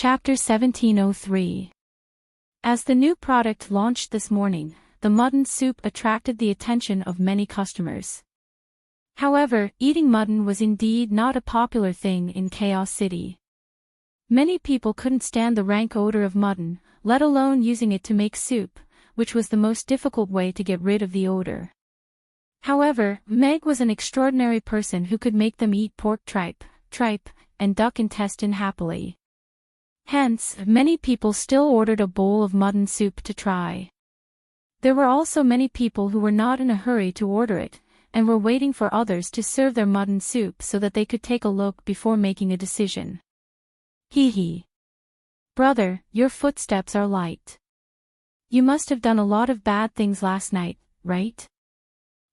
Chapter 1703. As the new product launched this morning, the mutton soup attracted the attention of many customers. However, eating mutton was indeed not a popular thing in Chaos City. Many people couldn't stand the rank odor of mutton, let alone using it to make soup, which was the most difficult way to get rid of the odor. However, Meg was an extraordinary person who could make them eat pork tripe, and duck intestine happily. Hence, many people still ordered a bowl of mutton soup to try. There were also many people who were not in a hurry to order it, and were waiting for others to serve their mutton soup so that they could take a look before making a decision. Hee. Brother, your footsteps are light. You must have done a lot of bad things last night, right?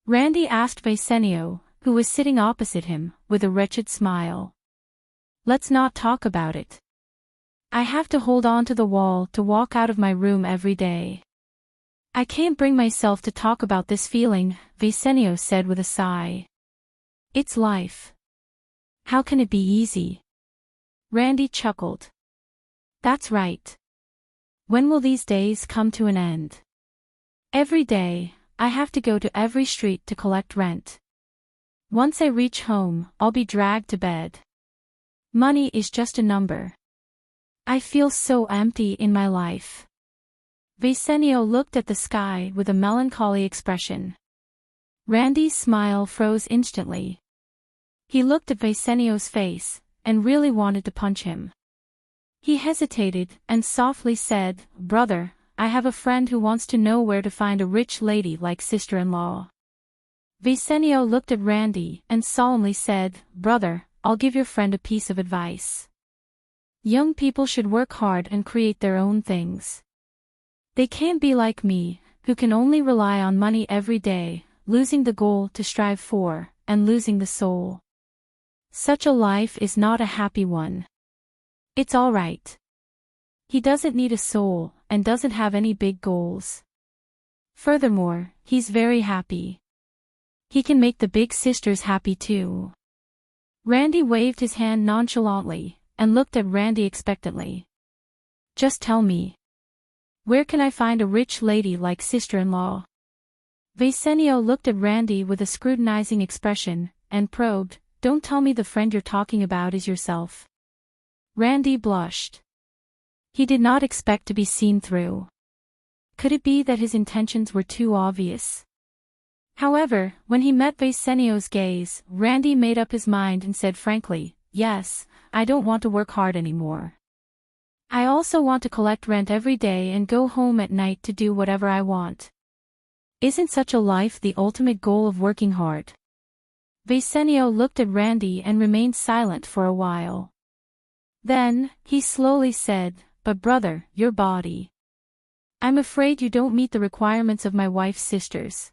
Randy asked Vicenio, who was sitting opposite him, with a wretched smile. Let's not talk about it. I have to hold on to the wall to walk out of my room every day. I can't bring myself to talk about this feeling, Vicenio said with a sigh. It's life. How can it be easy? Randy chuckled. That's right. When will these days come to an end? Every day, I have to go to every street to collect rent. Once I reach home, I'll be dragged to bed. Money is just a number. I feel so empty in my life. Vicenio looked at the sky with a melancholy expression. Randy's smile froze instantly. He looked at Vicenio's face, and really wanted to punch him. He hesitated, and softly said, Brother, I have a friend who wants to know where to find a rich lady like sister-in-law. Vicenio looked at Randy, and solemnly said, Brother, I'll give your friend a piece of advice. Young people should work hard and create their own things. They can't be like me, who can only rely on money every day, losing the goal to strive for, and losing the soul. Such a life is not a happy one. It's all right. He doesn't need a soul, and doesn't have any big goals. Furthermore, he's very happy. He can make the big sisters happy too. Randy waved his hand nonchalantly, and looked at Randy expectantly. Just tell me. Where can I find a rich lady like sister-in-law? Vicenio looked at Randy with a scrutinizing expression, and probed, Don't tell me the friend you're talking about is yourself. Randy blushed. He did not expect to be seen through. Could it be that his intentions were too obvious? However, when he met Vicenio's gaze, Randy made up his mind and said frankly, Yes, I don't want to work hard anymore. I also want to collect rent every day and go home at night to do whatever I want. Isn't such a life the ultimate goal of working hard? Vicenio looked at Randy and remained silent for a while. Then, he slowly said, But brother, your body. I'm afraid you don't meet the requirements of my wife's sisters.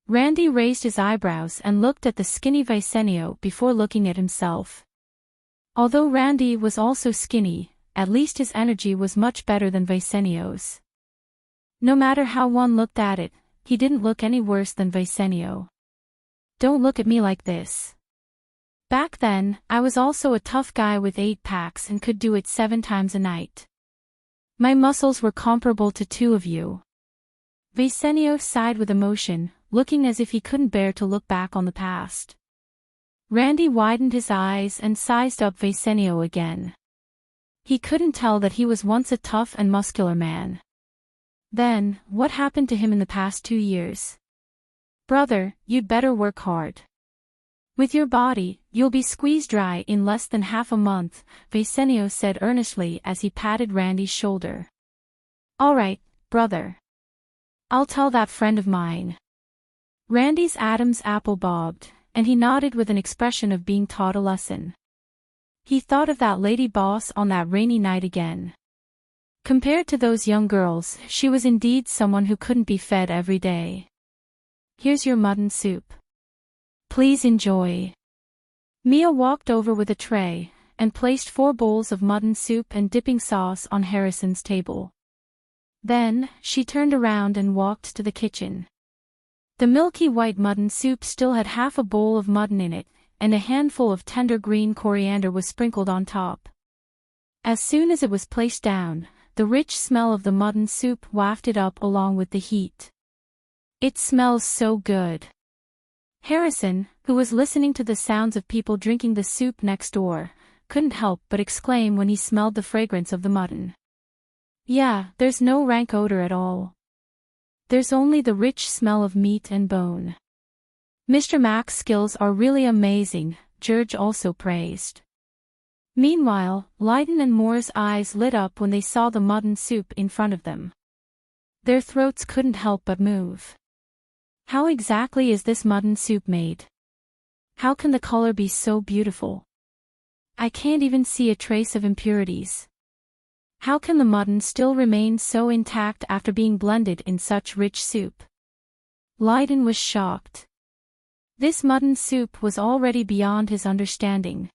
Randy raised his eyebrows and looked at the skinny Vicenio before looking at himself. Although Randy was also skinny, at least his energy was much better than Vicenio's. No matter how one looked at it, he didn't look any worse than Vicenio. Don't look at me like this. Back then, I was also a tough guy with 8 packs and could do it 7 times a night. My muscles were comparable to 2 of you. Vicenio sighed with emotion, looking as if he couldn't bear to look back on the past. Randy widened his eyes and sized up Vicenio again. He couldn't tell that he was once a tough and muscular man. Then, what happened to him in the past 2 years? Brother, you'd better work hard. With your body, you'll be squeezed dry in less than half a month, Vicenio said earnestly as he patted Randy's shoulder. All right, brother. I'll tell that friend of mine. Randy's Adam's apple bobbed, and he nodded with an expression of being taught a lesson. He thought of that lady boss on that rainy night again. Compared to those young girls, she was indeed someone who couldn't be fed every day. Here's your mutton soup. Please enjoy. Mia walked over with a tray, and placed 4 bowls of mutton soup and dipping sauce on Harrison's table. Then, she turned around and walked to the kitchen. The milky white mutton soup still had half a bowl of mutton in it, and a handful of tender green coriander was sprinkled on top. As soon as it was placed down, the rich smell of the mutton soup wafted up along with the heat. It smells so good. Harrison, who was listening to the sounds of people drinking the soup next door, couldn't help but exclaim when he smelled the fragrance of the mutton. Yeah, there's no rank odor at all. There's only the rich smell of meat and bone. Mr. Mack's skills are really amazing, George also praised. Meanwhile, Lydon and Moore's eyes lit up when they saw the mutton soup in front of them. Their throats couldn't help but move. How exactly is this mutton soup made? How can the color be so beautiful? I can't even see a trace of impurities. How can the mutton still remain so intact after being blended in such rich soup? Lydon was shocked. This mutton soup was already beyond his understanding.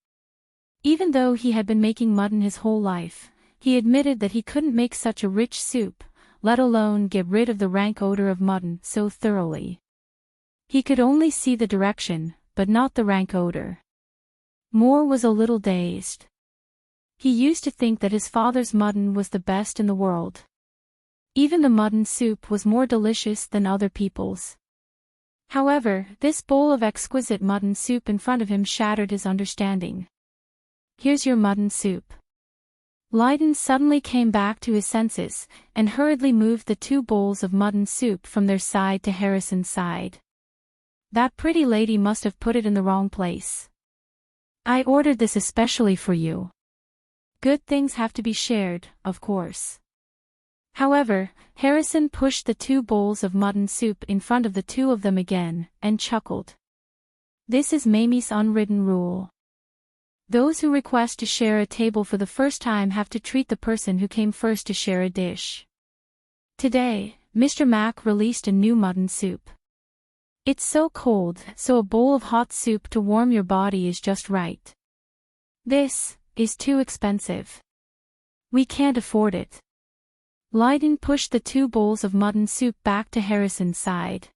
Even though he had been making mutton his whole life, he admitted that he couldn't make such a rich soup, let alone get rid of the rank odor of mutton so thoroughly. He could only see the direction, but not the rank odor. Moore was a little dazed. He used to think that his father's mutton was the best in the world. Even the mutton soup was more delicious than other people's. However, this bowl of exquisite mutton soup in front of him shattered his understanding. Here's your mutton soup. Lydon suddenly came back to his senses, and hurriedly moved the 2 bowls of mutton soup from their side to Harrison's side. That pretty lady must have put it in the wrong place. I ordered this especially for you. Good things have to be shared, of course. However, Harrison pushed the 2 bowls of mutton soup in front of the 2 of them again, and chuckled. This is Mamie's unwritten rule. Those who request to share a table for the first time have to treat the person who came first to share a dish. Today, Mr. Mack released a new mutton soup. It's so cold, so a bowl of hot soup to warm your body is just right. This is too expensive. We can't afford it. Lydon pushed the 2 bowls of mutton soup back to Harrison's side.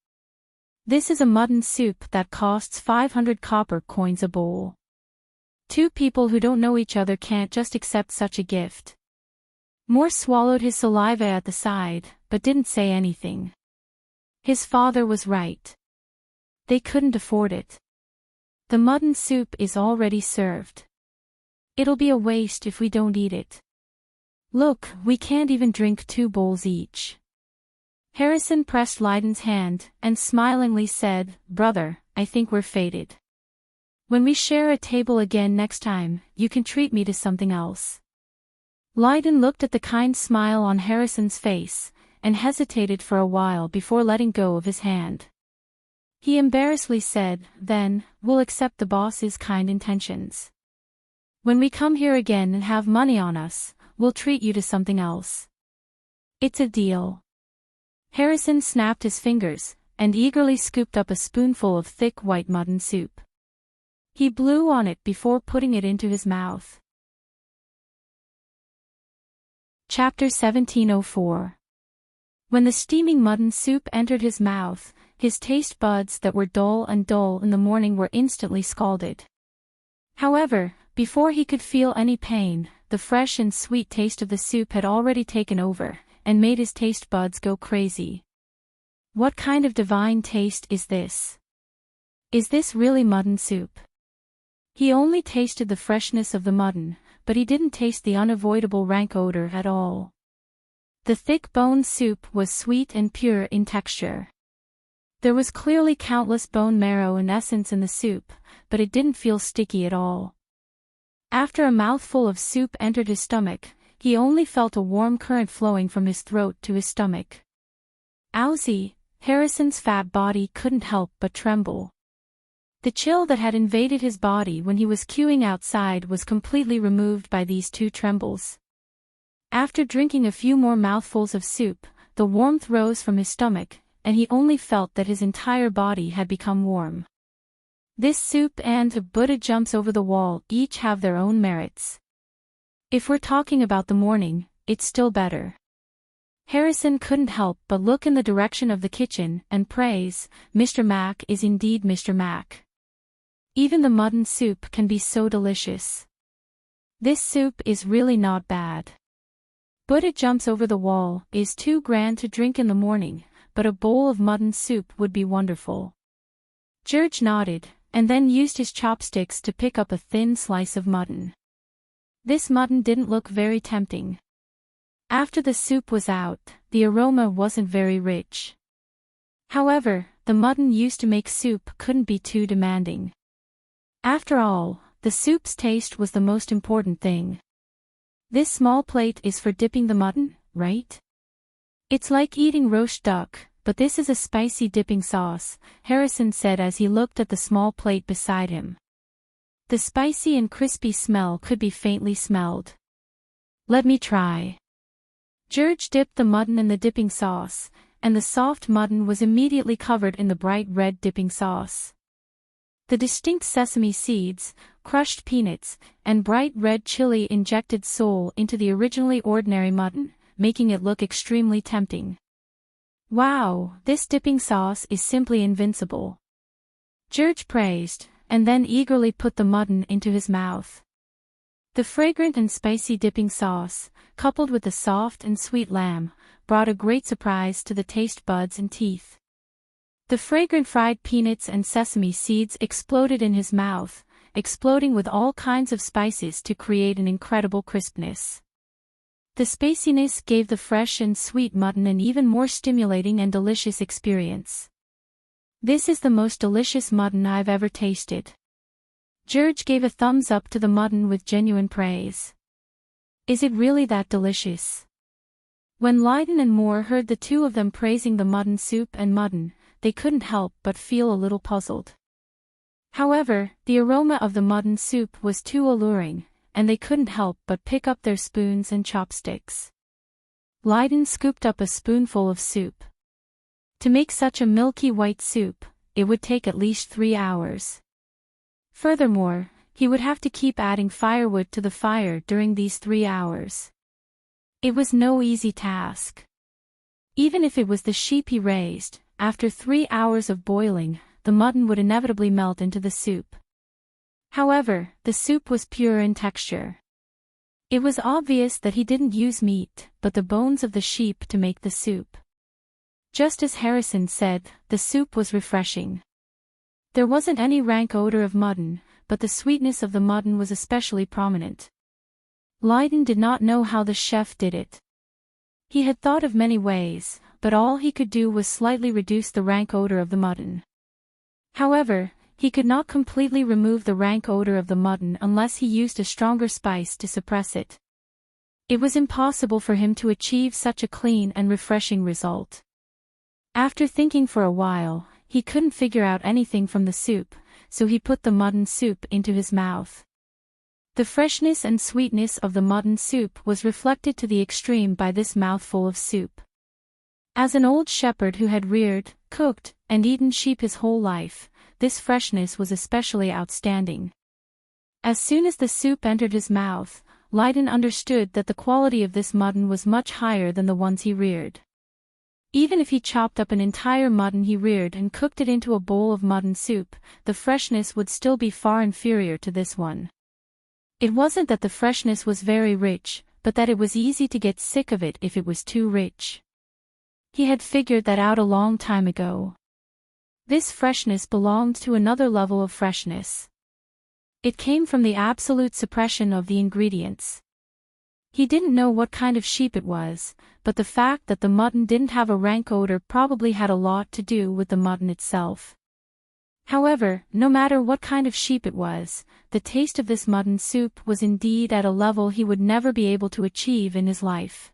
This is a mutton soup that costs 500 copper coins a bowl. 2 people who don't know each other can't just accept such a gift. Moore swallowed his saliva at the side, but didn't say anything. His father was right. They couldn't afford it. The mutton soup is already served. It'll be a waste if we don't eat it. Look, we can't even drink 2 bowls each. Harrison pressed Lydon's hand, and smilingly said, Brother, I think we're fated. When we share a table again next time, you can treat me to something else. Lydon looked at the kind smile on Harrison's face, and hesitated for a while before letting go of his hand. He embarrassedly said, Then, we'll accept the boss's kind intentions. When we come here again and have money on us, we'll treat you to something else. It's a deal. Harrison snapped his fingers, and eagerly scooped up a spoonful of thick white mutton soup. He blew on it before putting it into his mouth. Chapter 1704. When the steaming mutton soup entered his mouth, his taste buds that were dull in the morning were instantly scalded. However, before he could feel any pain, the fresh and sweet taste of the soup had already taken over, and made his taste buds go crazy. What kind of divine taste is this? Is this really mutton soup? He only tasted the freshness of the mutton, but he didn't taste the unavoidable rank odor at all. The thick bone soup was sweet and pure in texture. There was clearly countless bone marrow and essence in the soup, but it didn't feel sticky at all. After a mouthful of soup entered his stomach, he only felt a warm current flowing from his throat to his stomach. Owsy, Harrison's fat body couldn't help but tremble. The chill that had invaded his body when he was queuing outside was completely removed by these 2 trembles. After drinking a few more mouthfuls of soup, the warmth rose from his stomach, and he only felt that his entire body had become warm. This soup and a Buddha jumps over the wall each have their own merits. If we're talking about the morning, it's still better. Harrison couldn't help but look in the direction of the kitchen and praise, Mr. Mack is indeed Mr. Mack. Even the mutton soup can be so delicious. This soup is really not bad. But it jumps over the wall, is too grand to drink in the morning, but a bowl of mutton soup would be wonderful. George nodded, and then used his chopsticks to pick up a thin slice of mutton. This mutton didn't look very tempting. After the soup was out, the aroma wasn't very rich. However, the mutton used to make soup couldn't be too demanding. After all, the soup's taste was the most important thing. This small plate is for dipping the mutton, right? It's like eating roast duck, but this is a spicy dipping sauce, Harrison said as he looked at the small plate beside him. The spicy and crispy smell could be faintly smelled. Let me try. George dipped the mutton in the dipping sauce, and the soft mutton was immediately covered in the bright red dipping sauce. The distinct sesame seeds, crushed peanuts, and bright red chili injected soul into the originally ordinary mutton, making it look extremely tempting. Wow, this dipping sauce is simply invincible. George praised, and then eagerly put the mutton into his mouth. The fragrant and spicy dipping sauce, coupled with the soft and sweet lamb, brought a great surprise to the taste buds and teeth. The fragrant fried peanuts and sesame seeds exploded in his mouth, exploding with all kinds of spices to create an incredible crispness. The spiciness gave the fresh and sweet mutton an even more stimulating and delicious experience. This is the most delicious mutton I've ever tasted. George gave a thumbs up to the mutton with genuine praise. Is it really that delicious? When Lydon and Moore heard the two of them praising the mutton soup and mutton, they couldn't help but feel a little puzzled. However, the aroma of the mutton soup was too alluring, and they couldn't help but pick up their spoons and chopsticks. Lydon scooped up a spoonful of soup. To make such a milky white soup, it would take at least 3 hours. Furthermore, he would have to keep adding firewood to the fire during these 3 hours. It was no easy task. Even if it was the sheep he raised, after 3 hours of boiling, the mutton would inevitably melt into the soup. However, the soup was pure in texture. It was obvious that he didn't use meat, but the bones of the sheep to make the soup. Just as Harrison said, the soup was refreshing. There wasn't any rank odor of mutton, but the sweetness of the mutton was especially prominent. Lydon did not know how the chef did it. He had thought of many ways, but all he could do was slightly reduce the rank odor of the mutton. However, he could not completely remove the rank odor of the mutton unless he used a stronger spice to suppress it. It was impossible for him to achieve such a clean and refreshing result. After thinking for a while, he couldn't figure out anything from the soup, so he put the mutton soup into his mouth. The freshness and sweetness of the mutton soup was reflected to the extreme by this mouthful of soup. As an old shepherd who had reared, cooked, and eaten sheep his whole life, this freshness was especially outstanding. As soon as the soup entered his mouth, Lydon understood that the quality of this mutton was much higher than the ones he reared. Even if he chopped up an entire mutton he reared and cooked it into a bowl of mutton soup, the freshness would still be far inferior to this one. It wasn't that the freshness was very rich, but that it was easy to get sick of it if it was too rich. He had figured that out a long time ago. This freshness belonged to another level of freshness. It came from the absolute suppression of the ingredients. He didn't know what kind of sheep it was, but the fact that the mutton didn't have a rank odor probably had a lot to do with the mutton itself. However, no matter what kind of sheep it was, the taste of this mutton soup was indeed at a level he would never be able to achieve in his life.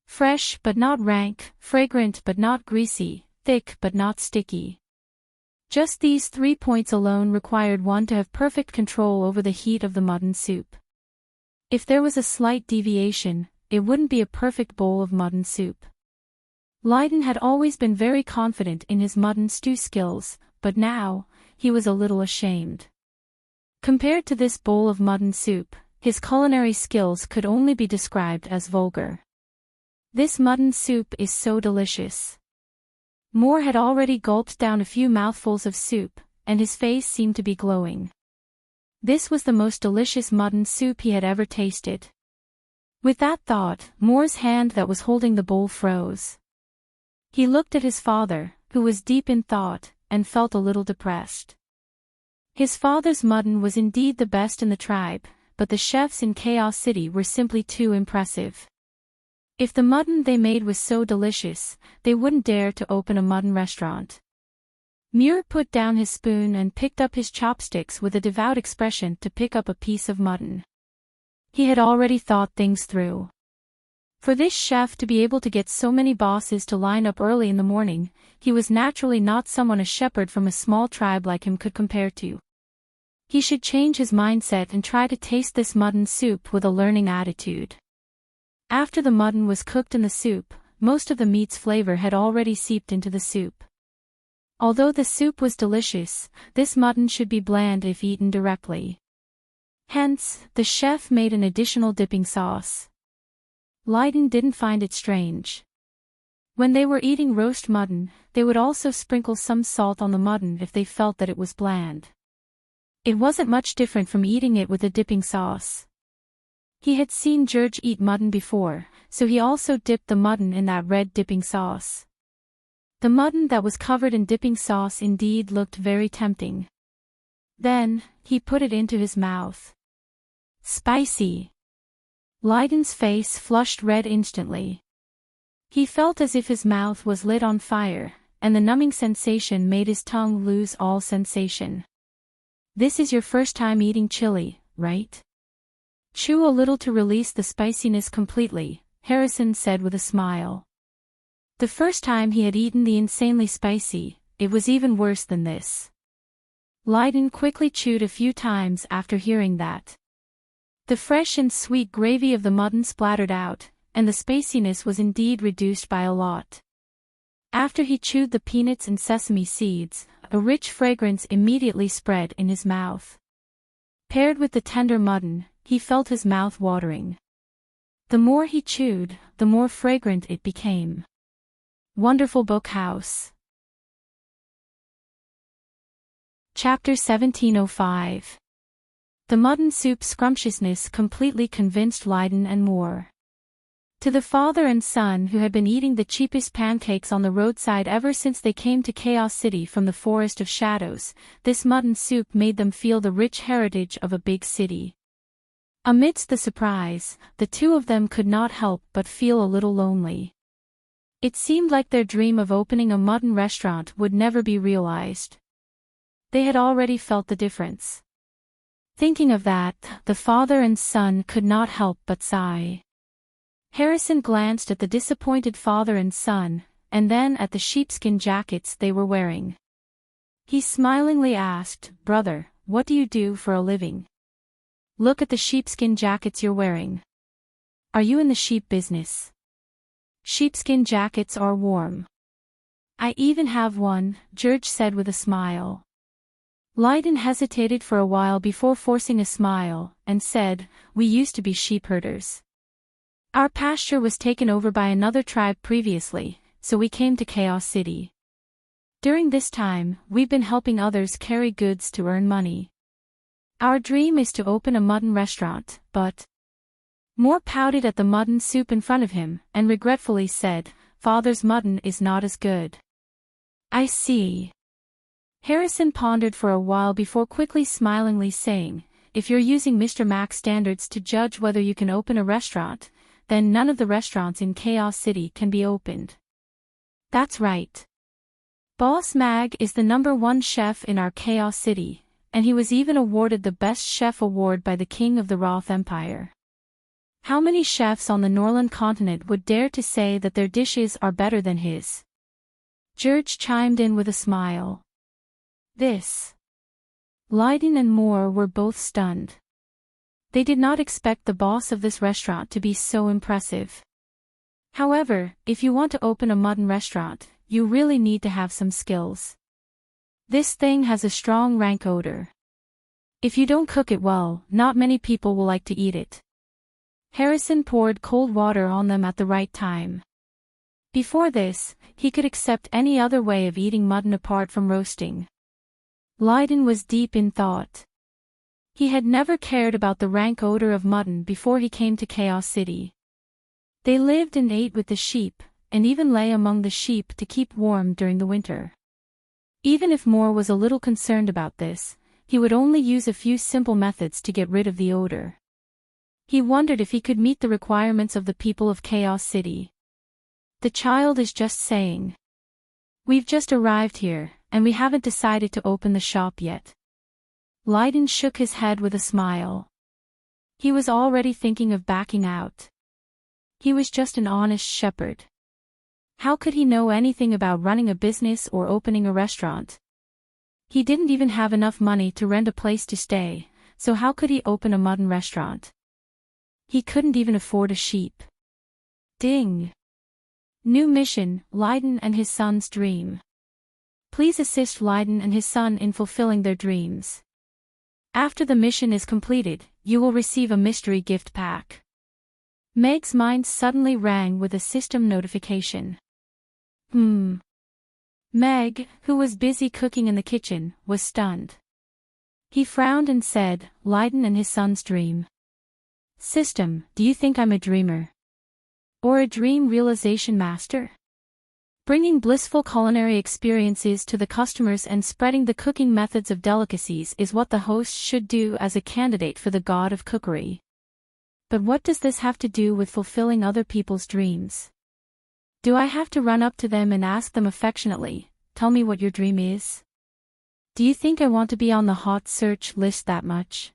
Fresh but not rank, fragrant but not greasy, thick but not sticky. Just these 3 points alone required one to have perfect control over the heat of the mutton soup. If there was a slight deviation, it wouldn't be a perfect bowl of mutton soup. Lydon had always been very confident in his mutton stew skills, but now, he was a little ashamed. Compared to this bowl of mutton soup, his culinary skills could only be described as vulgar. This mutton soup is so delicious. Moore had already gulped down a few mouthfuls of soup, and his face seemed to be glowing. This was the most delicious mutton soup he had ever tasted. With that thought, Moore's hand that was holding the bowl froze. He looked at his father, who was deep in thought, and felt a little depressed. His father's mutton was indeed the best in the tribe, but the chefs in Chaos City were simply too impressive. If the mutton they made was so delicious, they wouldn't dare to open a mutton restaurant. Muir put down his spoon and picked up his chopsticks with a devout expression to pick up a piece of mutton. He had already thought things through. For this chef to be able to get so many bosses to line up early in the morning, he was naturally not someone a shepherd from a small tribe like him could compare to. He should change his mindset and try to taste this mutton soup with a learning attitude. After the mutton was cooked in the soup, most of the meat's flavor had already seeped into the soup. Although the soup was delicious, this mutton should be bland if eaten directly. Hence, the chef made an additional dipping sauce. Lydon didn't find it strange. When they were eating roast mutton, they would also sprinkle some salt on the mutton if they felt that it was bland. It wasn't much different from eating it with a dipping sauce. He had seen George eat mutton before, so he also dipped the mutton in that red dipping sauce. The mutton that was covered in dipping sauce indeed looked very tempting. Then, he put it into his mouth. Spicy. Lydon's face flushed red instantly. He felt as if his mouth was lit on fire, and the numbing sensation made his tongue lose all sensation. This is your first time eating chili, right? Chew a little to release the spiciness completely, Harrison said with a smile. The first time he had eaten the insanely spicy, it was even worse than this. Lydon quickly chewed a few times after hearing that. The fresh and sweet gravy of the mutton splattered out, and the spiciness was indeed reduced by a lot. After he chewed the peanuts and sesame seeds, a rich fragrance immediately spread in his mouth. Paired with the tender mutton, he felt his mouth watering. The more he chewed, the more fragrant it became. Wonderful Book House. Chapter 1705. The mutton soup's scrumptiousness completely convinced Lydon and Moore. To the father and son who had been eating the cheapest pancakes on the roadside ever since they came to Chaos City from the Forest of Shadows, this mutton soup made them feel the rich heritage of a big city. Amidst the surprise, the two of them could not help but feel a little lonely. It seemed like their dream of opening a mutton restaurant would never be realized. They had already felt the difference. Thinking of that, the father and son could not help but sigh. Harrison glanced at the disappointed father and son, and then at the sheepskin jackets they were wearing. He smilingly asked, "Brother, what do you do for a living? Look at the sheepskin jackets you're wearing. Are you in the sheep business? Sheepskin jackets are warm." "I even have one," George said with a smile. Lydon hesitated for a while before forcing a smile, and said, "We used to be sheep herders. Our pasture was taken over by another tribe previously, so we came to Chaos City. During this time, we've been helping others carry goods to earn money. Our dream is to open a mutton restaurant, but..." Moore pouted at the mutton soup in front of him, and regretfully said, "Father's mutton is not as good." "I see." Harrison pondered for a while before quickly smilingly saying, "If you're using Mr. Mac's standards to judge whether you can open a restaurant, then none of the restaurants in Chaos City can be opened." "That's right. Boss Mag is the #1 chef in our Chaos City, and he was even awarded the Best Chef Award by the King of the Roth Empire. How many chefs on the Norland continent would dare to say that their dishes are better than his?" George chimed in with a smile. Lydon and Moore were both stunned. They did not expect the boss of this restaurant to be so impressive. However, if you want to open a mutton restaurant, you really need to have some skills. This thing has a strong rank odor. If you don't cook it well, not many people will like to eat it. Harrison poured cold water on them at the right time. Before this, he could accept any other way of eating mutton apart from roasting. Lydon was deep in thought. He had never cared about the rank odor of mutton before he came to Chaos City. They lived and ate with the sheep, and even lay among the sheep to keep warm during the winter. Even if Moore was a little concerned about this, he would only use a few simple methods to get rid of the odor. He wondered if he could meet the requirements of the people of Chaos City. The child is just saying. We've just arrived here, and we haven't decided to open the shop yet. Lydon shook his head with a smile. He was already thinking of backing out. He was just an honest shepherd. How could he know anything about running a business or opening a restaurant? He didn't even have enough money to rent a place to stay, so how could he open a mutton restaurant? He couldn't even afford a sheep. Ding! New mission, Lydon and his son's dream. Please assist Lydon and his son in fulfilling their dreams. After the mission is completed, you will receive a mystery gift pack. Meg's mind suddenly rang with a system notification. Meg, who was busy cooking in the kitchen, was stunned. He frowned and said, Lydon and his son's dream. System, do you think I'm a dreamer? Or a dream realization master? Bringing blissful culinary experiences to the customers and spreading the cooking methods of delicacies is what the host should do as a candidate for the god of cookery. But what does this have to do with fulfilling other people's dreams? Do I have to run up to them and ask them affectionately, tell me what your dream is? Do you think I want to be on the hot search list that much?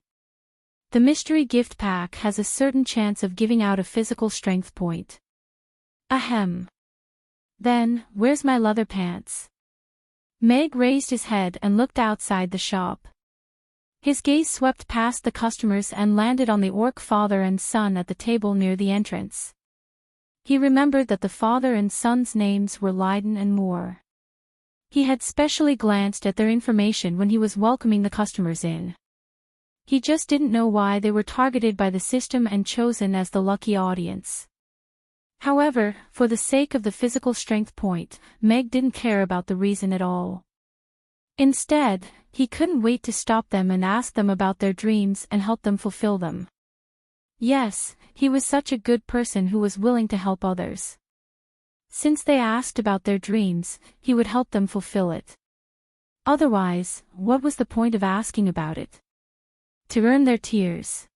The mystery gift pack has a certain chance of giving out a physical strength point. Ahem. Then, where's my leather pants? Meg raised his head and looked outside the shop. His gaze swept past the customers and landed on the orc father and son at the table near the entrance. He remembered that the father and son's names were Lydon and Moore. He had specially glanced at their information when he was welcoming the customers in. He just didn't know why they were targeted by the system and chosen as the lucky audience. However, for the sake of the physical strength point, Meg didn't care about the reason at all. Instead, he couldn't wait to stop them and ask them about their dreams and help them fulfill them. Yes, he was such a good person who was willing to help others. Since they asked about their dreams, he would help them fulfill it. Otherwise, what was the point of asking about it? To earn their tears.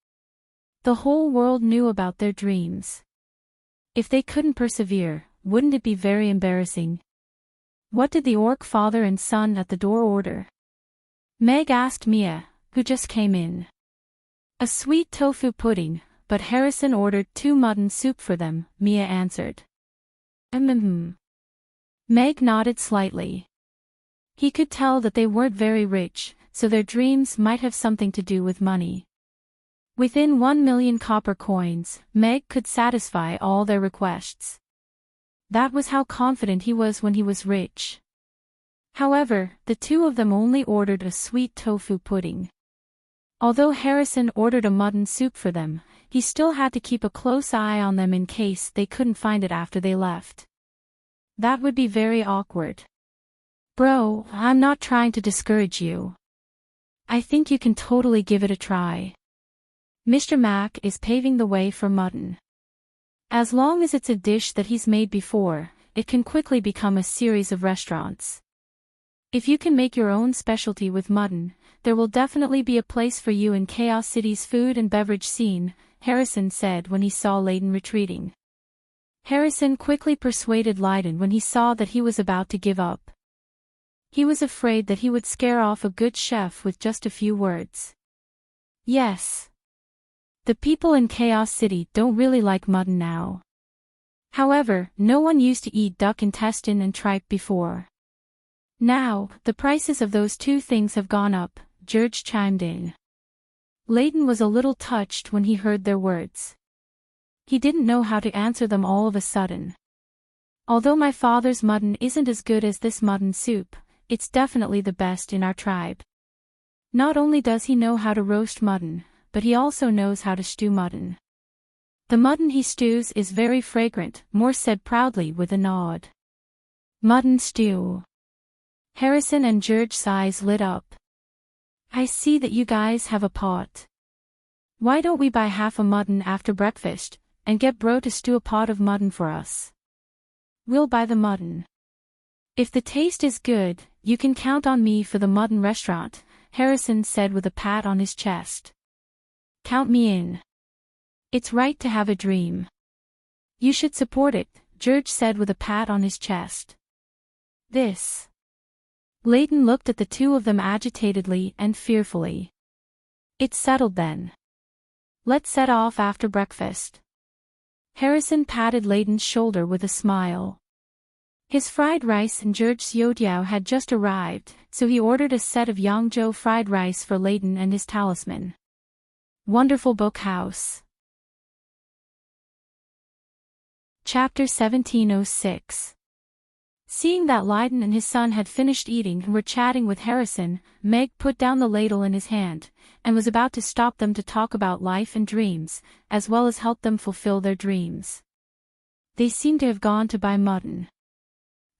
The whole world knew about their dreams. If they couldn't persevere, wouldn't it be very embarrassing? What did the orc father and son at the door order? Meg asked Mia, who just came in. A sweet tofu pudding, but Harrison ordered 2 mutton soup for them, Mia answered. Meg nodded slightly. He could tell that they weren't very rich, so their dreams might have something to do with money. Within 1 million copper coins, Meg could satisfy all their requests. That was how confident he was when he was rich. However, the two of them only ordered a sweet tofu pudding. Although Harrison ordered a mutton soup for them, he still had to keep a close eye on them in case they couldn't find it after they left. That would be very awkward. Bro, I'm not trying to discourage you. I think you can totally give it a try. Mr. Mac is paving the way for mutton. As long as it's a dish that he's made before, it can quickly become a series of restaurants. If you can make your own specialty with mutton, there will definitely be a place for you in Chaos City's food and beverage scene, Harrison said when he saw Lydon retreating. Harrison quickly persuaded Lydon when he saw that he was about to give up. He was afraid that he would scare off a good chef with just a few words. Yes. The people in Chaos City don't really like mutton now. However, no one used to eat duck intestine and tripe before. Now, the prices of those two things have gone up, George chimed in. Lydon was a little touched when he heard their words. He didn't know how to answer them all of a sudden. Although my father's mutton isn't as good as this mutton soup, it's definitely the best in our tribe. Not only does he know how to roast mutton, but he also knows how to stew mutton. The mutton he stews is very fragrant, Moore said proudly with a nod. Mutton stew. Harrison and George's eyes lit up. I see that you guys have a pot. Why don't we buy half a mutton after breakfast, and get bro to stew a pot of mutton for us? We'll buy the mutton. If the taste is good, you can count on me for the mutton restaurant, Harrison said with a pat on his chest. Count me in. It's right to have a dream. You should support it, George said with a pat on his chest. This. Layton looked at the two of them agitatedly and fearfully. It's settled then. Let's set off after breakfast. Harrison patted Layton's shoulder with a smile. His fried rice and George's youtiao had just arrived, so he ordered a set of Yangzhou fried rice for Layton and his talisman. Wonderful Book House. Chapter 1706. Seeing that Layton and his son had finished eating and were chatting with Harrison, Meg put down the ladle in his hand, and was about to stop them to talk about life and dreams, as well as help them fulfill their dreams. They seem to have gone to buy mutton.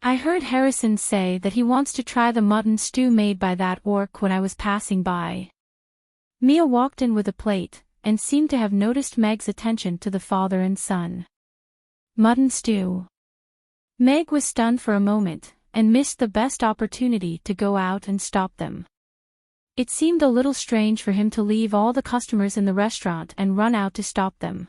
I heard Harrison say that he wants to try the mutton stew made by that orc when I was passing by. Mia walked in with a plate, and seemed to have noticed Meg's attention to the father and son. Mutton stew. Meg was stunned for a moment, and missed the best opportunity to go out and stop them. It seemed a little strange for him to leave all the customers in the restaurant and run out to stop them.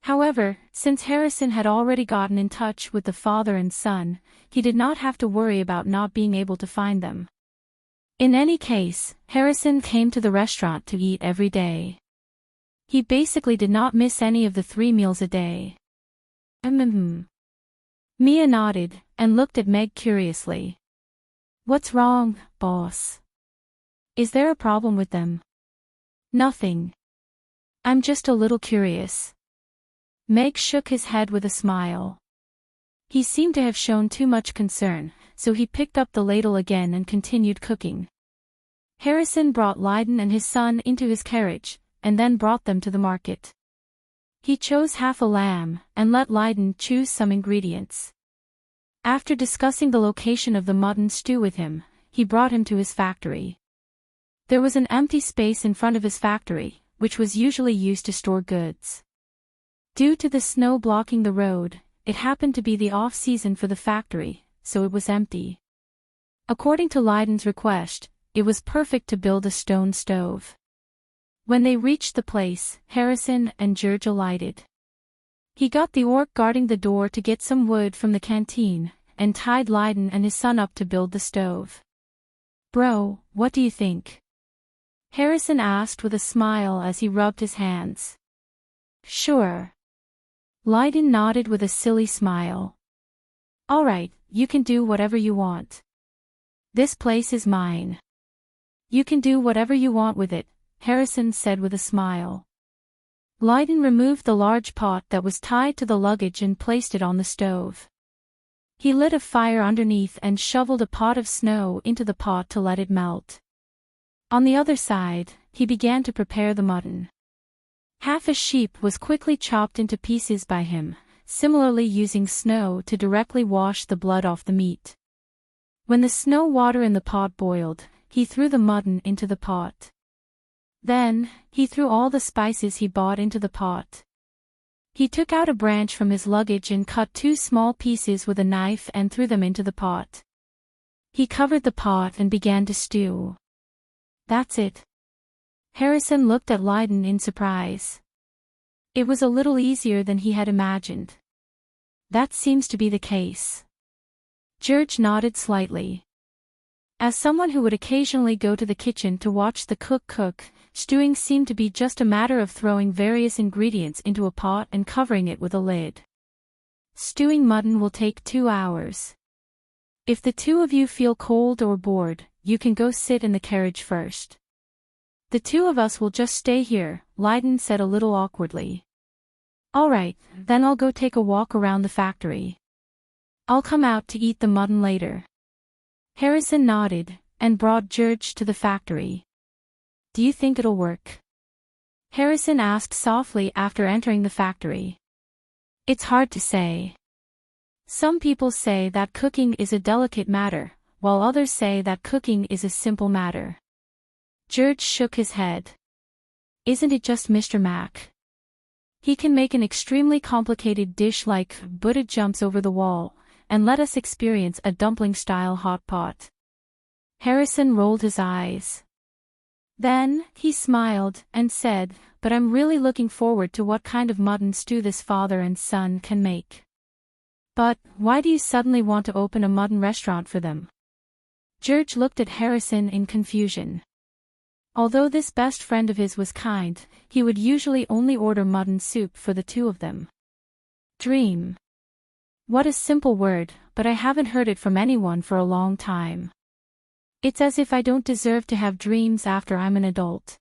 However, since Harrison had already gotten in touch with the father and son, he did not have to worry about not being able to find them. In any case, Harrison came to the restaurant to eat every day. He basically did not miss any of the 3 meals a day. Mia nodded, and looked at Meg curiously. What's wrong, boss? Is there a problem with them? Nothing. I'm just a little curious. Meg shook his head with a smile. He seemed to have shown too much concern, so he picked up the ladle again and continued cooking. Harrison brought Layton and his son into his carriage, and then brought them to the market. He chose half a lamb, and let Layton choose some ingredients. After discussing the location of the mutton stew with him, he brought him to his factory. There was an empty space in front of his factory, which was usually used to store goods. Due to the snow blocking the road, it happened to be the off-season for the factory, so it was empty. According to Layton's request, it was perfect to build a stone stove. When they reached the place, Harrison and George alighted. He got the orc guarding the door to get some wood from the canteen, and tied Layton and his son up to build the stove. Bro, what do you think? Harrison asked with a smile as he rubbed his hands. Sure. Layton nodded with a silly smile. Alright, you can do whatever you want. This place is mine. You can do whatever you want with it, Harrison said with a smile. Layton removed the large pot that was tied to the luggage and placed it on the stove. He lit a fire underneath and shoveled a pot of snow into the pot to let it melt. On the other side, he began to prepare the mutton. Half a sheep was quickly chopped into pieces by him, similarly using snow to directly wash the blood off the meat. When the snow water in the pot boiled, he threw the mutton into the pot. Then, he threw all the spices he bought into the pot. He took out a branch from his luggage and cut 2 small pieces with a knife and threw them into the pot. He covered the pot and began to stew. That's it. Harrison looked at Layton in surprise. It was a little easier than he had imagined. That seems to be the case. George nodded slightly. As someone who would occasionally go to the kitchen to watch the cook, stewing seemed to be just a matter of throwing various ingredients into a pot and covering it with a lid. Stewing mutton will take 2 hours. If the 2 of you feel cold or bored, you can go sit in the carriage first. The 2 of us will just stay here, Layton said a little awkwardly. Alright, then I'll go take a walk around the factory. I'll come out to eat the mutton later. Harrison nodded, and brought George to the factory. Do you think it'll work? Harrison asked softly after entering the factory. It's hard to say. Some people say that cooking is a delicate matter, while others say that cooking is a simple matter. George shook his head. Isn't it just Mr. Mac? He can make an extremely complicated dish like Buddha jumps over the wall, and let us experience a dumpling-style hot pot. Harrison rolled his eyes. Then, he smiled, and said, but I'm really looking forward to what kind of mutton stew this father and son can make. But, why do you suddenly want to open a mutton restaurant for them? George looked at Harrison in confusion. Although this best friend of his was kind, he would usually only order mutton soup for the two of them. Dream. What a simple word, but I haven't heard it from anyone for a long time. It's as if I don't deserve to have dreams after I'm an adult.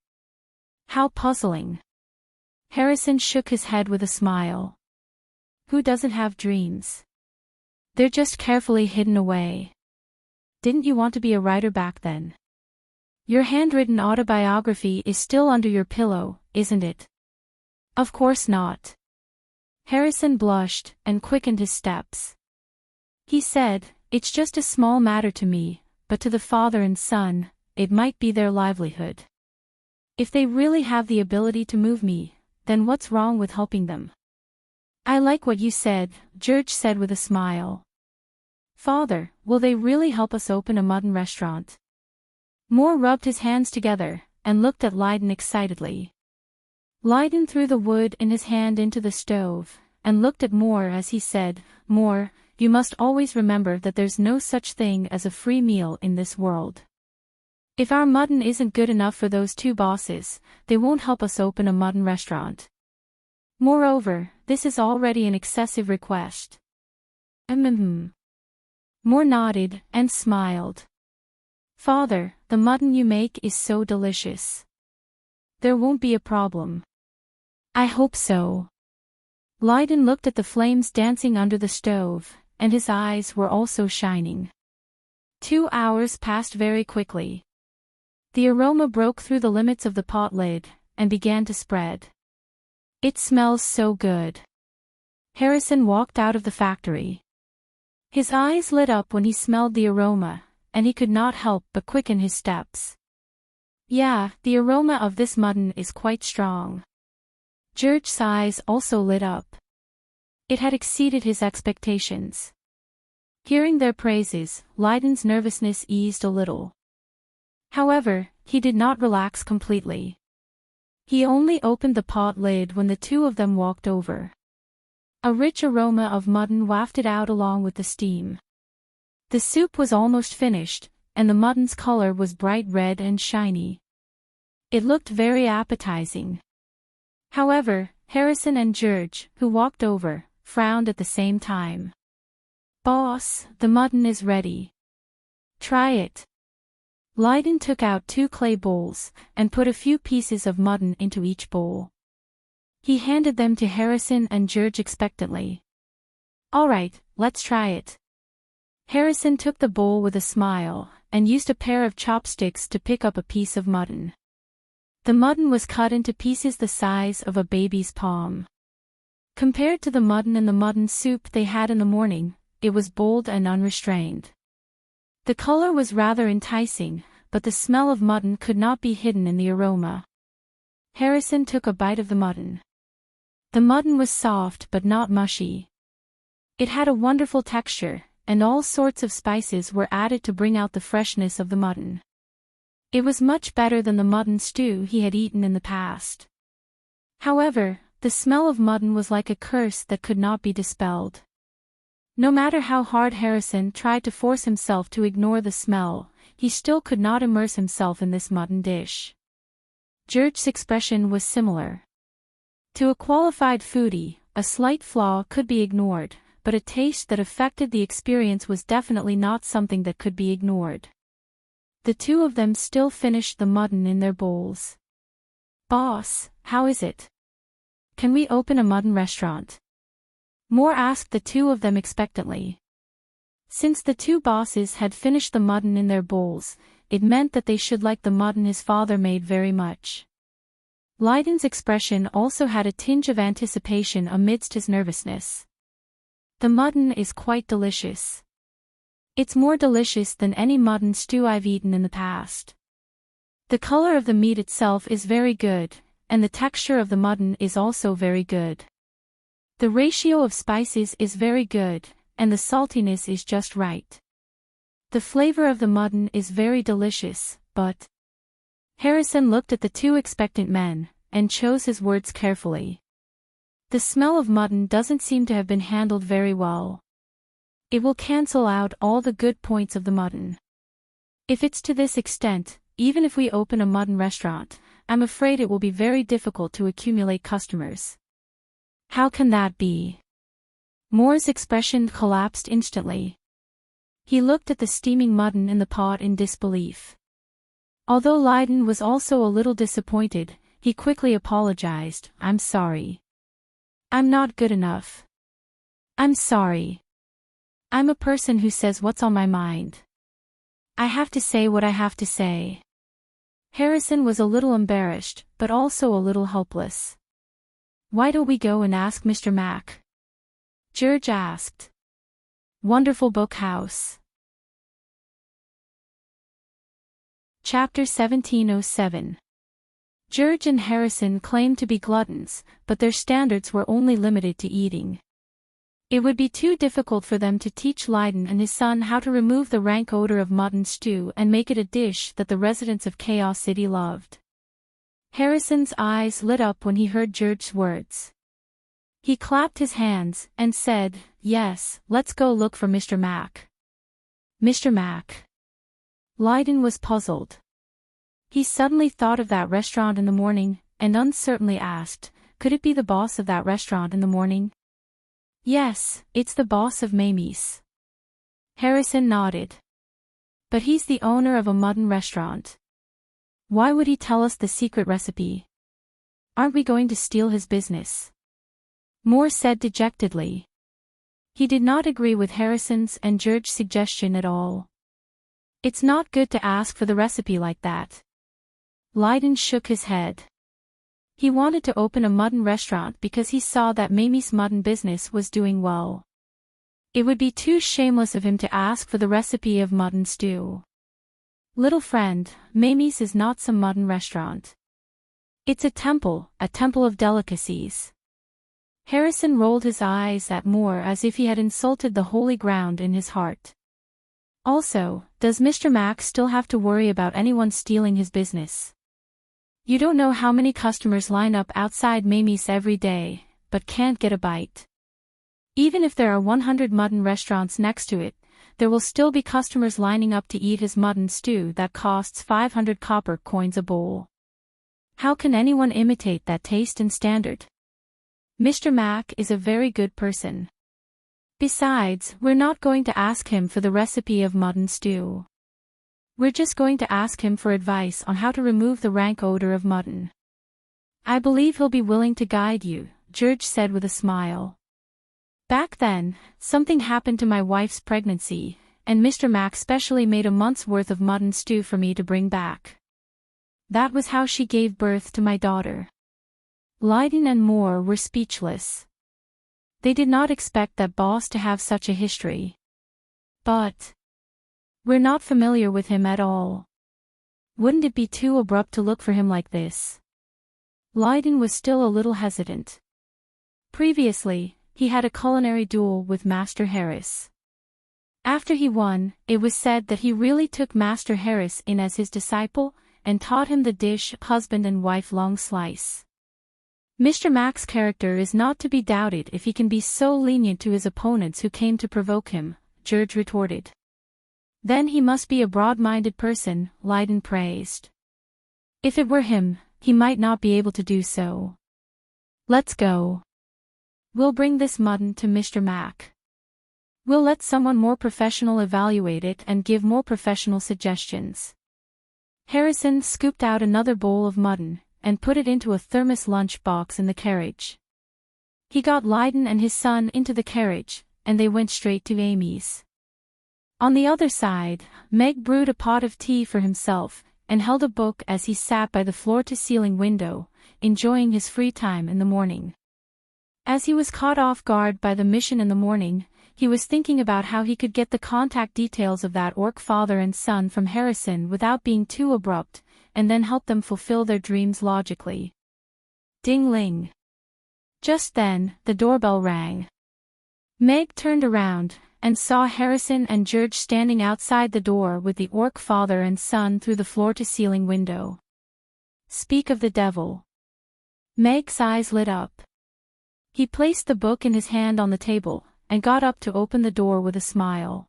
How puzzling. Harrison shook his head with a smile. Who doesn't have dreams? They're just carefully hidden away. Didn't you want to be a writer back then? Your handwritten autobiography is still under your pillow, isn't it? Of course not. Harrison blushed and quickened his steps. He said, it's just a small matter to me, but to the father and son, it might be their livelihood. If they really have the ability to move me, then what's wrong with helping them? I like what you said, George said with a smile. Father, will they really help us open a mutton restaurant? Moore rubbed his hands together, and looked at Lydon excitedly. Lydon threw the wood in his hand into the stove, and looked at Moore as he said, Moore, you must always remember that there's no such thing as a free meal in this world. If our mutton isn't good enough for those two bosses, they won't help us open a mutton restaurant. Moreover, this is already an excessive request. Moore nodded, and smiled. Father, the mutton you make is so delicious. There won't be a problem. I hope so. Lydon looked at the flames dancing under the stove, and his eyes were also shining. 2 hours passed very quickly. The aroma broke through the limits of the pot lid, and began to spread. It smells so good. Harrison walked out of the factory. His eyes lit up when he smelled the aroma, and he could not help but quicken his steps. Yeah, the aroma of this mutton is quite strong. George's eyes also lit up. It had exceeded his expectations. Hearing their praises, Lydon's nervousness eased a little. However, he did not relax completely. He only opened the pot lid when the two of them walked over. A rich aroma of mutton wafted out along with the steam. The soup was almost finished, and the mutton's color was bright red and shiny. It looked very appetizing. However, Harrison and George, who walked over, frowned at the same time. Boss, the mutton is ready. Try it. Lydon took out 2 clay bowls, and put a few pieces of mutton into each bowl. He handed them to Harrison and George expectantly. All right, let's try it. Harrison took the bowl with a smile, and used a pair of chopsticks to pick up a piece of mutton. The mutton was cut into pieces the size of a baby's palm. Compared to the mutton in the mutton soup they had in the morning, it was bold and unrestrained. The color was rather enticing, but the smell of mutton could not be hidden in the aroma. Harrison took a bite of the mutton. The mutton was soft but not mushy. It had a wonderful texture, and all sorts of spices were added to bring out the freshness of the mutton. It was much better than the mutton stew he had eaten in the past. However, the smell of mutton was like a curse that could not be dispelled. No matter how hard Harrison tried to force himself to ignore the smell, he still could not immerse himself in this mutton dish. George's expression was similar. To a qualified foodie, a slight flaw could be ignored, but a taste that affected the experience was definitely not something that could be ignored. The two of them still finished the mutton in their bowls. Boss, how is it? Can we open a mutton restaurant? Moore asked the two of them expectantly. Since the two bosses had finished the mutton in their bowls, it meant that they should like the mutton his father made very much. Lydon's expression also had a tinge of anticipation amidst his nervousness. The mutton is quite delicious. It's more delicious than any mutton stew I've eaten in the past. The color of the meat itself is very good, and the texture of the mutton is also very good. The ratio of spices is very good, and the saltiness is just right. The flavor of the mutton is very delicious, but... Harrison looked at the two expectant men, and chose his words carefully. The smell of mutton doesn't seem to have been handled very well. It will cancel out all the good points of the mutton. If it's to this extent, even if we open a mutton restaurant, I'm afraid it will be very difficult to accumulate customers. How can that be? Moore's expression collapsed instantly. He looked at the steaming mutton in the pot in disbelief. Although Lydon was also a little disappointed, he quickly apologized. I'm sorry. I'm not good enough. I'm sorry. I'm a person who says what's on my mind. I have to say what I have to say. Harrison was a little embarrassed, but also a little helpless. Why don't we go and ask Mr. Mack? George asked. Wonderful Book House. Chapter 1707. George and Harrison claimed to be gluttons, but their standards were only limited to eating. It would be too difficult for them to teach Lydon and his son how to remove the rank odor of mutton stew and make it a dish that the residents of Chaos City loved. Harrison's eyes lit up when he heard George's words. He clapped his hands and said, "Yes, let's go look for Mr. Mack." Mr. Mack. Lydon was puzzled. He suddenly thought of that restaurant in the morning, and uncertainly asked, could it be the boss of that restaurant in the morning? Yes, it's the boss of Mamie's. Harrison nodded. But he's the owner of a mutton restaurant. Why would he tell us the secret recipe? Aren't we going to steal his business? Moore said dejectedly. He did not agree with Harrison's and George's suggestion at all. It's not good to ask for the recipe like that. Lydon shook his head. He wanted to open a mutton restaurant because he saw that Mamie's mutton business was doing well. It would be too shameless of him to ask for the recipe of mutton stew. Little friend, Mamie's is not some mutton restaurant. It's a temple of delicacies. Harrison rolled his eyes at Moore as if he had insulted the holy ground in his heart. Also, does Mr. Mack still have to worry about anyone stealing his business? You don't know how many customers line up outside Mamie's every day, but can't get a bite. Even if there are 100 mutton restaurants next to it, there will still be customers lining up to eat his mutton stew that costs 500 copper coins a bowl. How can anyone imitate that taste and standard? Mr. Mack is a very good person. Besides, we're not going to ask him for the recipe of mutton stew. We're just going to ask him for advice on how to remove the rank odor of mutton. I believe he'll be willing to guide you, George said with a smile. Back then, something happened to my wife's pregnancy, and Mr. Mack specially made a month's worth of mutton stew for me to bring back. That was how she gave birth to my daughter. Lydon and Moore were speechless. They did not expect that boss to have such a history. But we're not familiar with him at all. Wouldn't it be too abrupt to look for him like this? Lydon was still a little hesitant. Previously, he had a culinary duel with Master Harris. After he won, it was said that he really took Master Harris in as his disciple, and taught him the dish husband and wife long slice. Mr. Mack's character is not to be doubted if he can be so lenient to his opponents who came to provoke him, George retorted. Then he must be a broad-minded person, Lydon praised. If it were him, he might not be able to do so. Let's go. We'll bring this mutton to Mr. Mack. We'll let someone more professional evaluate it and give more professional suggestions. Harrison scooped out another bowl of mutton, and put it into a thermos lunch box in the carriage. He got Lydon and his son into the carriage, and they went straight to Amy's. On the other side, Meg brewed a pot of tea for himself, and held a book as he sat by the floor-to-ceiling window, enjoying his free time in the morning. As he was caught off guard by the mission in the morning, he was thinking about how he could get the contact details of that orc father and son from Harrison without being too abrupt, and then help them fulfill their dreams logically. Ding-ling. Just then, the doorbell rang. Meg turned around, and saw Harrison and George standing outside the door with the orc father and son through the floor-to-ceiling window. Speak of the devil. Meg's eyes lit up. He placed the book in his hand on the table, and got up to open the door with a smile.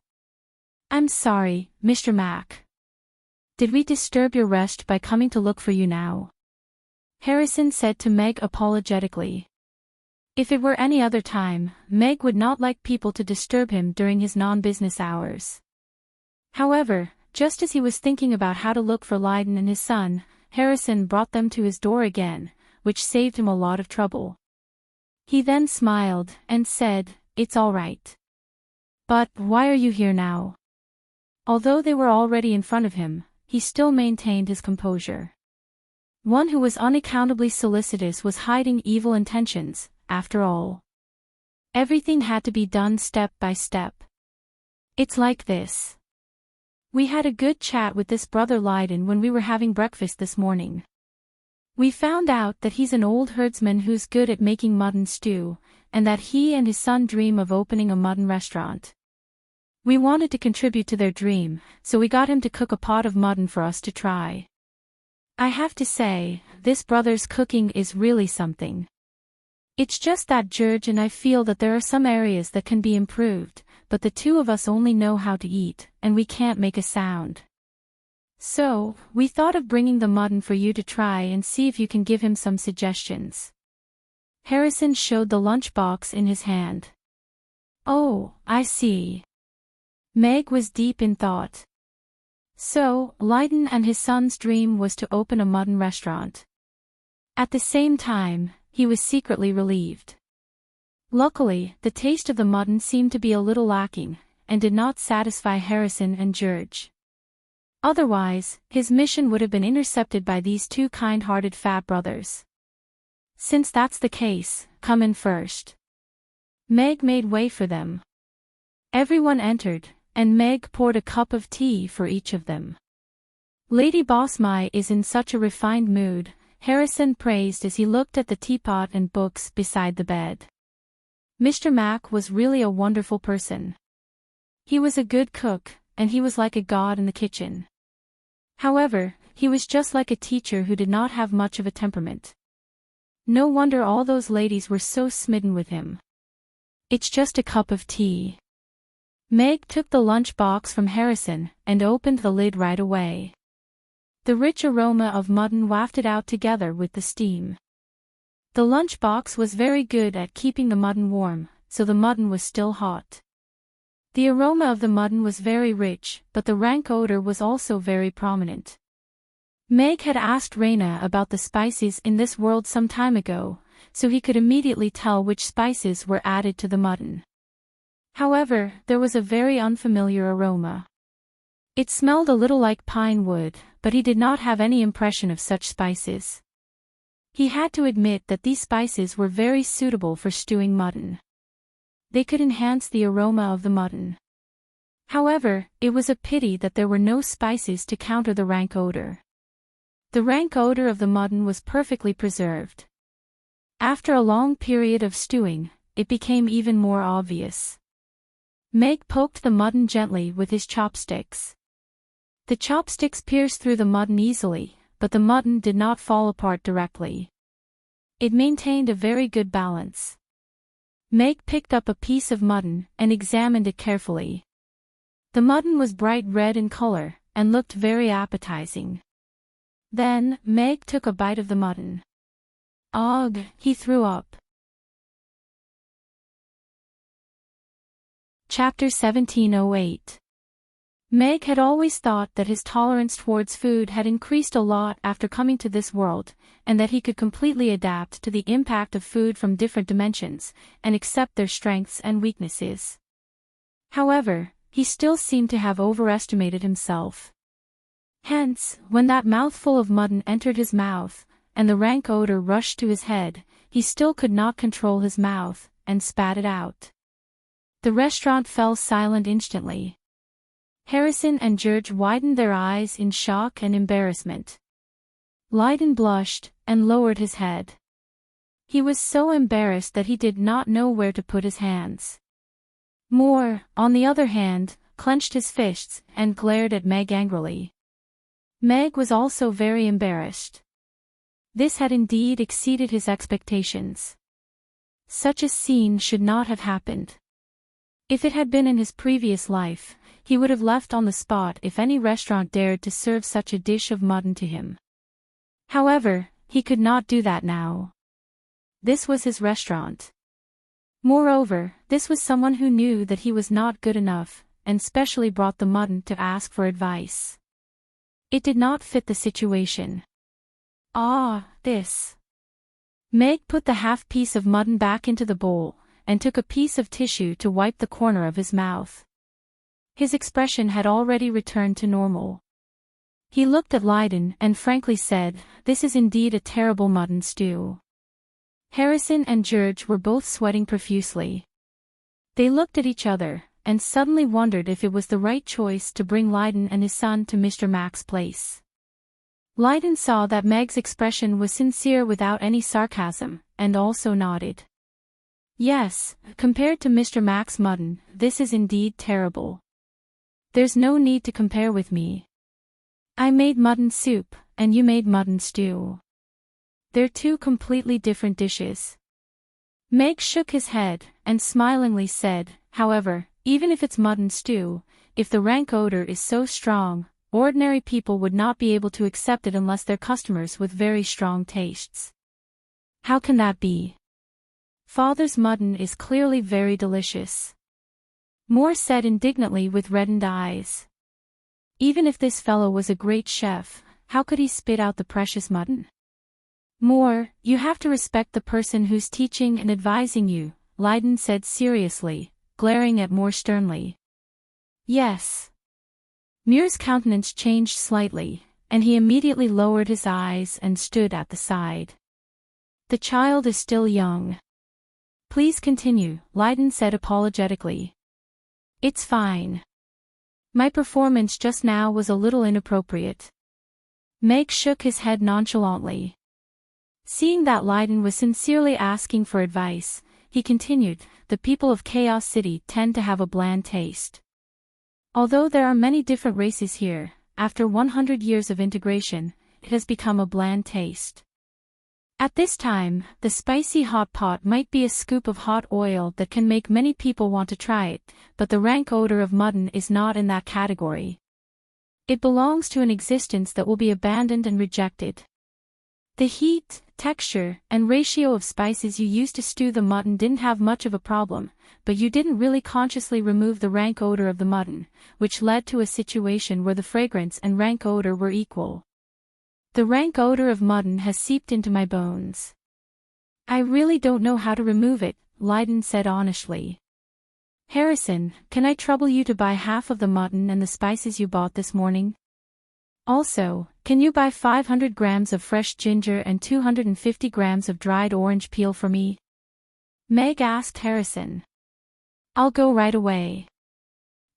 I'm sorry, Mr. Mac. Did we disturb your rest by coming to look for you now? Harrison said to Meg apologetically. If it were any other time, Meg would not like people to disturb him during his non-business hours. However, just as he was thinking about how to look for Lydon and his son, Harrison brought them to his door again, which saved him a lot of trouble. He then smiled and said, It's all right. But why are you here now? Although they were already in front of him, he still maintained his composure. One who was unaccountably solicitous was hiding evil intentions, after all. Everything had to be done step by step. It's like this. We had a good chat with this brother Lydon when we were having breakfast this morning. We found out that he's an old herdsman who's good at making mutton stew, and that he and his son dream of opening a mutton restaurant. We wanted to contribute to their dream, so we got him to cook a pot of mutton for us to try. I have to say, this brother's cooking is really something. It's just that George and I feel that there are some areas that can be improved, but the two of us only know how to eat, and we can't make a sound. So, we thought of bringing the mutton for you to try and see if you can give him some suggestions. Harrison showed the lunchbox in his hand. Oh, I see. Meg was deep in thought. So, Lydon and his son's dream was to open a mutton restaurant. At the same time, he was secretly relieved. Luckily, the taste of the mutton seemed to be a little lacking, and did not satisfy Harrison and George. Otherwise, his mission would have been intercepted by these two kind-hearted fat brothers. Since that's the case, come in first. Meg made way for them. Everyone entered, and Meg poured a cup of tea for each of them. Lady Boss Mai is in such a refined mood, Harrison praised as he looked at the teapot and books beside the bed. Mr. Mac was really a wonderful person. He was a good cook, and he was like a god in the kitchen. However, he was just like a teacher who did not have much of a temperament. No wonder all those ladies were so smitten with him. It's just a cup of tea. Meg took the lunch box from Harrison, and opened the lid right away. The rich aroma of mutton wafted out together with the steam. The lunchbox was very good at keeping the mutton warm, so the mutton was still hot. The aroma of the mutton was very rich, but the rank odor was also very prominent. Meg had asked Raina about the spices in this world some time ago, so he could immediately tell which spices were added to the mutton. However, there was a very unfamiliar aroma. It smelled a little like pine wood, but he did not have any impression of such spices. He had to admit that these spices were very suitable for stewing mutton. They could enhance the aroma of the mutton. However, it was a pity that there were no spices to counter the rank odor. The rank odor of the mutton was perfectly preserved. After a long period of stewing, it became even more obvious. Meg poked the mutton gently with his chopsticks. The chopsticks pierced through the mutton easily, but the mutton did not fall apart directly. It maintained a very good balance. Meg picked up a piece of mutton and examined it carefully. The mutton was bright red in color, and looked very appetizing. Then, Meg took a bite of the mutton. Ugh, he threw up. Chapter 1708. Meg had always thought that his tolerance towards food had increased a lot after coming to this world, and that he could completely adapt to the impact of food from different dimensions, and accept their strengths and weaknesses. However, he still seemed to have overestimated himself. Hence, when that mouthful of mutton entered his mouth, and the rank odor rushed to his head, he still could not control his mouth, and spat it out. The restaurant fell silent instantly. Harrison and George widened their eyes in shock and embarrassment. Lydon blushed, and lowered his head. He was so embarrassed that he did not know where to put his hands. Moore, on the other hand, clenched his fists, and glared at Meg angrily. Meg was also very embarrassed. This had indeed exceeded his expectations. Such a scene should not have happened. If it had been in his previous life, he would have left on the spot if any restaurant dared to serve such a dish of mutton to him. However, he could not do that now. This was his restaurant. Moreover, this was someone who knew that he was not good enough, and specially brought the mutton to ask for advice. It did not fit the situation. This. Meg put the half-piece of mutton back into the bowl, and took a piece of tissue to wipe the corner of his mouth. His expression had already returned to normal. He looked at Lydon and frankly said, "This is indeed a terrible mutton stew." Harrison and George were both sweating profusely. They looked at each other, and suddenly wondered if it was the right choice to bring Lydon and his son to Mr. Mack's place. Lydon saw that Meg's expression was sincere without any sarcasm, and also nodded. "Yes, compared to Mr. Mack's mutton, this is indeed terrible. There's no need to compare with me. I made mutton soup, and you made mutton stew. They're two completely different dishes." Meg shook his head, and smilingly said, "However, even if it's mutton stew, if the rank odor is so strong, ordinary people would not be able to accept it unless they're customers with very strong tastes." "How can that be? Father's mutton is clearly very delicious," Moore said indignantly with reddened eyes. "Even if this fellow was a great chef, how could he spit out the precious mutton?" "Moore, you have to respect the person who's teaching and advising you," Lydon said seriously, glaring at Moore sternly. "Yes." Moore's countenance changed slightly, and he immediately lowered his eyes and stood at the side. "The child is still young. Please continue," Lydon said apologetically. "It's fine. My performance just now was a little inappropriate." Meg shook his head nonchalantly. Seeing that Lydon was sincerely asking for advice, he continued, "The people of Chaos City tend to have a bland taste. Although there are many different races here, after 100 years of integration, it has become a bland taste. At this time, the spicy hot pot might be a scoop of hot oil that can make many people want to try it, but the rank odor of mutton is not in that category. It belongs to an existence that will be abandoned and rejected. The heat, texture, and ratio of spices you used to stew the mutton didn't have much of a problem, but you didn't really consciously remove the rank odor of the mutton, which led to a situation where the fragrance and rank odor were equal. The rank odor of mutton has seeped into my bones. I really don't know how to remove it," Lydon said honestly. "Harrison, can I trouble you to buy half of the mutton and the spices you bought this morning? Also, can you buy 500 grams of fresh ginger and 250 grams of dried orange peel for me?" Meg asked Harrison. "I'll go right away."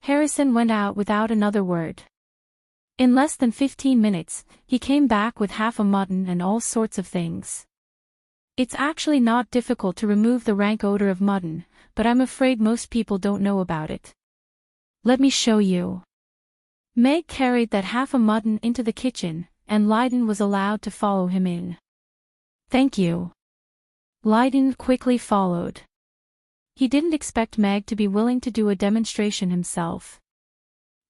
Harrison went out without another word. In less than 15 minutes, he came back with half a mutton and all sorts of things. It's actually not difficult to remove the rank odor of mutton, but I'm afraid most people don't know about it. Let me show you. Meg carried that half a mutton into the kitchen, and Lydon was allowed to follow him in. "Thank you." Lydon quickly followed. He didn't expect Meg to be willing to do a demonstration himself.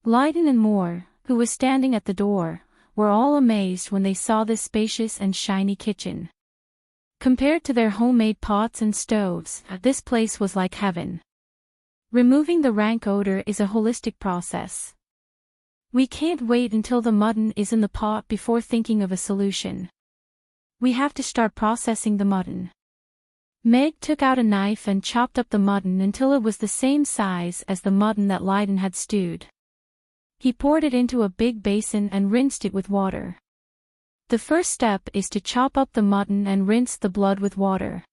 Lydon and Moore, who was standing at the door, were all amazed when they saw this spacious and shiny kitchen. Compared to their homemade pots and stoves, this place was like heaven. Removing the rank odor is a holistic process. We can't wait until the mutton is in the pot before thinking of a solution. We have to start processing the mutton. Meg took out a knife and chopped up the mutton until it was the same size as the mutton that Lydon had stewed. He poured it into a big basin and rinsed it with water. The first step is to chop up the mutton and rinse the blood with water.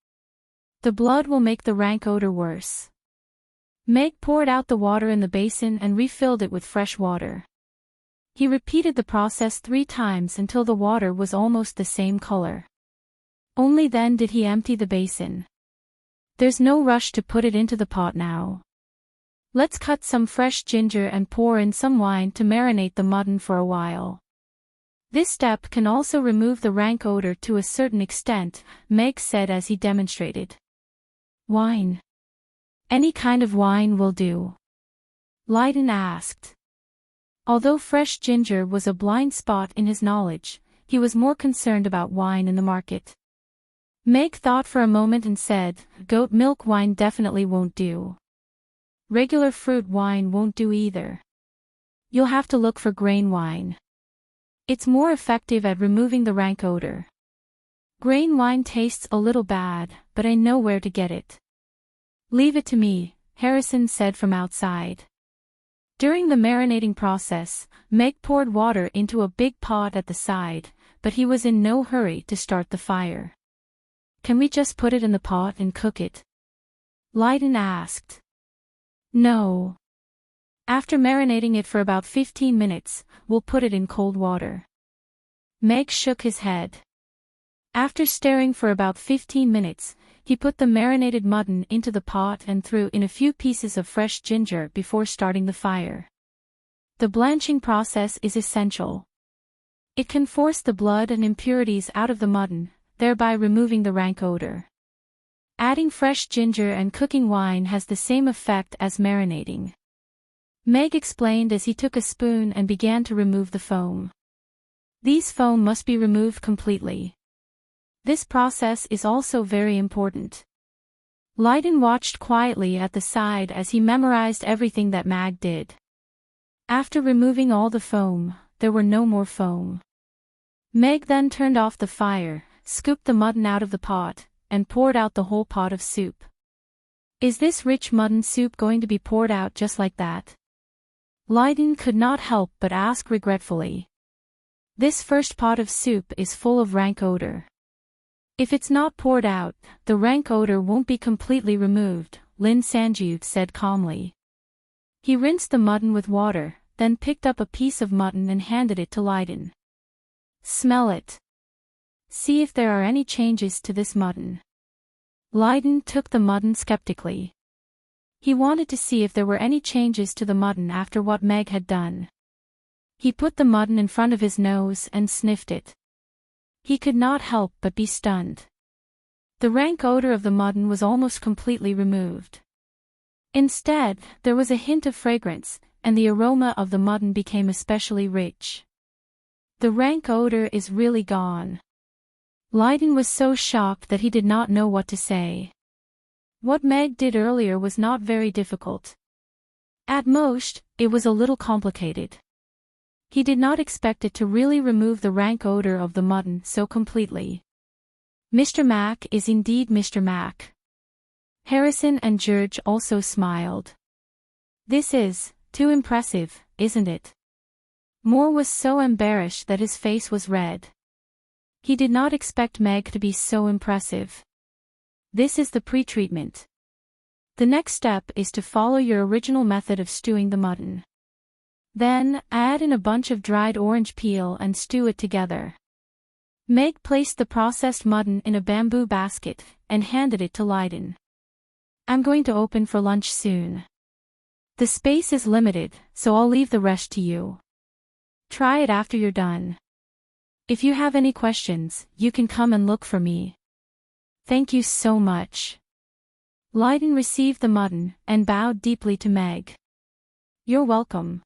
The blood will make the rank odor worse. Meg poured out the water in the basin and refilled it with fresh water. He repeated the process 3 times until the water was almost the same color. Only then did he empty the basin. There's no rush to put it into the pot now. Let's cut some fresh ginger and pour in some wine to marinate the mutton for a while. This step can also remove the rank odor to a certain extent, Meg said as he demonstrated. Wine. Any kind of wine will do. Lydon asked. Although fresh ginger was a blind spot in his knowledge, he was more concerned about wine in the market. Meg thought for a moment and said, goat milk wine definitely won't do. Regular fruit wine won't do either. You'll have to look for grain wine. It's more effective at removing the rank odor. Grain wine tastes a little bad, but I know where to get it. Leave it to me, Harrison said from outside. During the marinating process, Meg poured water into a big pot at the side, but he was in no hurry to start the fire. Can we just put it in the pot and cook it? Lydon asked. No. After marinating it for about 15 minutes, we'll put it in cold water. Meg shook his head. After staring for about 15 minutes, he put the marinated mutton into the pot and threw in a few pieces of fresh ginger before starting the fire. The blanching process is essential. It can force the blood and impurities out of the mutton, thereby removing the rank odor. Adding fresh ginger and cooking wine has the same effect as marinating. Meg explained as he took a spoon and began to remove the foam. These foam must be removed completely. This process is also very important. Lydon watched quietly at the side as he memorized everything that Meg did. After removing all the foam, there were no more foam. Meg then turned off the fire, scooped the mutton out of the pot, and poured out the whole pot of soup. Is this rich mutton soup going to be poured out just like that? Lydon could not help but ask regretfully. This first pot of soup is full of rank odor. If it's not poured out, the rank odor won't be completely removed, Lin Sanju said calmly. He rinsed the mutton with water, then picked up a piece of mutton and handed it to Lydon. Smell it. See if there are any changes to this mutton. Lydon took the mutton skeptically. He wanted to see if there were any changes to the mutton after what Meg had done. He put the mutton in front of his nose and sniffed it. He could not help but be stunned. The rank odor of the mutton was almost completely removed. Instead, there was a hint of fragrance, and the aroma of the mutton became especially rich. The rank odor is really gone. Lydon was so shocked that he did not know what to say. What Meg did earlier was not very difficult. At most, it was a little complicated. He did not expect it to really remove the rank odor of the mutton so completely. Mr. Mac is indeed Mr. Mac. Harrison and George also smiled. This is too impressive, isn't it? Moore was so embarrassed that his face was red. He did not expect Meg to be so impressive. This is the pre-treatment. The next step is to follow your original method of stewing the mutton. Then, add in a bunch of dried orange peel and stew it together. Meg placed the processed mutton in a bamboo basket and handed it to Lydon. I'm going to open for lunch soon. The space is limited, so I'll leave the rest to you. Try it after you're done. If you have any questions, you can come and look for me. Thank you so much. Lydon received the mutton and bowed deeply to Meg. You're welcome.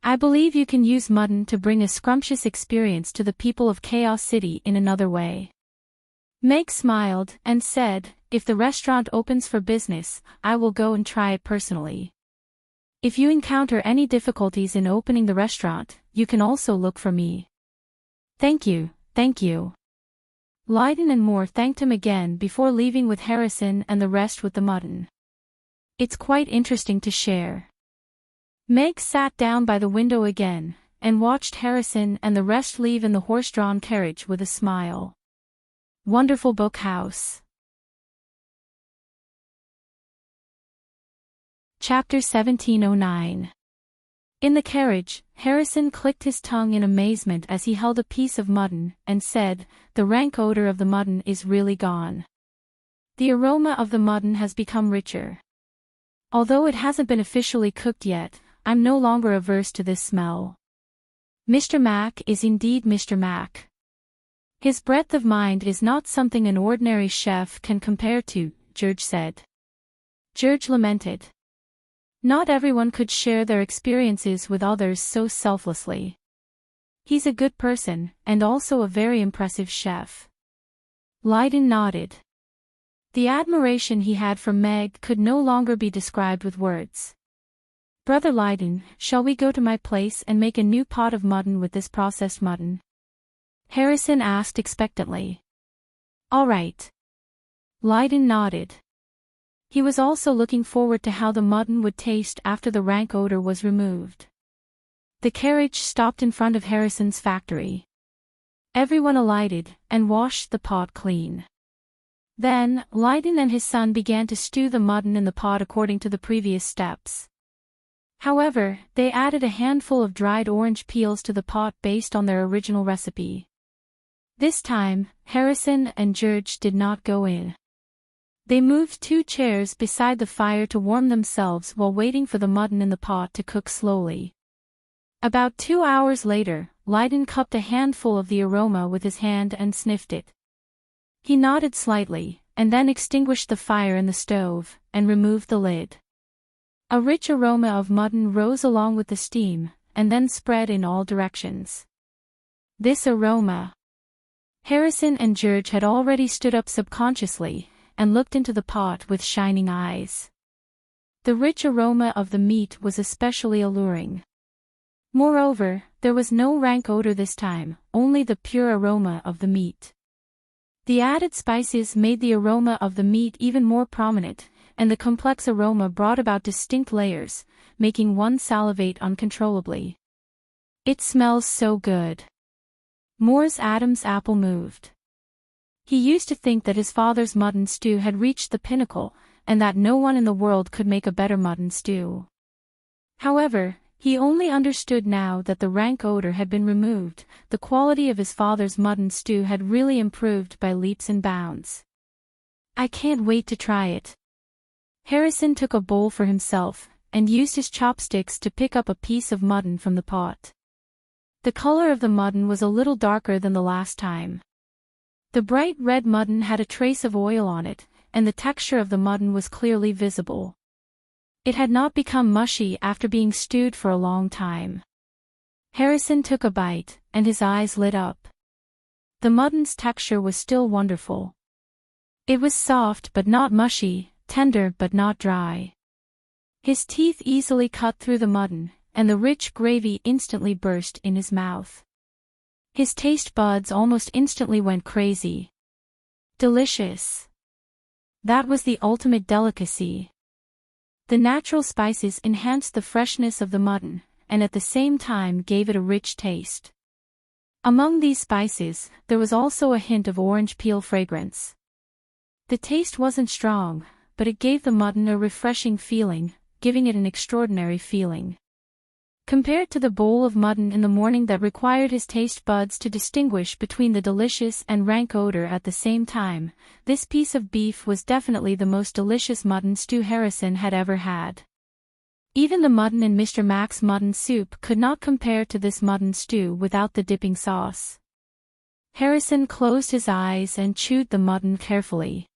I believe you can use mutton to bring a scrumptious experience to the people of Chaos City in another way. Meg smiled and said, if the restaurant opens for business, I will go and try it personally. If you encounter any difficulties in opening the restaurant, you can also look for me. Thank you, thank you. Lydon and Moore thanked him again before leaving with Harrison and the rest with the mutton. It's quite interesting to share. Meg sat down by the window again, and watched Harrison and the rest leave in the horse-drawn carriage with a smile. Wonderful book house. Chapter 1709. In the carriage, Harrison clicked his tongue in amazement as he held a piece of mutton, and said, "The rank odor of the mutton is really gone. The aroma of the mutton has become richer. Although it hasn't been officially cooked yet, I'm no longer averse to this smell. Mr. Mac is indeed Mr. Mac. His breadth of mind is not something an ordinary chef can compare to," George said. George lamented. Not everyone could share their experiences with others so selflessly. He's a good person, and also a very impressive chef. Lydon nodded. The admiration he had for Meg could no longer be described with words. "Brother Lydon, shall we go to my place and make a new pot of mutton with this processed mutton?" Harrison asked expectantly. "All right." Lydon nodded. He was also looking forward to how the mutton would taste after the rank odor was removed. The carriage stopped in front of Harrison's factory. Everyone alighted, and washed the pot clean. Then, Lydon and his son began to stew the mutton in the pot according to the previous steps. However, they added a handful of dried orange peels to the pot based on their original recipe. This time, Harrison and George did not go in. They moved 2 chairs beside the fire to warm themselves while waiting for the mutton in the pot to cook slowly. About 2 hours later, Lydon cupped a handful of the aroma with his hand and sniffed it. He nodded slightly, and then extinguished the fire in the stove, and removed the lid. A rich aroma of mutton rose along with the steam, and then spread in all directions. This aroma. Harrison and George had already stood up subconsciously, and looked into the pot with shining eyes. The rich aroma of the meat was especially alluring. Moreover, there was no rank odor this time, only the pure aroma of the meat. The added spices made the aroma of the meat even more prominent, and the complex aroma brought about distinct layers, making one salivate uncontrollably. "It smells so good." Moore's Adam's apple moved. He used to think that his father's mutton stew had reached the pinnacle, and that no one in the world could make a better mutton stew. However, he only understood now that the rank odor had been removed. The quality of his father's mutton stew had really improved by leaps and bounds. "I can't wait to try it." Harrison took a bowl for himself, and used his chopsticks to pick up a piece of mutton from the pot. The color of the mutton was a little darker than the last time. The bright red mutton had a trace of oil on it, and the texture of the mutton was clearly visible. It had not become mushy after being stewed for a long time. Harrison took a bite, and his eyes lit up. The mutton's texture was still wonderful. It was soft but not mushy, tender but not dry. His teeth easily cut through the mutton, and the rich gravy instantly burst in his mouth. His taste buds almost instantly went crazy. Delicious. That was the ultimate delicacy. The natural spices enhanced the freshness of the mutton, and at the same time gave it a rich taste. Among these spices, there was also a hint of orange peel fragrance. The taste wasn't strong, but it gave the mutton a refreshing feeling, giving it an extraordinary feeling. Compared to the bowl of mutton in the morning that required his taste buds to distinguish between the delicious and rank odor at the same time, this piece of beef was definitely the most delicious mutton stew Harrison had ever had. Even the mutton in Mr. Mac's mutton soup could not compare to this mutton stew without the dipping sauce. Harrison closed his eyes and chewed the mutton carefully.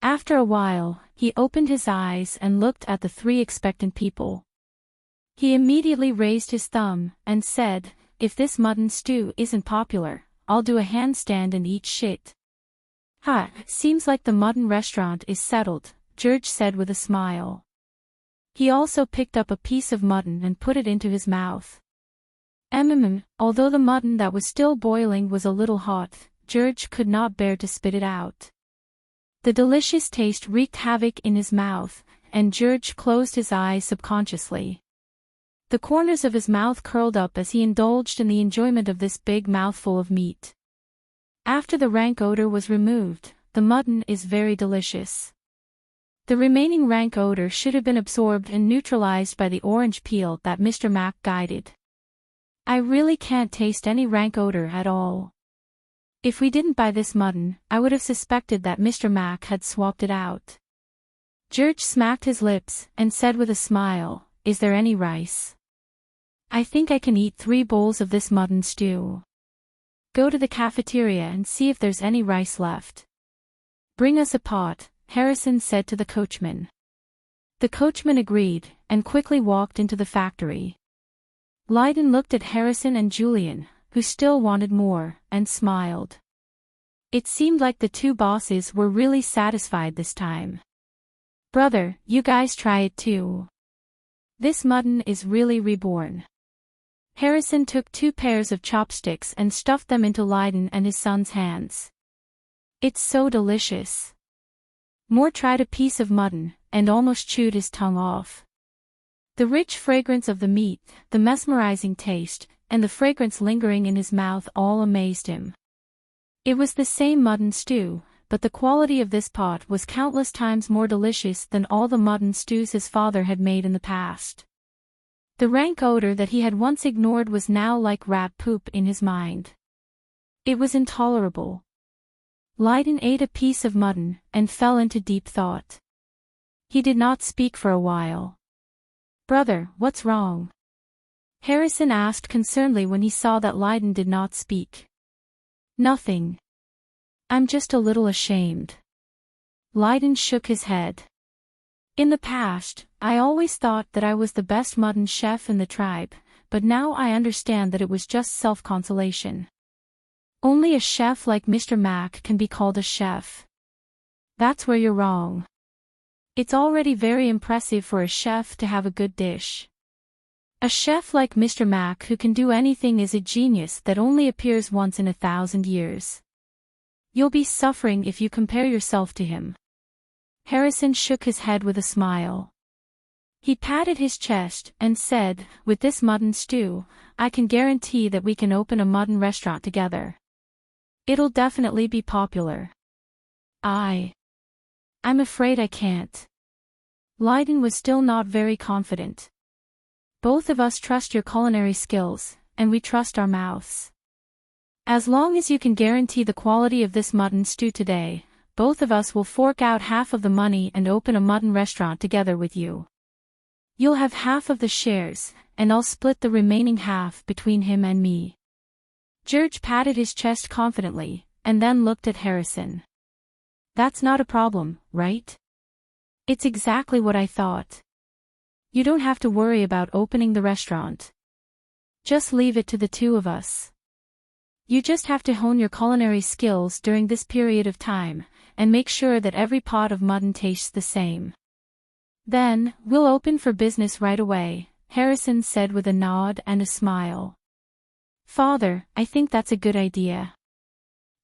After a while, he opened his eyes and looked at the 3 expectant people. He immediately raised his thumb, and said, "If this mutton stew isn't popular, I'll do a handstand and eat shit." "Ha, seems like the mutton restaurant is settled," George said with a smile. He also picked up a piece of mutton and put it into his mouth. Although the mutton that was still boiling was a little hot, George could not bear to spit it out. The delicious taste wreaked havoc in his mouth, and George closed his eyes subconsciously. The corners of his mouth curled up as he indulged in the enjoyment of this big mouthful of meat. After the rank odor was removed, the mutton is very delicious. The remaining rank odor should have been absorbed and neutralized by the orange peel that Mr. Mac guided. I really can't taste any rank odor at all. If we didn't buy this mutton, I would have suspected that Mr. Mac had swapped it out. George smacked his lips and said with a smile, "Is there any rice? I think I can eat 3 bowls of this mutton stew. Go to the cafeteria and see if there's any rice left. Bring us a pot," Harrison said to the coachman. The coachman agreed, and quickly walked into the factory. Lydon looked at Harrison and Julian, who still wanted more, and smiled. It seemed like the 2 bosses were really satisfied this time. "Brother, you guys try it too. This mutton is really reborn." Harrison took 2 pairs of chopsticks and stuffed them into Lydon and his son's hands. "It's so delicious." Moore tried a piece of mutton, and almost chewed his tongue off. The rich fragrance of the meat, the mesmerizing taste, and the fragrance lingering in his mouth all amazed him. It was the same mutton stew, but the quality of this pot was countless times more delicious than all the mutton stews his father had made in the past. The rank odor that he had once ignored was now like rat poop in his mind. It was intolerable. Lydon ate a piece of mutton, and fell into deep thought. He did not speak for a while. "Brother, what's wrong?" Harrison asked concernedly when he saw that Lydon did not speak. "Nothing. I'm just a little ashamed." Lydon shook his head. "In the past, I always thought that I was the best mutton chef in the tribe, but now I understand that it was just self-consolation. Only a chef like Mr. Mac can be called a chef." "That's where you're wrong. It's already very impressive for a chef to have a good dish. A chef like Mr. Mac who can do anything is a genius that only appears once in 1,000 years. You'll be suffering if you compare yourself to him." Harrison shook his head with a smile. He patted his chest and said, "With this mutton stew, I can guarantee that we can open a mutton restaurant together. It'll definitely be popular." I'm afraid I can't." Lydon was still not very confident. "Both of us trust your culinary skills, and we trust our mouths. As long as you can guarantee the quality of this mutton stew today, both of us will fork out half of the money and open a mutton restaurant together with you. You'll have half of the shares, and I'll split the remaining half between him and me." George patted his chest confidently, and then looked at Harrison. "That's not a problem, right? It's exactly what I thought. You don't have to worry about opening the restaurant. Just leave it to the 2 of us. You just have to hone your culinary skills during this period of time, and make sure that every pot of mutton tastes the same. Then, we'll open for business right away," Harrison said with a nod and a smile. "Father, I think that's a good idea.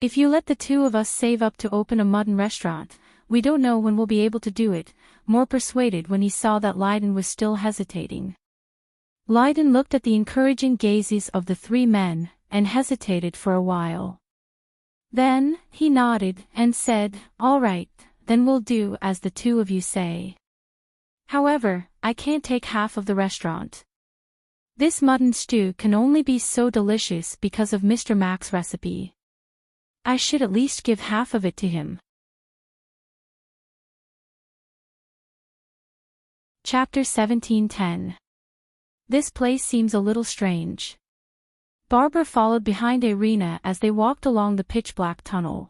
If you let the 2 of us save up to open a mutton restaurant, we don't know when we'll be able to do it," Moore persuaded when he saw that Lydon was still hesitating. Lydon looked at the encouraging gazes of the 3 men, and hesitated for a while. Then, he nodded and said, "All right, then we'll do as the 2 of you say. However, I can't take half of the restaurant. This mutton stew can only be so delicious because of Mr. Mac's recipe. I should at least give half of it to him." Chapter 17:10. This place seems a little strange. Barbara followed behind Irina as they walked along the pitch-black tunnel.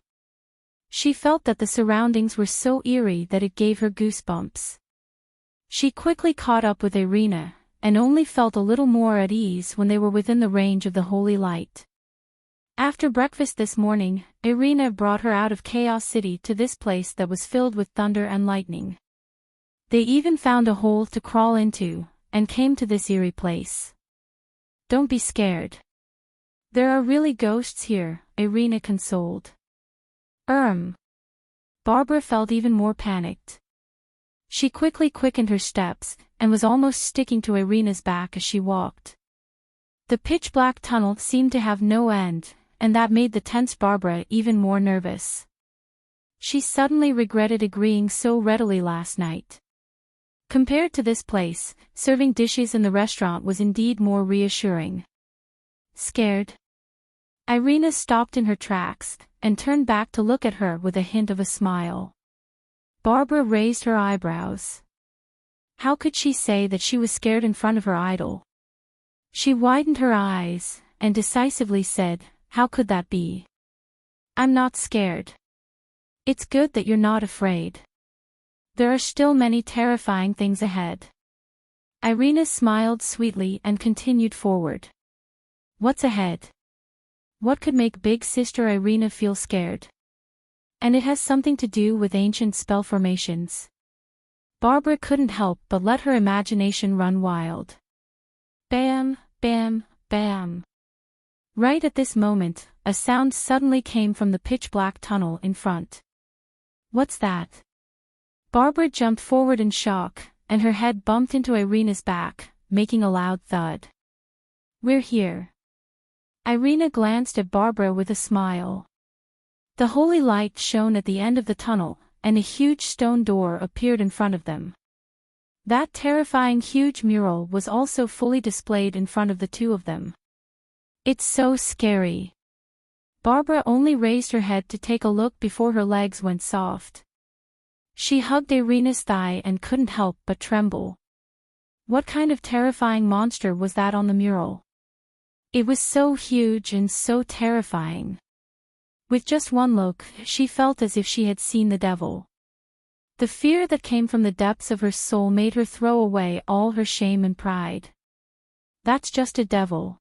She felt that the surroundings were so eerie that it gave her goosebumps. She quickly caught up with Irina, and only felt a little more at ease when they were within the range of the holy light. After breakfast this morning, Irina brought her out of Chaos City to this place that was filled with thunder and lightning. They even found a hole to crawl into, and came to this eerie place. "Don't be scared. There are really ghosts here," Irina consoled. Barbara felt even more panicked. She quickly quickened her steps, and was almost sticking to Irina's back as she walked. The pitch-black tunnel seemed to have no end, and that made the tense Barbara even more nervous. She suddenly regretted agreeing so readily last night. Compared to this place, serving dishes in the restaurant was indeed more reassuring. Scared? Irina stopped in her tracks, and turned back to look at her with a hint of a smile. Barbara raised her eyebrows. How could she say that she was scared in front of her idol? She widened her eyes, and decisively said, "How could that be? I'm not scared. It's good that you're not afraid. There are still many terrifying things ahead." Irina smiled sweetly and continued forward. What's ahead? What could make big sister Irina feel scared? And it has something to do with ancient spell formations. Barbara couldn't help but let her imagination run wild. Bam, bam, bam. Right at this moment, a sound suddenly came from the pitch-black tunnel in front. What's that? Barbara jumped forward in shock, and her head bumped into Irina's back, making a loud thud. We're here. Irina glanced at Barbara with a smile. The holy light shone at the end of the tunnel, and a huge stone door appeared in front of them. That terrifying huge mural was also fully displayed in front of the two of them. It's so scary. Barbara only raised her head to take a look before her legs went soft. She hugged Irina's thigh and couldn't help but tremble. What kind of terrifying monster was that on the mural? It was so huge and so terrifying. With just one look, she felt as if she had seen the devil. The fear that came from the depths of her soul made her throw away all her shame and pride. That's just a devil.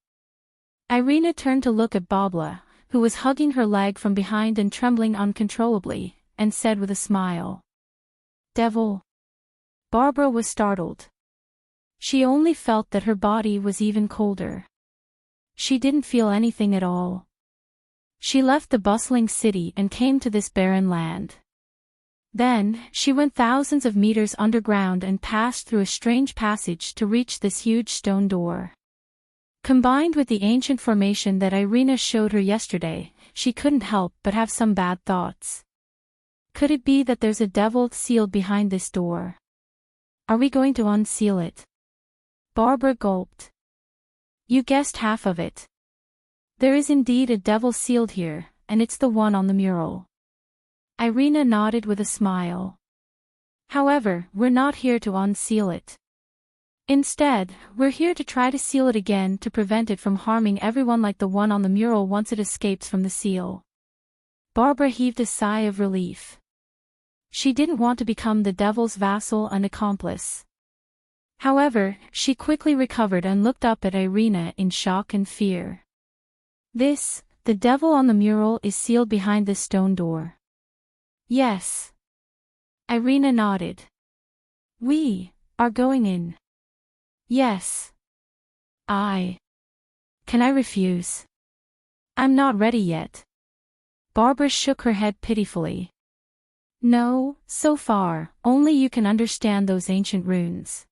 Irina turned to look at Barbara, who was hugging her leg from behind and trembling uncontrollably, and said with a smile. Devil? Barbara was startled. She only felt that her body was even colder. She didn't feel anything at all. She left the bustling city and came to this barren land. Then, she went thousands of meters underground and passed through a strange passage to reach this huge stone door. Combined with the ancient formation that Irina showed her yesterday, she couldn't help but have some bad thoughts. Could it be that there's a devil sealed behind this door? Are we going to unseal it? Barbara gulped. You guessed half of it. There is indeed a devil sealed here, and it's the one on the mural. Irina nodded with a smile. However, we're not here to unseal it. Instead, we're here to try to seal it again to prevent it from harming everyone like the one on the mural once it escapes from the seal. Barbara heaved a sigh of relief. She didn't want to become the devil's vassal and accomplice. However, she quickly recovered and looked up at Irina in shock and fear. The devil on the mural is sealed behind this stone door. Yes. Irina nodded. We are going in. Yes. Can I refuse? I'm not ready yet. Barbara shook her head pitifully. No, so far, only you can understand those ancient runes.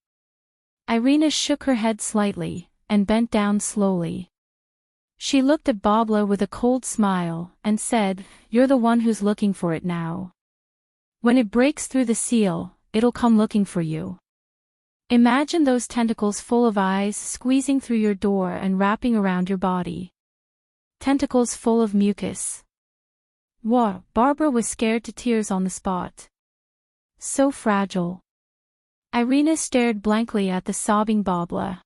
Irina shook her head slightly, and bent down slowly. She looked at Barbara with a cold smile, and said, You're the one who's looking for it now. When it breaks through the seal, it'll come looking for you. Imagine those tentacles full of eyes squeezing through your door and wrapping around your body. Tentacles full of mucus. What? Barbara was scared to tears on the spot. So fragile. Irina stared blankly at the sobbing Barbara.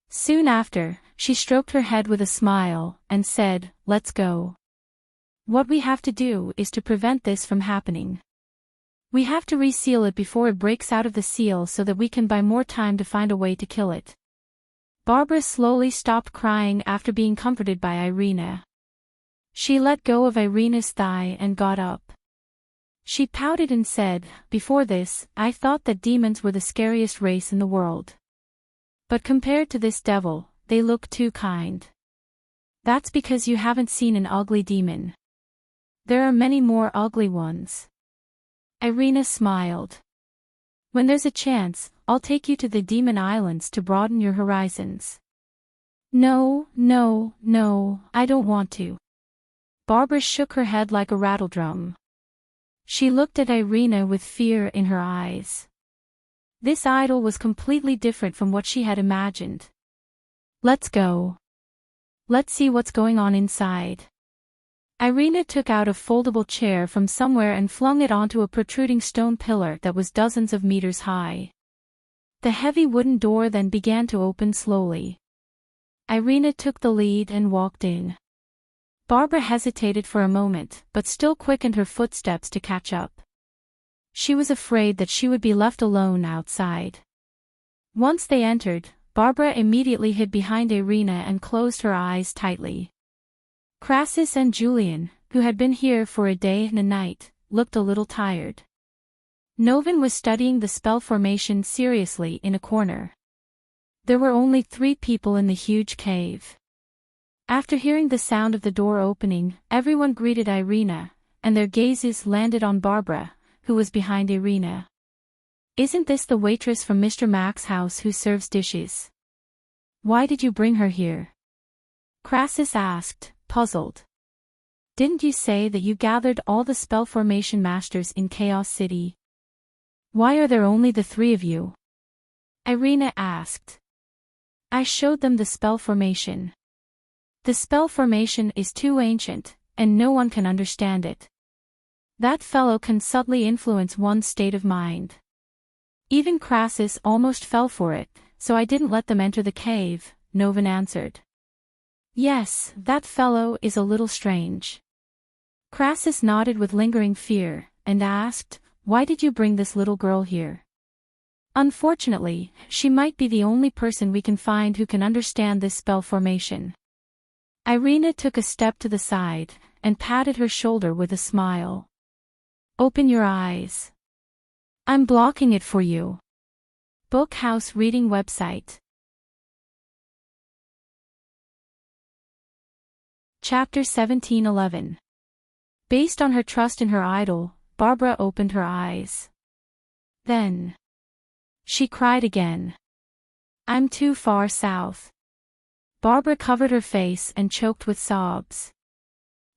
Soon after, she stroked her head with a smile, and said, Let's go. What we have to do is to prevent this from happening. We have to reseal it before it breaks out of the seal so that we can buy more time to find a way to kill it. Barbara slowly stopped crying after being comforted by Irina. She let go of Irina's thigh and got up. She pouted and said, Before this, I thought that demons were the scariest race in the world. But compared to this devil, they look too kind. That's because you haven't seen an ugly demon. There are many more ugly ones. Irina smiled. When there's a chance, I'll take you to the Demon Islands to broaden your horizons. No, I don't want to. Barbara shook her head like a rattledrum. She looked at Irina with fear in her eyes. This idol was completely different from what she had imagined. Let's go. Let's see what's going on inside. Irina took out a foldable chair from somewhere and flung it onto a protruding stone pillar that was dozens of meters high. The heavy wooden door then began to open slowly. Irina took the lead and walked in. Barbara hesitated for a moment, but still quickened her footsteps to catch up. She was afraid that she would be left alone outside. Once they entered, Barbara immediately hid behind Irina and closed her eyes tightly. Crassus and Julian, who had been here for a day and a night, looked a little tired. Novin was studying the spell formation seriously in a corner. There were only 3 people in the huge cave. After hearing the sound of the door opening, everyone greeted Irina, and their gazes landed on Barbara, who was behind Irina. Isn't this the waitress from Mr. Mac's house who serves dishes? Why did you bring her here? Crassus asked, puzzled. Didn't you say that you gathered all the spell formation masters in Chaos City? Why are there only the 3 of you? Irina asked. I showed them the spell formation. The spell formation is too ancient, and no one can understand it. That fellow can subtly influence one's state of mind. Even Crassus almost fell for it, so I didn't let them enter the cave, Novin answered. Yes, that fellow is a little strange. Crassus nodded with lingering fear, and asked, why did you bring this little girl here? Unfortunately, she might be the only person we can find who can understand this spell formation. Irina took a step to the side, and patted her shoulder with a smile. Open your eyes. I'm blocking it for you. Bookhouse reading website. Chapter 1711. Based on her trust in her idol, Barbara opened her eyes. Then she cried again. I'm too far south. Barbara covered her face and choked with sobs.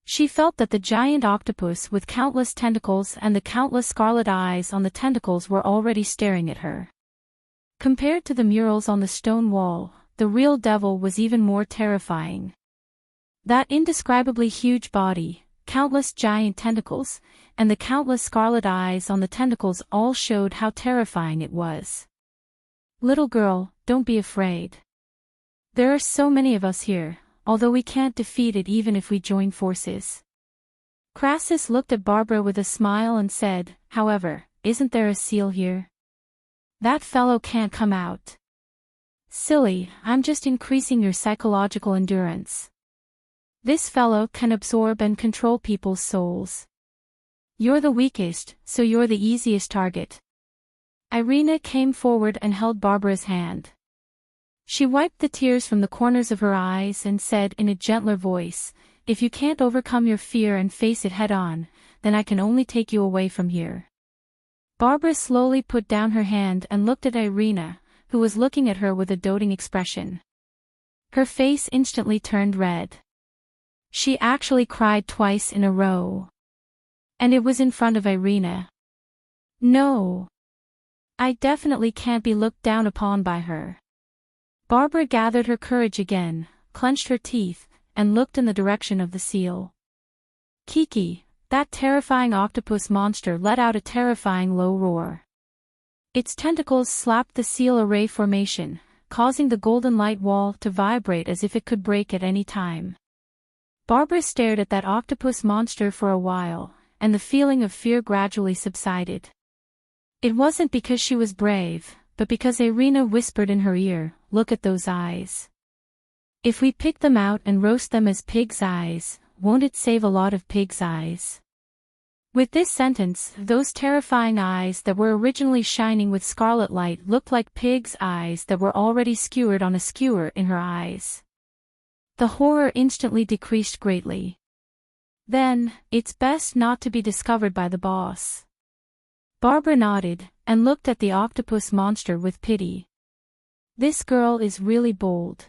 She felt that the giant octopus with countless tentacles and the countless scarlet eyes on the tentacles were already staring at her. Compared to the murals on the stone wall, the real devil was even more terrifying. That indescribably huge body, countless giant tentacles, and the countless scarlet eyes on the tentacles all showed how terrifying it was. Little girl, don't be afraid. There are so many of us here, although we can't defeat it even if we join forces. Crassus looked at Barbara with a smile and said, however, isn't there a seal here? That fellow can't come out. Silly, I'm just increasing your psychological endurance. This fellow can absorb and control people's souls. You're the weakest, so you're the easiest target. Irina came forward and held Barbara's hand. She wiped the tears from the corners of her eyes and said in a gentler voice, if you can't overcome your fear and face it head-on, then I can only take you away from here. Barbara slowly put down her hand and looked at Irina, who was looking at her with a doting expression. Her face instantly turned red. She actually cried twice in a row. And it was in front of Irina. No. I definitely can't be looked down upon by her. Barbara gathered her courage again, clenched her teeth, and looked in the direction of the seal. Kiki, that terrifying octopus monster let out a terrifying low roar. Its tentacles slapped the seal array formation, causing the golden light wall to vibrate as if it could break at any time. Barbara stared at that octopus monster for a while, and the feeling of fear gradually subsided. It wasn't because she was brave, but because Irina whispered in her ear, look at those eyes. If we pick them out and roast them as pig's eyes, won't it save a lot of pig's eyes? With this sentence, those terrifying eyes that were originally shining with scarlet light looked like pig's eyes that were already skewered on a skewer in her eyes. The horror instantly decreased greatly. Then, it's best not to be discovered by the boss. Barbara nodded, and looked at the octopus monster with pity. This girl is really bold.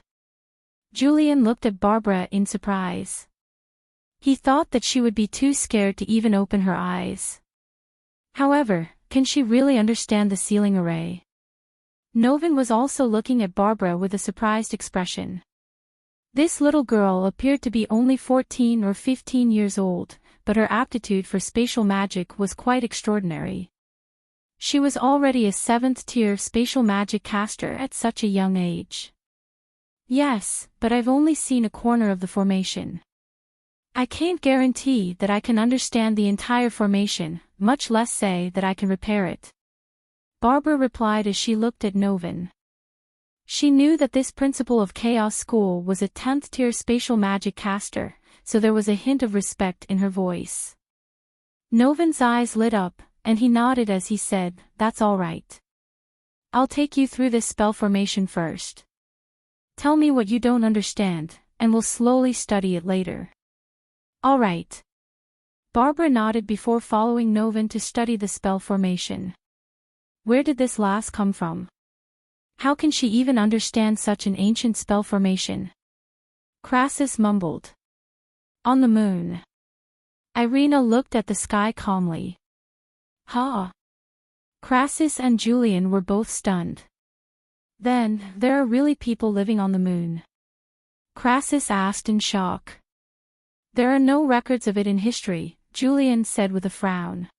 Julian looked at Barbara in surprise. He thought that she would be too scared to even open her eyes. However, can she really understand the ceiling array? Novin was also looking at Barbara with a surprised expression. This little girl appeared to be only 14 or 15 years old, but her aptitude for spatial magic was quite extraordinary. She was already a 7th-tier spatial magic caster at such a young age. Yes, but I've only seen a corner of the formation. I can't guarantee that I can understand the entire formation, much less say that I can repair it. Barbara replied as she looked at Novin. She knew that this principal of Chaos School was a 10th-tier spatial magic caster, so there was a hint of respect in her voice. Novin's eyes lit up, and he nodded as he said, "That's all right. I'll take you through this spell formation first. Tell me what you don't understand, and we'll slowly study it later." "All right." Barbara nodded before following Novin to study the spell formation. Where did this lass come from? How can she even understand such an ancient spell formation? Crassus mumbled. "On the moon." Irina looked at the sky calmly. "Ha!" Crassus and Julian were both stunned. "Then, there are really people living on the moon?" Crassus asked in shock. "There are no records of it in history," Julian said with a frown.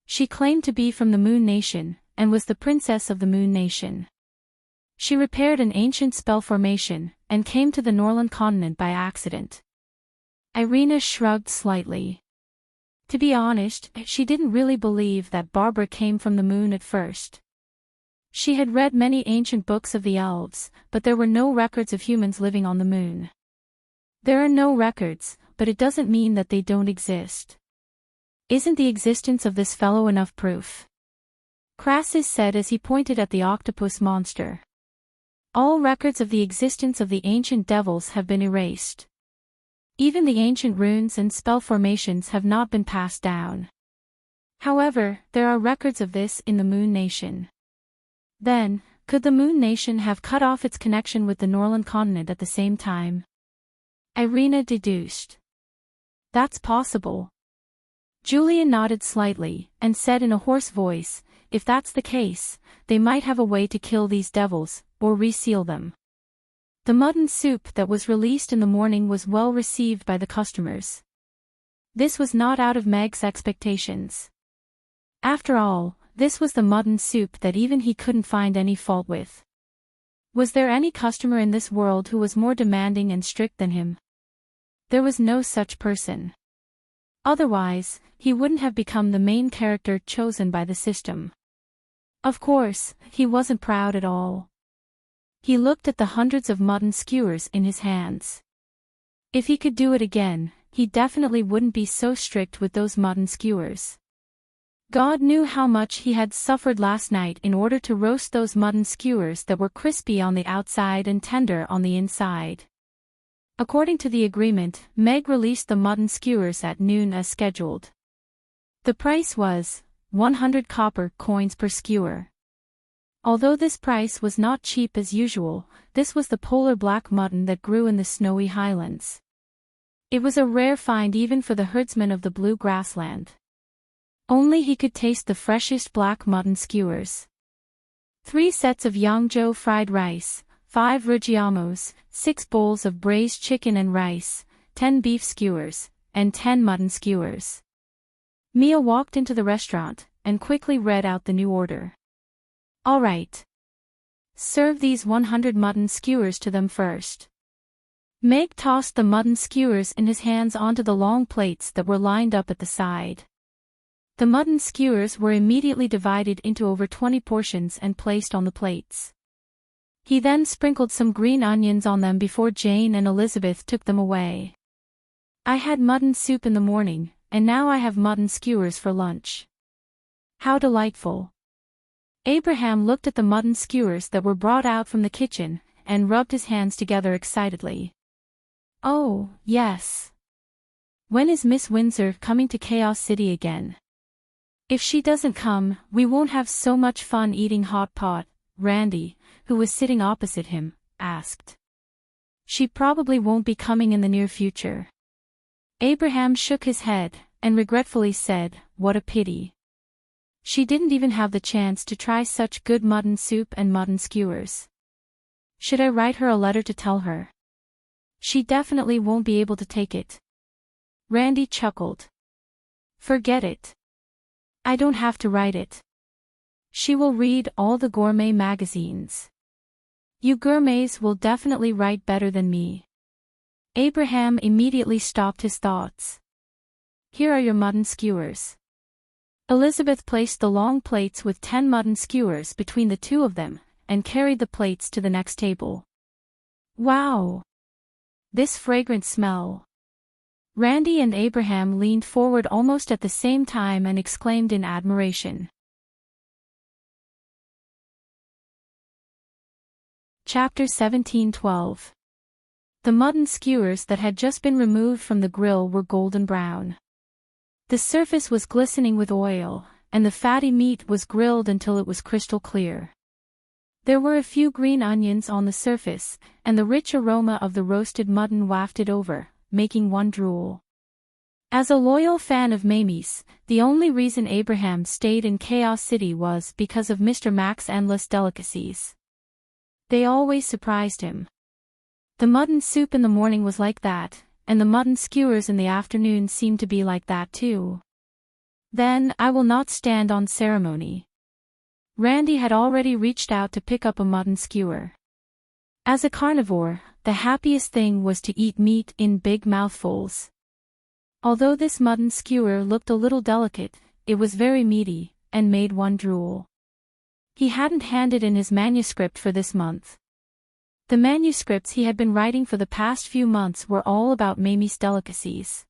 "She claimed to be from the Moon Nation, and was the princess of the Moon Nation. She repaired an ancient spell formation, and came to the Norland continent by accident." Irina shrugged slightly. To be honest, she didn't really believe that Barbara came from the moon at first. She had read many ancient books of the elves, but there were no records of humans living on the moon. There are no records, but it doesn't mean that they don't exist. Isn't the existence of this fellow enough proof? Crassus said as he pointed at the octopus monster. All records of the existence of the ancient devils have been erased. Even the ancient runes and spell formations have not been passed down. However, there are records of this in the Moon Nation. Then, could the Moon Nation have cut off its connection with the Norland continent at the same time? Irina deduced. That's possible. Julian nodded slightly, and said in a hoarse voice, "If that's the case, they might have a way to kill these devils, or reseal them." The mutton soup that was released in the morning was well received by the customers. This was not out of Meg's expectations. After all, this was the mutton soup that even he couldn't find any fault with. Was there any customer in this world who was more demanding and strict than him? There was no such person. Otherwise, he wouldn't have become the main character chosen by the system. Of course, he wasn't proud at all. He looked at the hundreds of mutton skewers in his hands. If he could do it again, he definitely wouldn't be so strict with those mutton skewers. God knew how much he had suffered last night in order to roast those mutton skewers that were crispy on the outside and tender on the inside. According to the agreement, Meg released the mutton skewers at noon as scheduled. The price was 100 copper coins per skewer. Although this price was not cheap as usual, this was the polar black mutton that grew in the snowy highlands. It was a rare find even for the herdsman of the blue grassland. Only he could taste the freshest black mutton skewers. 3 sets of Yangzhou fried rice, 5 rujiamos, 6 bowls of braised chicken and rice, 10 beef skewers, and 10 mutton skewers. Mia walked into the restaurant, and quickly read out the new order. "All right. Serve these 100 mutton skewers to them first." Meg tossed the mutton skewers in his hands onto the long plates that were lined up at the side. The mutton skewers were immediately divided into over 20 portions and placed on the plates. He then sprinkled some green onions on them before Jane and Elizabeth took them away. "I had mutton soup in the morning, and now I have mutton skewers for lunch. How delightful." Abraham looked at the mutton skewers that were brought out from the kitchen, and rubbed his hands together excitedly. "Oh, yes. When is Miss Windsor coming to Chaos City again?" "If she doesn't come, we won't have so much fun eating hot pot," Randy, who was sitting opposite him, asked. "She probably won't be coming in the near future." Abraham shook his head, and regretfully said, "What a pity. She didn't even have the chance to try such good mutton soup and mutton skewers. Should I write her a letter to tell her? She definitely won't be able to take it. Randy chuckled. Forget it. I don't have to write it. She will read all the gourmet magazines. You gourmets will definitely write better than me. Abraham immediately stopped his thoughts. Here are your mutton skewers. Elizabeth placed the long plates with 10 mutton skewers between the two of them, and carried the plates to the next table. Wow! This fragrant smell. Randy and Abraham leaned forward almost at the same time and exclaimed in admiration. Chapter 17:12. The mutton skewers that had just been removed from the grill were golden brown. The surface was glistening with oil, and the fatty meat was grilled until it was crystal clear. There were a few green onions on the surface, and the rich aroma of the roasted mutton wafted over, making one drool. As a loyal fan of Mamie's, the only reason Abraham stayed in Chaos City was because of Mr. Mac's endless delicacies. They always surprised him. The mutton soup in the morning was like that, and the mutton skewers in the afternoon seemed to be like that too. Then, I will not stand on ceremony. Randy had already reached out to pick up a mutton skewer. As a carnivore, the happiest thing was to eat meat in big mouthfuls. Although this mutton skewer looked a little delicate, it was very meaty, and made one drool. He hadn't handed in his manuscript for this month. The manuscripts he had been writing for the past few months were all about Mamie's delicacies.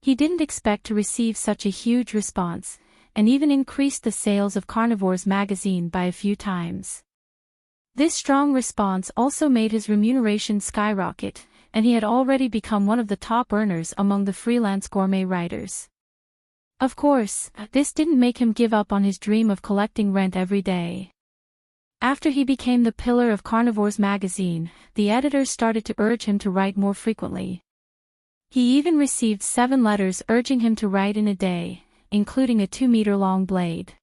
He didn't expect to receive such a huge response, and even increased the sales of Carnivore's magazine by a few times. This strong response also made his remuneration skyrocket, and he had already become one of the top earners among the freelance gourmet writers. Of course, this didn't make him give up on his dream of collecting rent every day. After he became the pillar of Carnivore's magazine, the editors started to urge him to write more frequently. He even received 7 letters urging him to write in a day, including a 2-meter-long blade.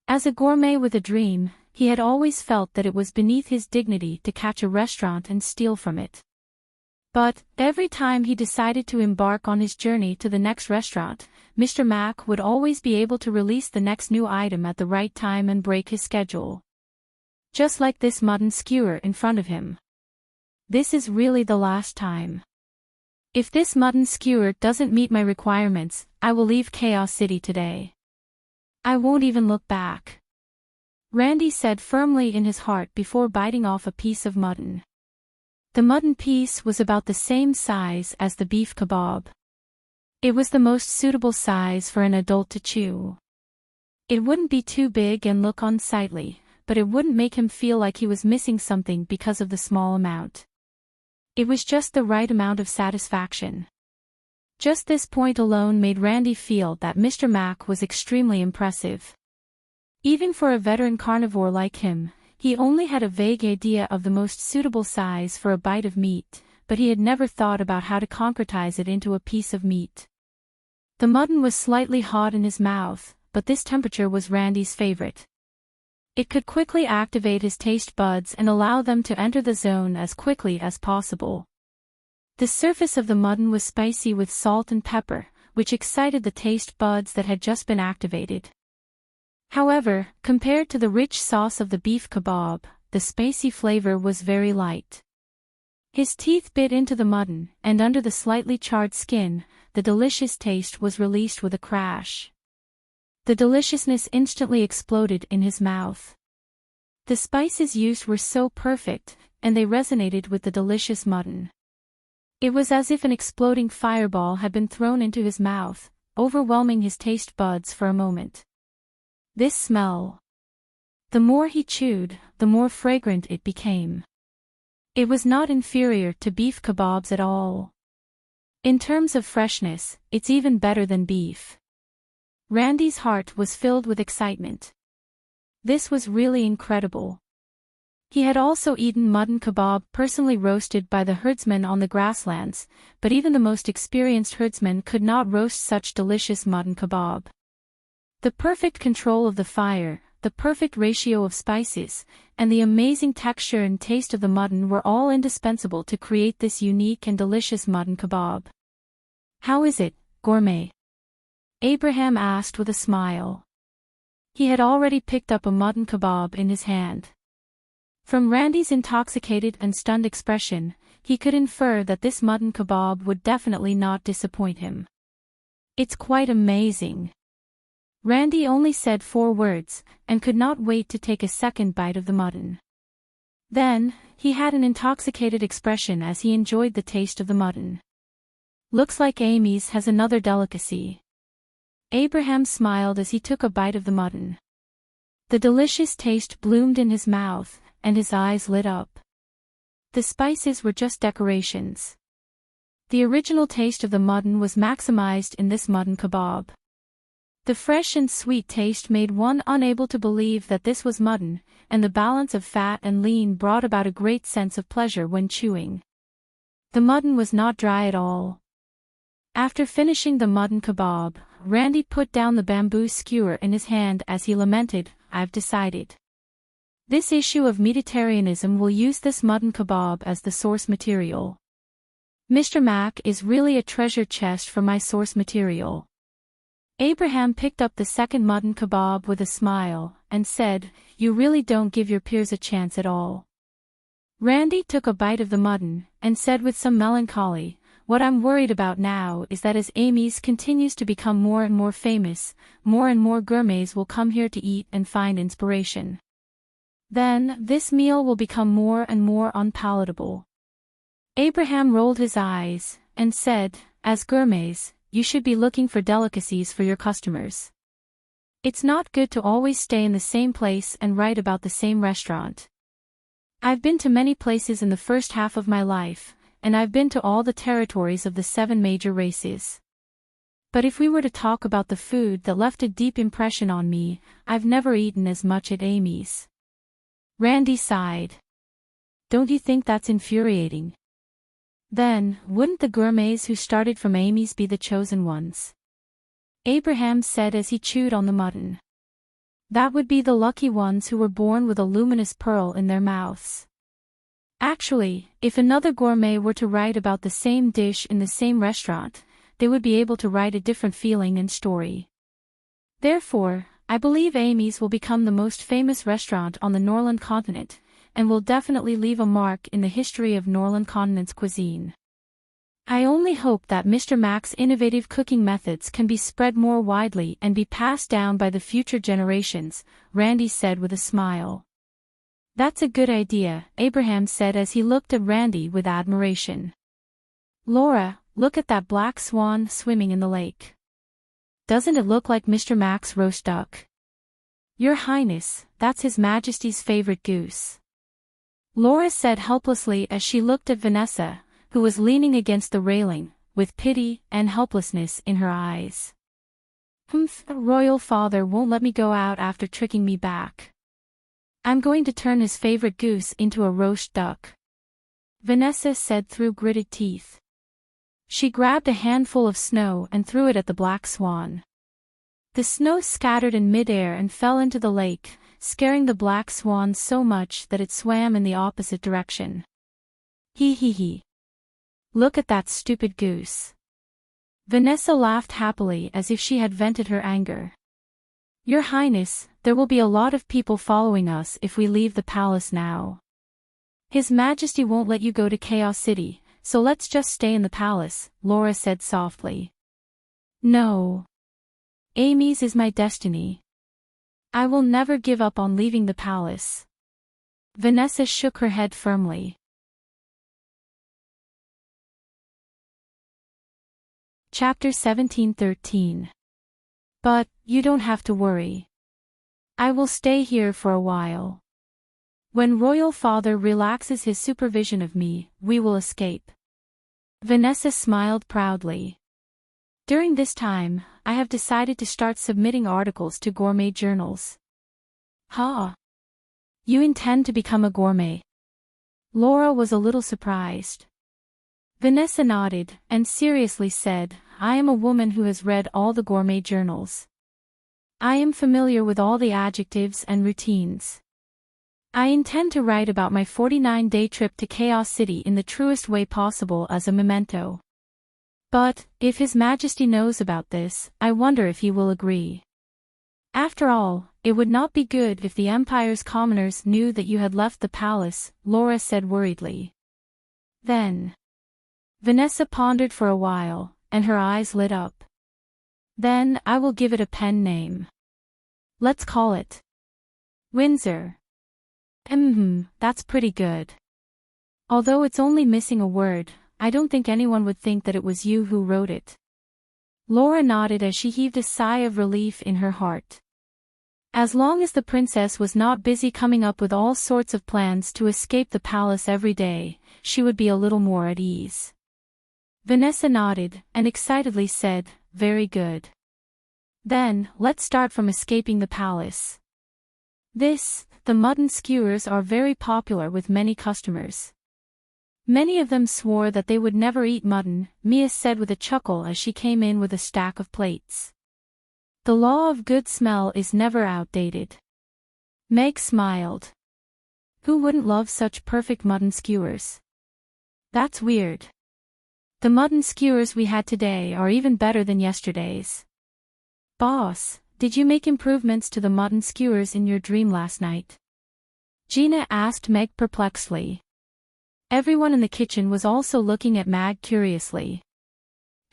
As a gourmet with a dream, he had always felt that it was beneath his dignity to catch a restaurant and steal from it. But, every time he decided to embark on his journey to the next restaurant, Mr. Mac would always be able to release the next new item at the right time and break his schedule. Just like this mutton skewer in front of him. This is really the last time. If this mutton skewer doesn't meet my requirements, I will leave Chaos City today. I won't even look back. Randy said firmly in his heart before biting off a piece of mutton. The mutton piece was about the same size as the beef kebab. It was the most suitable size for an adult to chew. It wouldn't be too big and look unsightly, but it wouldn't make him feel like he was missing something because of the small amount. It was just the right amount of satisfaction. Just this point alone made Randy feel that Mr. Mac was extremely impressive. Even for a veteran carnivore like him, he only had a vague idea of the most suitable size for a bite of meat, but he had never thought about how to concretize it into a piece of meat. The mutton was slightly hot in his mouth, but this temperature was Randy's favorite. It could quickly activate his taste buds and allow them to enter the zone as quickly as possible. The surface of the mutton was spicy with salt and pepper, which excited the taste buds that had just been activated. However, compared to the rich sauce of the beef kebab, the spicy flavor was very light. His teeth bit into the mutton, and under the slightly charred skin, the delicious taste was released with a crash. The deliciousness instantly exploded in his mouth. The spices used were so perfect, and they resonated with the delicious mutton. It was as if an exploding fireball had been thrown into his mouth, overwhelming his taste buds for a moment. This smell. The more he chewed, the more fragrant it became. It was not inferior to beef kebabs at all. In terms of freshness, it's even better than beef. Randy's heart was filled with excitement. This was really incredible. He had also eaten mutton kebab personally roasted by the herdsmen on the grasslands, but even the most experienced herdsman could not roast such delicious mutton kebab. The perfect control of the fire, the perfect ratio of spices, and the amazing texture and taste of the mutton were all indispensable to create this unique and delicious mutton kebab. "How is it, Gourmet?" Abraham asked with a smile. He had already picked up a mutton kebab in his hand. From Randy's intoxicated and stunned expression, he could infer that this mutton kebab would definitely not disappoint him. "It's quite amazing." Randy only said 4 words, and could not wait to take a second bite of the mutton. Then, he had an intoxicated expression as he enjoyed the taste of the mutton. "Looks like Amy's has another delicacy." Abraham smiled as he took a bite of the mutton. The delicious taste bloomed in his mouth, and his eyes lit up. The spices were just decorations. The original taste of the mutton was maximized in this mutton kebab. The fresh and sweet taste made one unable to believe that this was mutton, and the balance of fat and lean brought about a great sense of pleasure when chewing. The mutton was not dry at all. After finishing the mutton kebab, Randy put down the bamboo skewer in his hand as he lamented, "I've decided. This issue of Mediterraneanism will use this mutton kebab as the source material. Mr. Mac is really a treasure chest for my source material." Abraham picked up the second mutton kebab with a smile, and said, "You really don't give your peers a chance at all." Randy took a bite of the mutton, and said with some melancholy, "What I'm worried about now is that as Amy's continues to become more and more famous, more and more gourmets will come here to eat and find inspiration. Then, this meal will become more and more unpalatable." Abraham rolled his eyes, and said, "As gourmets, you should be looking for delicacies for your customers. It's not good to always stay in the same place and write about the same restaurant. I've been to many places in the first half of my life, and I've been to all the territories of the 7 major races. But if we were to talk about the food that left a deep impression on me, I've never eaten as much at Amy's." Randy sighed. "Don't you think that's infuriating? Then, wouldn't the gourmets who started from Amy's be the chosen ones?" Abraham said as he chewed on the mutton. "That would be the lucky ones who were born with a luminous pearl in their mouths. Actually, if another gourmet were to write about the same dish in the same restaurant, they would be able to write a different feeling and story. Therefore, I believe Amy's will become the most famous restaurant on the Norland continent, and will definitely leave a mark in the history of Norland continent's cuisine. I only hope that Mr. Mac's innovative cooking methods can be spread more widely and be passed down by the future generations," Randy said with a smile. "That's a good idea," Abraham said as he looked at Randy with admiration. "Laura, look at that black swan swimming in the lake. Doesn't it look like Mr. Mac's roast duck?" "Your Highness, that's His Majesty's favorite goose," Laura said helplessly as she looked at Vanessa, who was leaning against the railing, with pity and helplessness in her eyes. The royal father won't let me go out after tricking me back. I'm going to turn his favorite goose into a roast duck," Vanessa said through gritted teeth. She grabbed a handful of snow and threw it at the black swan. The snow scattered in midair and fell into the lake, scaring the black swan so much that it swam in the opposite direction. He. Look at that stupid goose." Vanessa laughed happily as if she had vented her anger. "Your Highness, there will be a lot of people following us if we leave the palace now. His Majesty won't let you go to Chaos City, so let's just stay in the palace," Laura said softly. "No. Amy's is my destiny. I will never give up on leaving the palace." Vanessa shook her head firmly. Chapter 17:13. "But, you don't have to worry. I will stay here for a while. When Royal Father relaxes his supervision of me, we will escape." Vanessa smiled proudly. "During this time, I have decided to start submitting articles to gourmet journals." "Huh? You intend to become a gourmet?" Laura was a little surprised. Vanessa nodded, and seriously said, "I am a woman who has read all the gourmet journals. I am familiar with all the adjectives and routines. I intend to write about my 49-day trip to Chaos City in the truest way possible as a memento. But, if His Majesty knows about this, I wonder if he will agree. After all, it would not be good if the Empire's commoners knew that you had left the palace, Laura said worriedly. Then. Vanessa pondered for a while, and her eyes lit up. Then I will give it a pen name. Let's call it Windsor. That's pretty good. Although it's only missing a word, I don't think anyone would think that it was you who wrote it. Laura nodded as she heaved a sigh of relief in her heart. As long as the princess was not busy coming up with all sorts of plans to escape the palace every day, she would be a little more at ease. Vanessa nodded, and excitedly said, "Very good. Then, let's start from escaping the palace." The mutton skewers are very popular with many customers. Many of them swore that they would never eat mutton, Mia said with a chuckle as she came in with a stack of plates. The law of good smell is never outdated. Meg smiled. Who wouldn't love such perfect mutton skewers? That's weird. The mutton skewers we had today are even better than yesterday's. Boss, did you make improvements to the mutton skewers in your dream last night? Gina asked Meg perplexedly. Everyone in the kitchen was also looking at Meg curiously.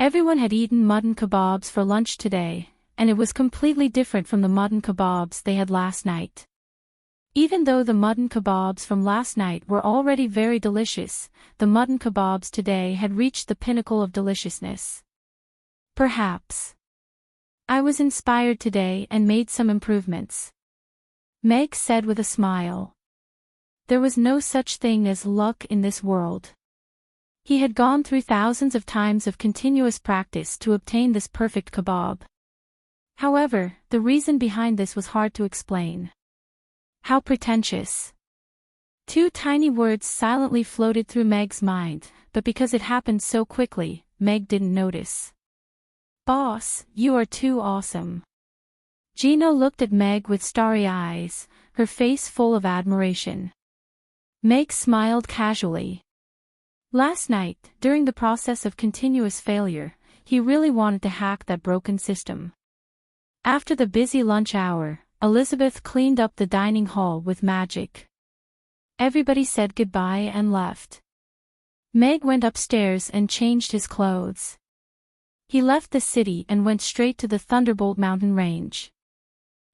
Everyone had eaten mutton kebabs for lunch today, and it was completely different from the mutton kebabs they had last night. Even though the mutton kebabs from last night were already very delicious, the mutton kebabs today had reached the pinnacle of deliciousness. Perhaps I was inspired today and made some improvements, Meg said with a smile. There was no such thing as luck in this world. He had gone through thousands of times of continuous practice to obtain this perfect kebab. However, the reason behind this was hard to explain. How pretentious. Two tiny words silently floated through Meg's mind, but because it happened so quickly, Meg didn't notice. Boss, you are too awesome. Gina looked at Meg with starry eyes, her face full of admiration. Meg smiled casually. Last night, during the process of continuous failure, he really wanted to hack that broken system. After the busy lunch hour, Elizabeth cleaned up the dining hall with magic. Everybody said goodbye and left. Meg went upstairs and changed his clothes. He left the city and went straight to the Thunderbolt mountain range.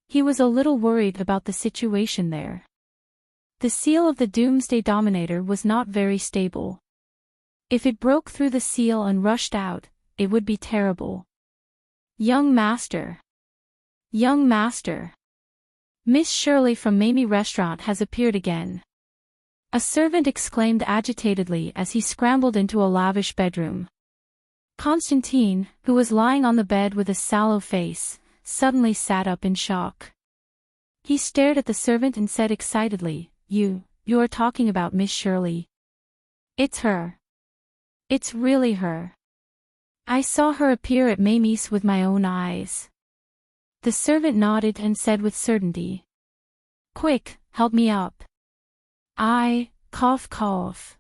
He was a little worried about the situation there. The seal of the Doomsday Dominator was not very stable. If it broke through the seal and rushed out, it would be terrible. Young Master. Young Master. Miss Shirley from Mamie Restaurant has appeared again. A servant exclaimed agitatedly as he scrambled into a lavish bedroom. Constantine, who was lying on the bed with a sallow face, suddenly sat up in shock. He stared at the servant and said excitedly, You are talking about Miss Shirley. It's her. It's really her. I saw her appear at Mamie's with my own eyes. The servant nodded and said with certainty. Quick, help me up. Cough cough.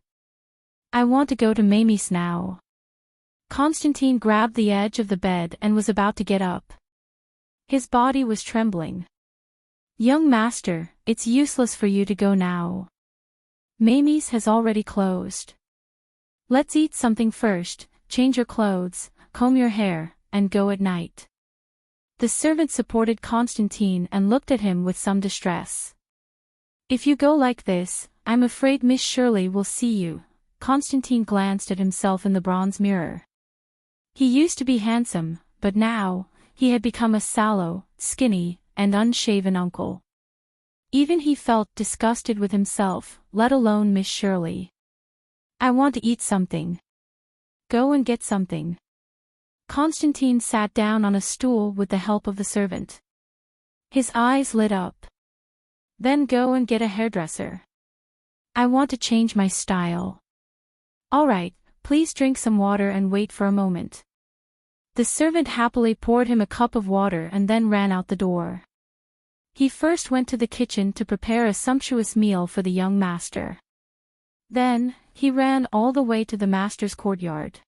I want to go to Mamie's now. Constantine grabbed the edge of the bed and was about to get up. His body was trembling. Young Master, it's useless for you to go now. Mamie's has already closed. Let's eat something first, change your clothes, comb your hair, and go at night. The servant supported Constantine and looked at him with some distress. If you go like this, I'm afraid Miss Shirley will see you. Constantine glanced at himself in the bronze mirror. He used to be handsome, but now, he had become a sallow, skinny, and unshaven uncle. Even he felt disgusted with himself, let alone Miss Shirley. I want to eat something. Go and get something. Constantine sat down on a stool with the help of the servant. His eyes lit up. Then go and get a hairdresser. I want to change my style. All right, please drink some water and wait for a moment. The servant happily poured him a cup of water and then ran out the door. He first went to the kitchen to prepare a sumptuous meal for the young master. Then, he ran all the way to the master's courtyard.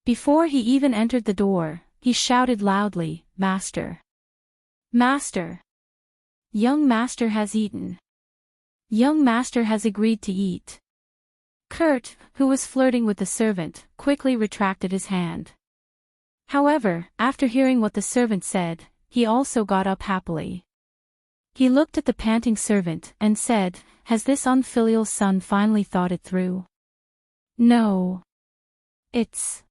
Before he even entered the door, he shouted loudly, "Master! Master! Young master has eaten. Young master has agreed to eat." Kurt, who was flirting with the servant, quickly retracted his hand. However, after hearing what the servant said, he also got up happily. He looked at the panting servant and said, "Has this unfilial son finally thought it through?" "No. It's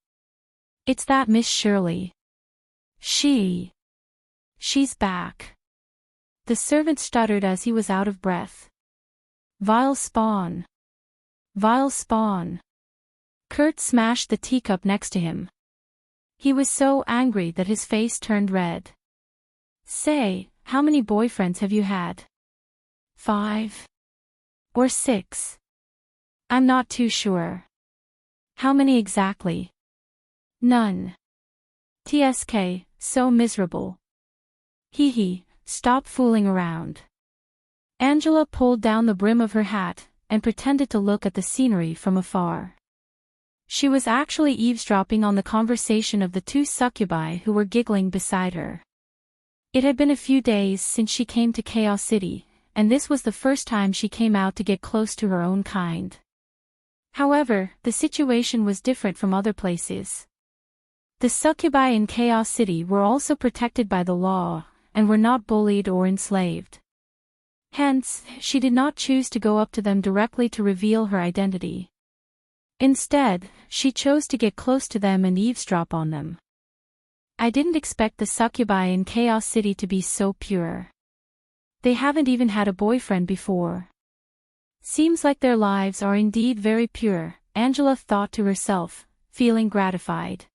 that Miss Shirley. She's back." The servant stuttered as he was out of breath. "Vile spawn. Vile spawn." Kurt smashed the teacup next to him. He was so angry that his face turned red. "Say, how many boyfriends have you had? 5? Or 6? I'm not too sure. How many exactly?" "None. TSK, so miserable." "Hee, stop fooling around." Angela pulled down the brim of her hat and pretended to look at the scenery from afar. She was actually eavesdropping on the conversation of the two succubi who were giggling beside her. It had been a few days since she came to Chaos City, and this was the first time she came out to get close to her own kind. However, the situation was different from other places. The succubi in Chaos City were also protected by the law, and were not bullied or enslaved. Hence, she did not choose to go up to them directly to reveal her identity. Instead, she chose to get close to them and eavesdrop on them. "I didn't expect the succubi in Chaos City to be so pure. They haven't even had a boyfriend before. Seems like their lives are indeed very pure," Angela thought to herself, feeling gratified.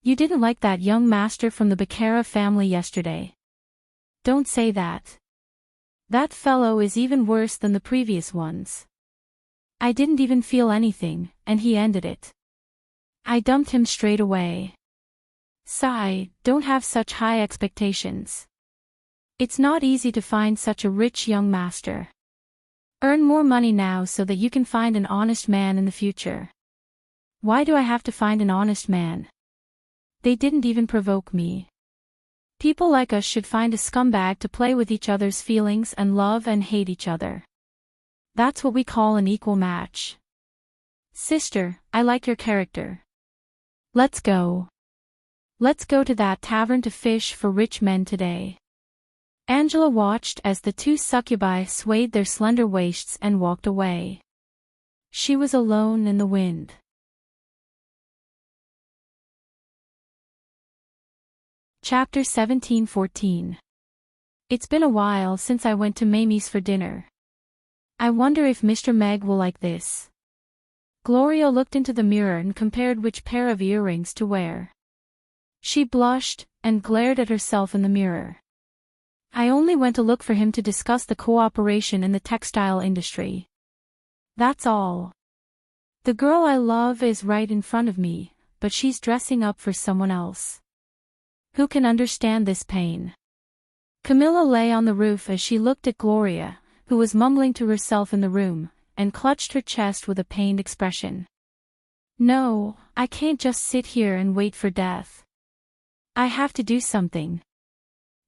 "You didn't like that young master from the Becerra family yesterday. Don't say that. That fellow is even worse than the previous ones. I didn't even feel anything, and he ended it. I dumped him straight away. Sigh, don't have such high expectations. It's not easy to find such a rich young master. Earn more money now so that you can find an honest man in the future." "Why do I have to find an honest man? They didn't even provoke me. People like us should find a scumbag to play with each other's feelings and love and hate each other. That's what we call an equal match. Sister, I like your character. Let's go. Let's go to that tavern to fish for rich men today." Angela watched as the two succubi swayed their slender waists and walked away. She was alone in the wind. Chapter 17:14. It's been a while since I went to Mamie's for dinner. I wonder if Mr. Meg will like this. Gloria looked into the mirror and compared which pair of earrings to wear. She blushed and glared at herself in the mirror. I only went to look for him to discuss the cooperation in the textile industry. That's all. The girl I love is right in front of me, but she's dressing up for someone else. Who can understand this pain? Camilla lay on the roof as she looked at Gloria, who was mumbling to herself in the room, and clutched her chest with a pained expression. No, I can't just sit here and wait for death. I have to do something.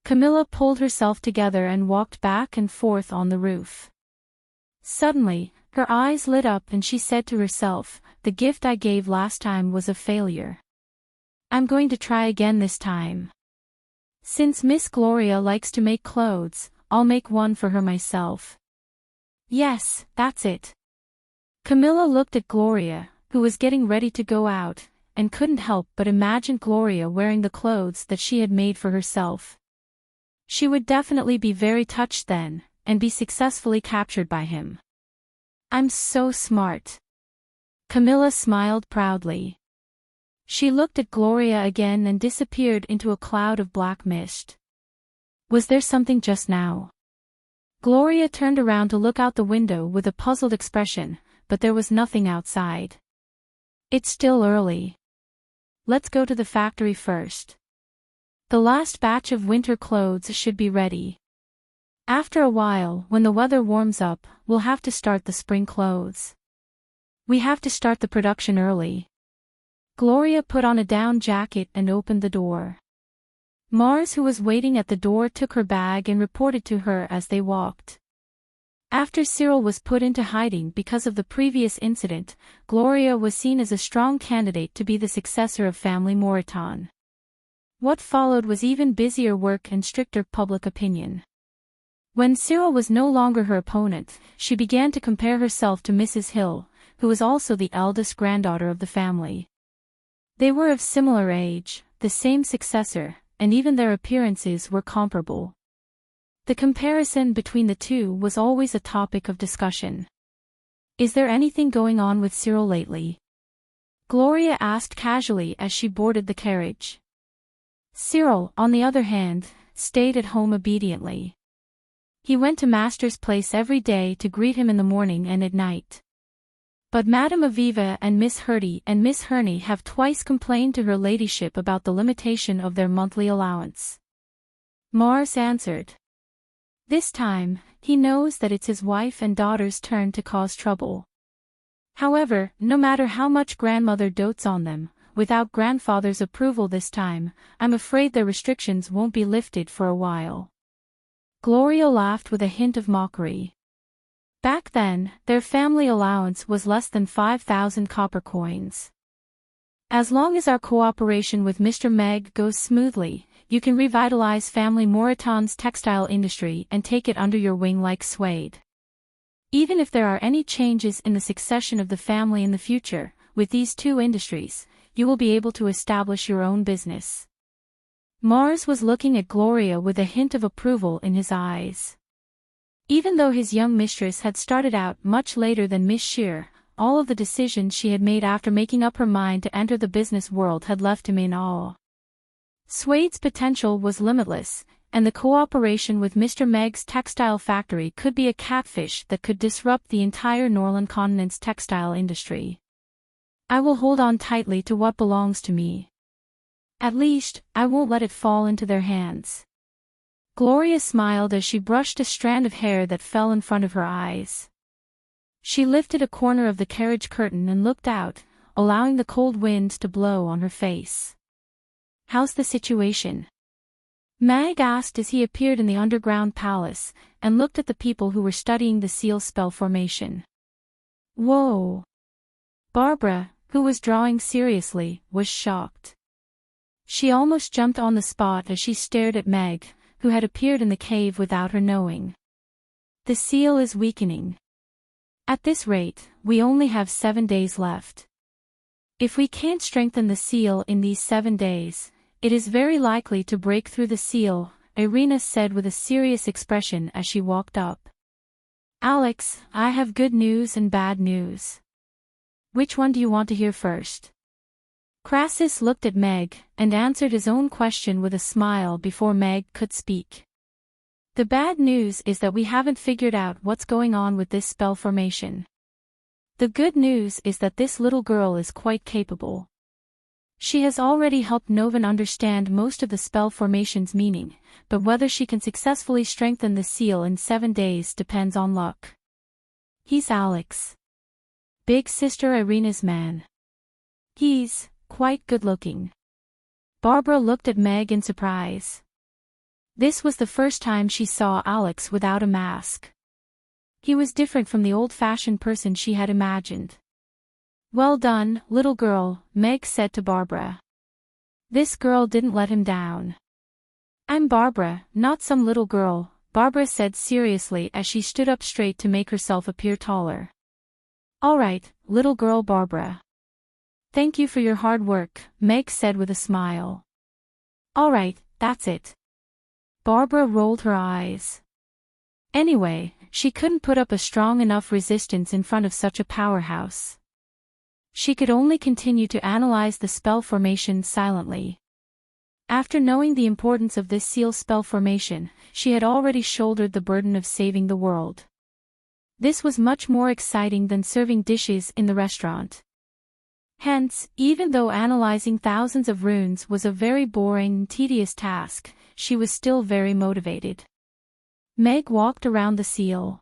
Camilla pulled herself together and walked back and forth on the roof. Suddenly, her eyes lit up and she said to herself, "The gift I gave last time was a failure. I'm going to try again this time. Since Miss Gloria likes to make clothes, I'll make one for her myself." Yes, that's it. Camilla looked at Gloria, who was getting ready to go out, and couldn't help but imagine Gloria wearing the clothes that she had made for herself. She would definitely be very touched then, and be successfully captured by him. I'm so smart. Camilla smiled proudly. She looked at Gloria again and disappeared into a cloud of black mist. Was there something just now? Gloria turned around to look out the window with a puzzled expression, but there was nothing outside. It's still early. Let's go to the factory first. The last batch of winter clothes should be ready. After a while, when the weather warms up, we'll have to start the spring clothes. We have to start the production early. Gloria put on a down jacket and opened the door. Mars, who was waiting at the door, took her bag and reported to her as they walked. After Cyril was put into hiding because of the previous incident, Gloria was seen as a strong candidate to be the successor of family Moreton. What followed was even busier work and stricter public opinion. When Cyril was no longer her opponent, she began to compare herself to Mrs. Hill, who was also the eldest granddaughter of the family. They were of similar age, the same successor, and even their appearances were comparable. The comparison between the two was always a topic of discussion. "Is there anything going on with Cyril lately?" Gloria asked casually as she boarded the carriage. Cyril, on the other hand, stayed at home obediently. He went to Master's place every day to greet him in the morning and at night. But Madame Aviva and Miss Hurdy and Miss Hurney have twice complained to her ladyship about the limitation of their monthly allowance. Mars answered. This time, he knows that it's his wife and daughter's turn to cause trouble. However, no matter how much grandmother dotes on them, without grandfather's approval this time, I'm afraid their restrictions won't be lifted for a while. Gloria laughed with a hint of mockery. Back then, their family allowance was less than 5,000 copper coins. As long as our cooperation with Mr. Meg goes smoothly, you can revitalize family Moreton's textile industry and take it under your wing like Suede. Even if there are any changes in the succession of the family in the future, with these two industries, you will be able to establish your own business. Mars was looking at Gloria with a hint of approval in his eyes. Even though his young mistress had started out much later than Miss Shear, all of the decisions she had made after making up her mind to enter the business world had left him in awe. Suede's potential was limitless, and the cooperation with Mr. Meg's textile factory could be a catfish that could disrupt the entire Norland continent's textile industry. I will hold on tightly to what belongs to me. At least, I won't let it fall into their hands. Gloria smiled as she brushed a strand of hair that fell in front of her eyes. She lifted a corner of the carriage curtain and looked out, allowing the cold wind to blow on her face. How's the situation? Meg asked as he appeared in the underground palace, and looked at the people who were studying the seal spell formation. Whoa! Barbara, who was drawing seriously, was shocked. She almost jumped on the spot as she stared at Meg, who had appeared in the cave without her knowing. The seal is weakening. At this rate, we only have 7 days left. If we can't strengthen the seal in these 7 days, it is very likely to break through the seal, Irina said with a serious expression as she walked up. Alex, I have good news and bad news. Which one do you want to hear first? Crassus looked at Meg, and answered his own question with a smile before Meg could speak. The bad news is that we haven't figured out what's going on with this spell formation. The good news is that this little girl is quite capable. She has already helped Novan understand most of the spell formation's meaning, but whether she can successfully strengthen the seal in 7 days depends on luck. He's Alex. Big sister Irina's man. He's quite good-looking. Barbara looked at Meg in surprise. This was the first time she saw Alex without a mask. He was different from the old-fashioned person she had imagined. Well done, little girl, Meg said to Barbara. This girl didn't let him down. I'm Barbara, not some little girl, Barbara said seriously as she stood up straight to make herself appear taller. All right, little girl Barbara. Thank you for your hard work, Meg said with a smile. All right, that's it. Barbara rolled her eyes. Anyway, she couldn't put up a strong enough resistance in front of such a powerhouse. She could only continue to analyze the spell formation silently. After knowing the importance of this seal spell formation, she had already shouldered the burden of saving the world. This was much more exciting than serving dishes in the restaurant. Hence, even though analyzing thousands of runes was a very boring and tedious task, she was still very motivated. Meg walked around the seal.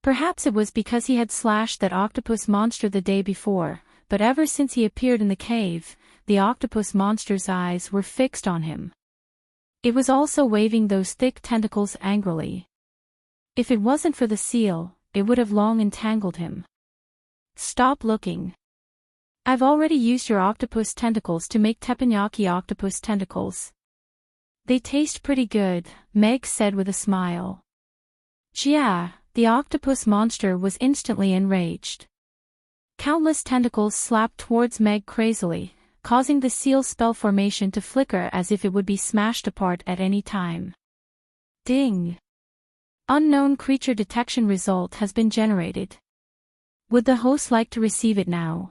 Perhaps it was because he had slashed that octopus monster the day before, but ever since he appeared in the cave, the octopus monster's eyes were fixed on him. It was also waving those thick tentacles angrily. If it wasn't for the seal, it would have long entangled him. Stop looking. I've already used your octopus tentacles to make teppanyaki octopus tentacles. They taste pretty good, Meg said with a smile. Yeah, the octopus monster was instantly enraged. Countless tentacles slapped towards Meg crazily, causing the seal spell formation to flicker as if it would be smashed apart at any time. Ding! Unknown creature detection result has been generated. Would the host like to receive it now?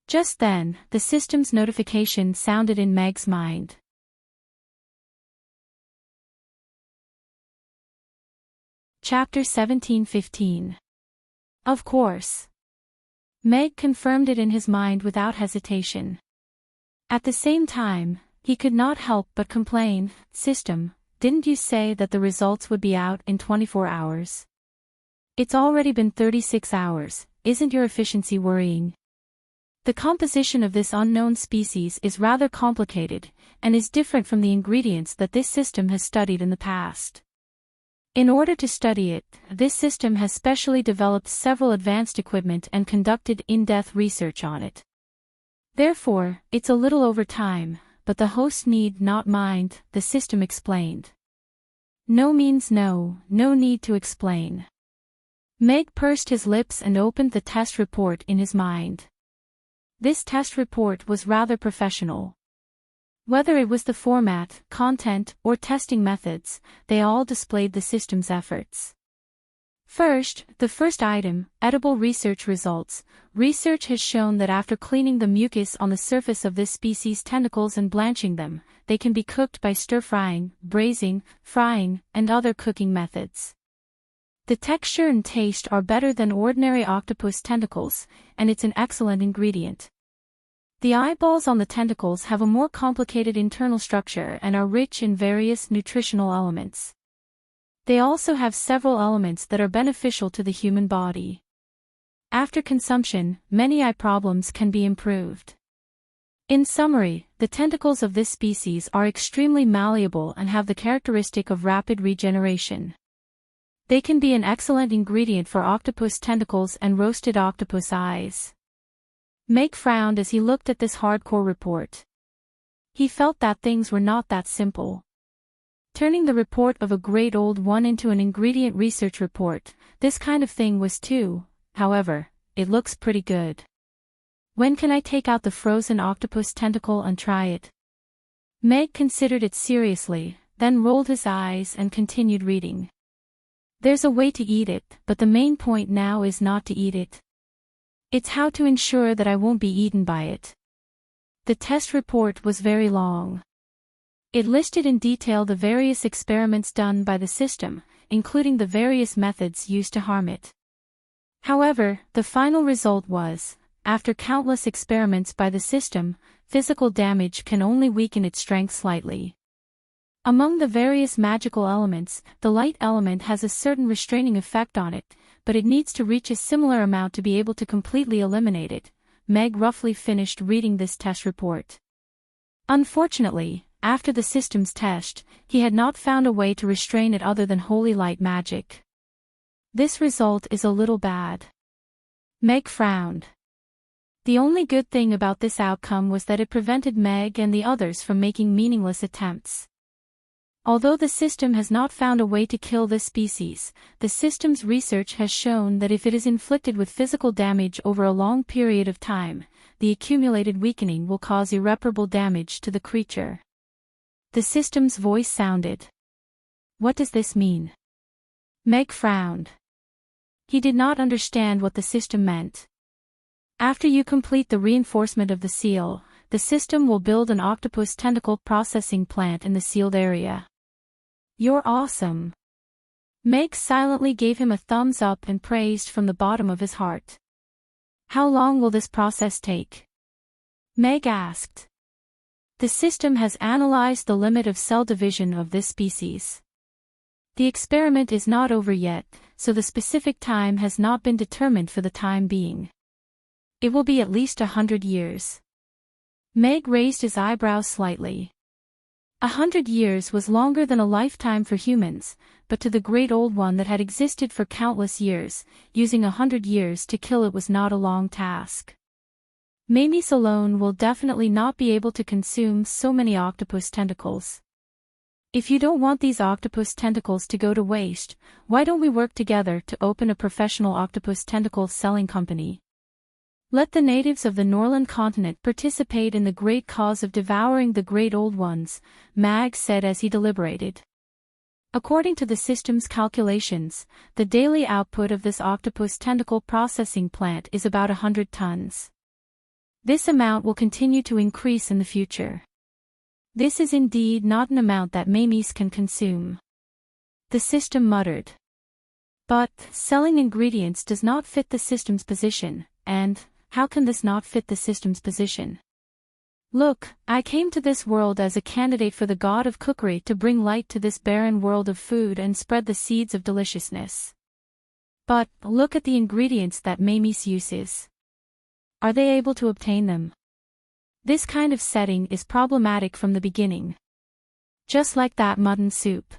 Just then, the system's notification sounded in Meg's mind. Chapter 17:15. Of course. Meg confirmed it in his mind without hesitation. At the same time, he could not help but complain, "System, didn't you say that the results would be out in 24 hours? It's already been 36 hours, isn't your efficiency worrying?" The composition of this unknown species is rather complicated, and is different from the ingredients that this system has studied in the past. In order to study it, this system has specially developed several advanced equipment and conducted in-depth research on it. Therefore, it's a little over time, but the host need not mind, the system explained. No means no, no need to explain. Meg pursed his lips and opened the test report in his mind. This test report was rather professional. Whether it was the format, content, or testing methods, they all displayed the system's efforts. First, the first item, edible research results. Research has shown that after cleaning the mucus on the surface of this species' tentacles and blanching them, they can be cooked by stir-frying, braising, frying, and other cooking methods. The texture and taste are better than ordinary octopus tentacles, and it's an excellent ingredient. The eyeballs on the tentacles have a more complicated internal structure and are rich in various nutritional elements. They also have several elements that are beneficial to the human body. After consumption, many eye problems can be improved. In summary, the tentacles of this species are extremely malleable and have the characteristic of rapid regeneration. They can be an excellent ingredient for octopus tentacles and roasted octopus eyes. Meg frowned as he looked at this hardcore report. He felt that things were not that simple. Turning the report of a great old one into an ingredient research report, this kind of thing was too, however, it looks pretty good. When can I take out the frozen octopus tentacle and try it? Meg considered it seriously, then rolled his eyes and continued reading. There's a way to eat it, but the main point now is not to eat it. It's how to ensure that I won't be eaten by it. The test report was very long. It listed in detail the various experiments done by the system, including the various methods used to harm it. However, the final result was, after countless experiments by the system, physical damage can only weaken its strength slightly. Among the various magical elements, the light element has a certain restraining effect on it, but it needs to reach a similar amount to be able to completely eliminate it. Meg roughly finished reading this test report. Unfortunately, after the system's test, he had not found a way to restrain it other than holy light magic. This result is a little bad. Meg frowned. The only good thing about this outcome was that it prevented Meg and the others from making meaningless attempts. Although the system has not found a way to kill this species, the system's research has shown that if it is inflicted with physical damage over a long period of time, the accumulated weakening will cause irreparable damage to the creature. The system's voice sounded. What does this mean? Meg frowned. He did not understand what the system meant. After you complete the reinforcement of the seal, the system will build an octopus tentacle processing plant in the sealed area. You're awesome. Meg silently gave him a thumbs up and praised from the bottom of his heart. How long will this process take? Meg asked. The system has analyzed the limit of cell division of this species. The experiment is not over yet, so the specific time has not been determined for the time being. It will be at least 100 years. Meg raised his eyebrows slightly. 100 years was longer than a lifetime for humans, but to the great old one that had existed for countless years, using 100 years to kill it was not a long task. Mamie's alone will definitely not be able to consume so many octopus tentacles. If you don't want these octopus tentacles to go to waste, why don't we work together to open a professional octopus tentacle selling company? Let the natives of the Norland continent participate in the great cause of devouring the great old ones, Mag said as he deliberated. According to the system's calculations, the daily output of this octopus tentacle processing plant is about 100 tons. This amount will continue to increase in the future. This is indeed not an amount that Mamie's can consume. The system muttered. But, selling ingredients does not fit the system's position, and, how can this not fit the system's position? Look, I came to this world as a candidate for the god of cookery to bring light to this barren world of food and spread the seeds of deliciousness. But, look at the ingredients that Mamie's uses. Are they able to obtain them? This kind of setting is problematic from the beginning. Just like that mutton soup.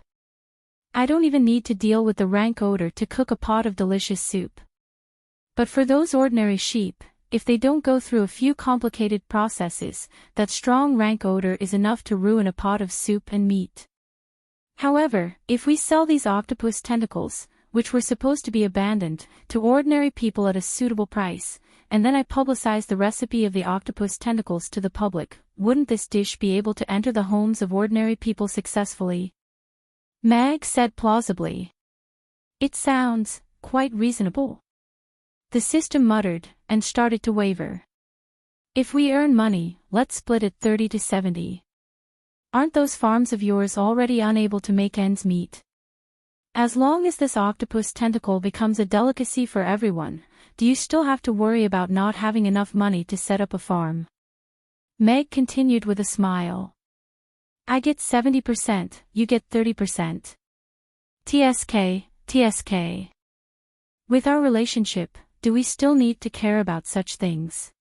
I don't even need to deal with the rank odor to cook a pot of delicious soup. But for those ordinary sheep, if they don't go through a few complicated processes, that strong rank odor is enough to ruin a pot of soup and meat. However, if we sell these octopus tentacles, which were supposed to be abandoned, to ordinary people at a suitable price, and then I publicize the recipe of the octopus tentacles to the public, wouldn't this dish be able to enter the homes of ordinary people successfully? Mag said plausibly. It sounds quite reasonable. The system muttered, and started to waver. If we earn money, let's split it 30 to 70. Aren't those farms of yours already unable to make ends meet? As long as this octopus tentacle becomes a delicacy for everyone, do you still have to worry about not having enough money to set up a farm? Meg continued with a smile. I get 70%, you get 30%. TSK, TSK. With our relationship, do we still need to care about such things?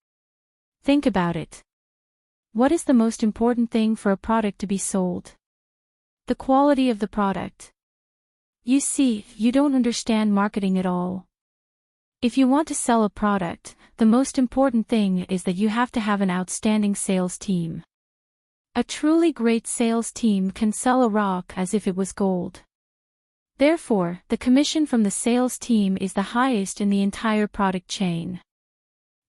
Think about it. What is the most important thing for a product to be sold? The quality of the product. You see, you don't understand marketing at all. If you want to sell a product, the most important thing is that you have to have an outstanding sales team. A truly great sales team can sell a rock as if it was gold. Therefore, the commission from the sales team is the highest in the entire product chain.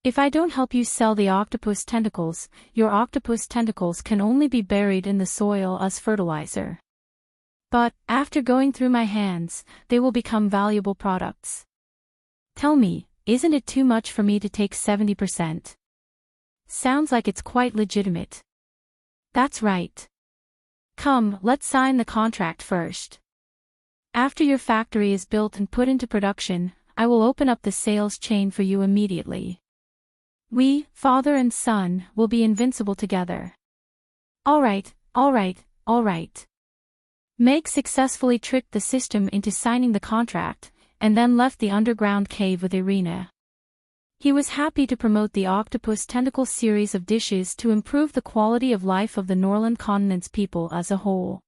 If I don't help you sell the octopus tentacles, your octopus tentacles can only be buried in the soil as fertilizer. But, after going through my hands, they will become valuable products. Tell me, isn't it too much for me to take 70%? Sounds like it's quite legitimate. That's right. Come, let's sign the contract first. After your factory is built and put into production, I will open up the sales chain for you immediately. We, father and son, will be invincible together. All right, all right, all right. Meg successfully tricked the system into signing the contract, and then left the underground cave with Irina. He was happy to promote the octopus tentacle series of dishes to improve the quality of life of the Norland continent's people as a whole.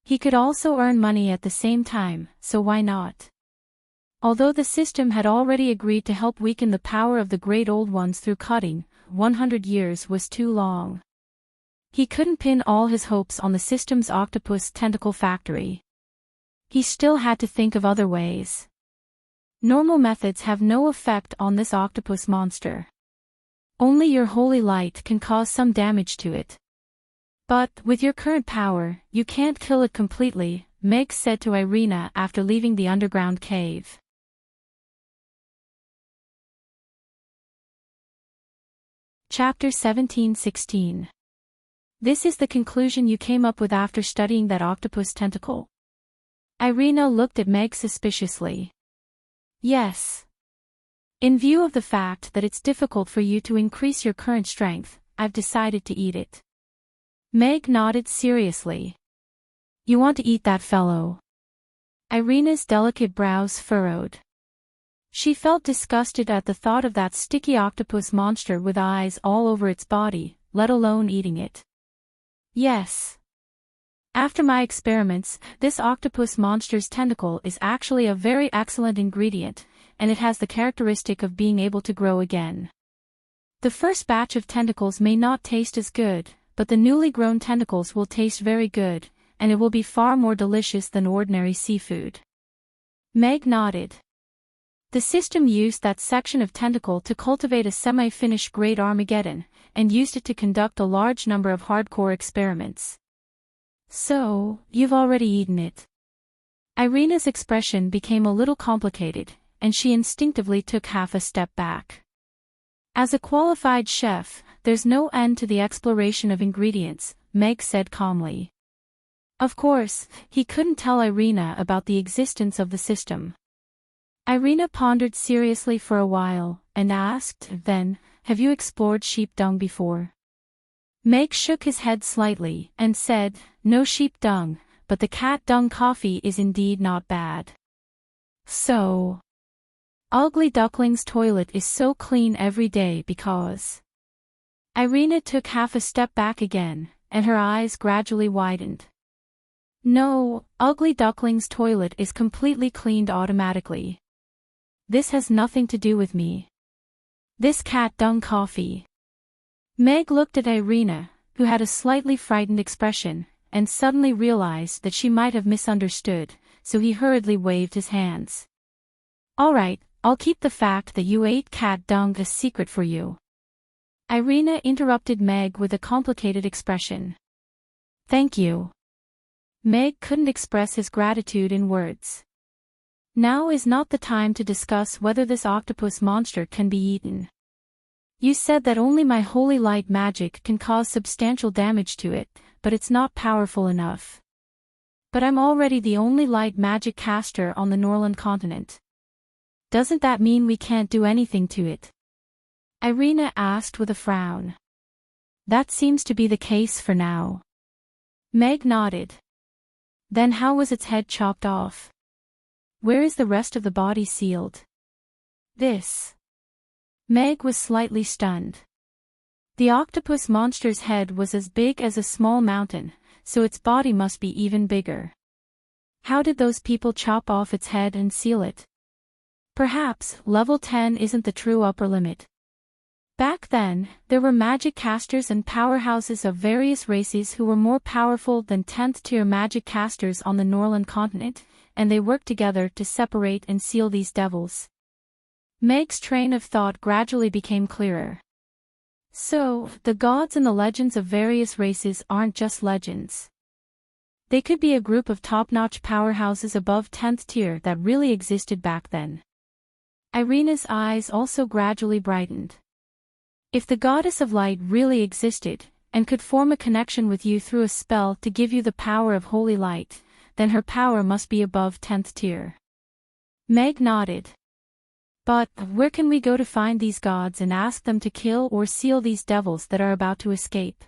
He could also earn money at the same time, so why not? Although the system had already agreed to help weaken the power of the great old ones through cutting, 100 years was too long. He couldn't pin all his hopes on the system's octopus tentacle factory. He still had to think of other ways. Normal methods have no effect on this octopus monster. Only your holy light can cause some damage to it. But, with your current power, you can't kill it completely, Meg said to Irina after leaving the underground cave. Chapter 17-16. This is the conclusion you came up with after studying that octopus tentacle? Irina looked at Meg suspiciously. Yes. In view of the fact that it's difficult for you to increase your current strength, I've decided to eat it. Meg nodded seriously. You want to eat that fellow? Irina's delicate brows furrowed. She felt disgusted at the thought of that sticky octopus monster with eyes all over its body, let alone eating it. Yes. After my experiments, this octopus monster's tentacle is actually a very excellent ingredient, and it has the characteristic of being able to grow again. The first batch of tentacles may not taste as good, but the newly grown tentacles will taste very good, and it will be far more delicious than ordinary seafood. Meg nodded. The system used that section of tentacle to cultivate a semi-finished grade Armageddon, and used it to conduct a large number of hardcore experiments. So, you've already eaten it. Irina's expression became a little complicated, and she instinctively took half a step back. As a qualified chef, there's no end to the exploration of ingredients, Meg said calmly. Of course, he couldn't tell Irina about the existence of the system. Irina pondered seriously for a while, and asked, then, have you explored sheep dung before? Meg shook his head slightly, and said, no sheep dung, but the cat dung coffee is indeed not bad. So, Ugly Duckling's toilet is so clean every day because... Irina took half a step back again, and her eyes gradually widened. No, Ugly Duckling's toilet is completely cleaned automatically. This has nothing to do with me. This cat dung coffee. Meg looked at Irina, who had a slightly frightened expression, and suddenly realized that she might have misunderstood, so he hurriedly waved his hands. All right, I'll keep the fact that you ate cat dung a secret for you. Irina interrupted Meg with a complicated expression. Thank you. Meg couldn't express his gratitude in words. Now is not the time to discuss whether this octopus monster can be eaten. You said that only my holy light magic can cause substantial damage to it, but it's not powerful enough. But I'm already the only light magic caster on the Norland continent. Doesn't that mean we can't do anything to it? Irina asked with a frown. That seems to be the case for now. Meg nodded. Then how was its head chopped off? Where is the rest of the body sealed? This. Meg was slightly stunned. The octopus monster's head was as big as a small mountain, so its body must be even bigger. How did those people chop off its head and seal it? Perhaps level 10 isn't the true upper limit. Back then, there were magic casters and powerhouses of various races who were more powerful than 10th tier magic casters on the Norland continent, and they worked together to separate and seal these devils. Meg's train of thought gradually became clearer. So, the gods and the legends of various races aren't just legends. They could be a group of top-notch powerhouses above 10th tier that really existed back then. Irina's eyes also gradually brightened. If the goddess of light really existed, and could form a connection with you through a spell to give you the power of holy light, then her power must be above 10th tier. Meg nodded. But, where can we go to find these gods and ask them to kill or seal these devils that are about to escape?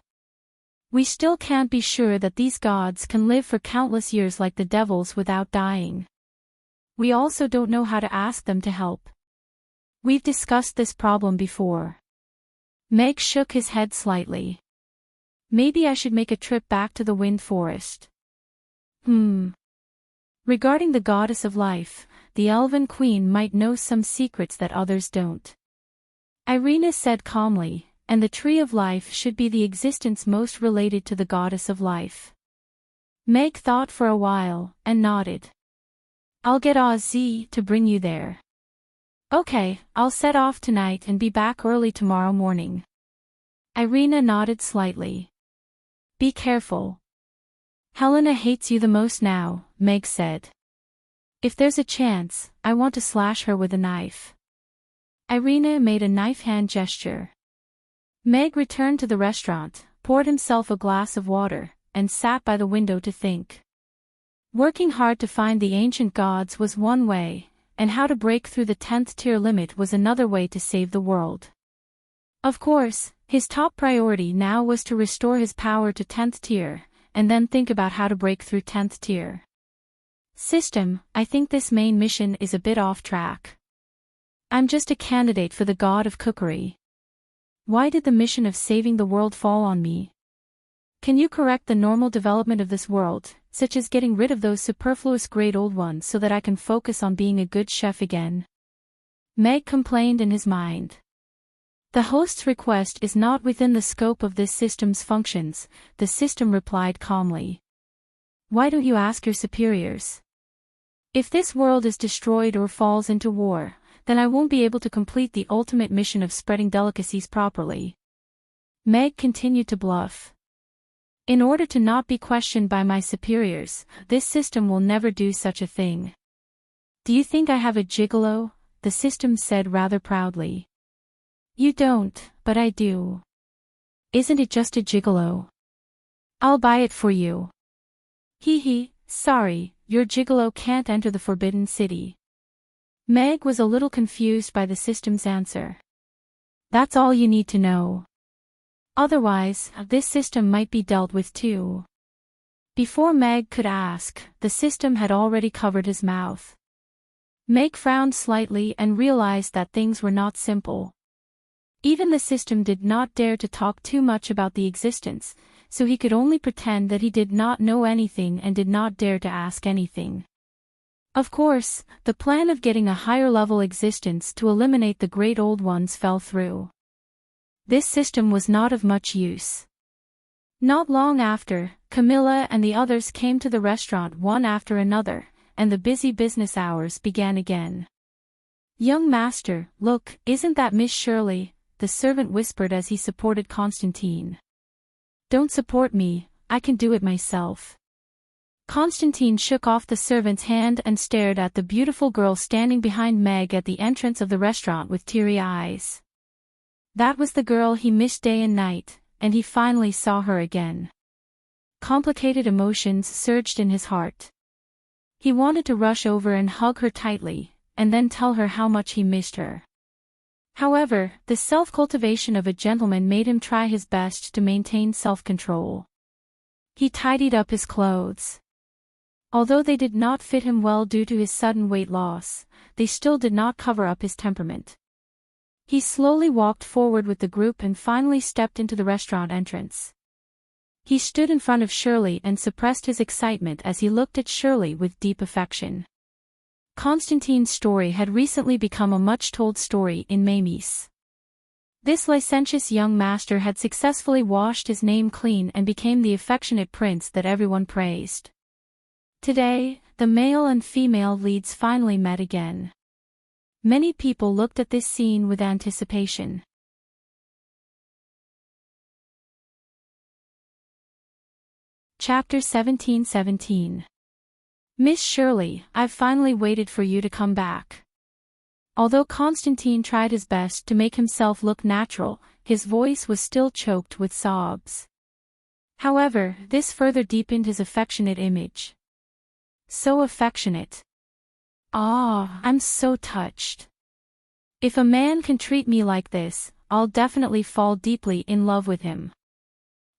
We still can't be sure that these gods can live for countless years like the devils without dying. We also don't know how to ask them to help. We've discussed this problem before. Meg shook his head slightly. Maybe I should make a trip back to the Wind Forest. Regarding the goddess of life, the Elven Queen might know some secrets that others don't. Irina said calmly, and the Tree of Life should be the existence most related to the goddess of life. Meg thought for a while, and nodded. I'll get Ozzy to bring you there. Okay, I'll set off tonight and be back early tomorrow morning. Irina nodded slightly. Be careful. Helena hates you the most now, Meg said. If there's a chance, I want to slash her with a knife. Irina made a knife hand gesture. Meg returned to the restaurant, poured himself a glass of water, and sat by the window to think. Working hard to find the ancient gods was one way, and how to break through the 10th tier limit was another way to save the world. Of course, his top priority now was to restore his power to 10th tier, and then think about how to break through 10th tier. System, I think this main mission is a bit off track. I'm just a candidate for the god of cookery. Why did the mission of saving the world fall on me? Can you correct the normal development of this world, such as getting rid of those superfluous great old ones so that I can focus on being a good chef again? Meg complained in his mind. The host's request is not within the scope of this system's functions, the system replied calmly. Why don't you ask your superiors? If this world is destroyed or falls into war, then I won't be able to complete the ultimate mission of spreading delicacies properly. Meg continued to bluff. In order to not be questioned by my superiors, this system will never do such a thing. Do you think I have a gigolo? The system said rather proudly. You don't, but I do. Isn't it just a gigolo? I'll buy it for you. Hee hee, sorry, your gigolo can't enter the Forbidden City. Meg was a little confused by the system's answer. That's all you need to know. Otherwise, this system might be dealt with too. Before Meg could ask, the system had already covered his mouth. Meg frowned slightly and realized that things were not simple. Even the system did not dare to talk too much about the existence, so he could only pretend that he did not know anything and did not dare to ask anything. Of course, the plan of getting a higher-level existence to eliminate the great old ones fell through. This system was not of much use. Not long after, Camilla and the others came to the restaurant one after another, and the busy business hours began again. Young master, look, isn't that Miss Shirley? The servant whispered as he supported Constantine. Don't support me, I can do it myself. Constantine shook off the servant's hand and stared at the beautiful girl standing behind Meg at the entrance of the restaurant with teary eyes. That was the girl he missed day and night, and he finally saw her again. Complicated emotions surged in his heart. He wanted to rush over and hug her tightly, and then tell her how much he missed her. However, the self-cultivation of a gentleman made him try his best to maintain self-control. He tidied up his clothes. Although they did not fit him well due to his sudden weight loss, they still did not cover up his temperament. He slowly walked forward with the group and finally stepped into the restaurant entrance. He stood in front of Shirley and suppressed his excitement as he looked at Shirley with deep affection. Constantine's story had recently become a much-told story in Mamie's. This licentious young master had successfully washed his name clean and became the affectionate prince that everyone praised. Today, the male and female leads finally met again. Many people looked at this scene with anticipation. Chapter 17:17. Miss Shirley, I've finally waited for you to come back. Although Constantine tried his best to make himself look natural, his voice was still choked with sobs. However, this further deepened his affectionate image. So affectionate. Ah, I'm so touched. If a man can treat me like this, I'll definitely fall deeply in love with him.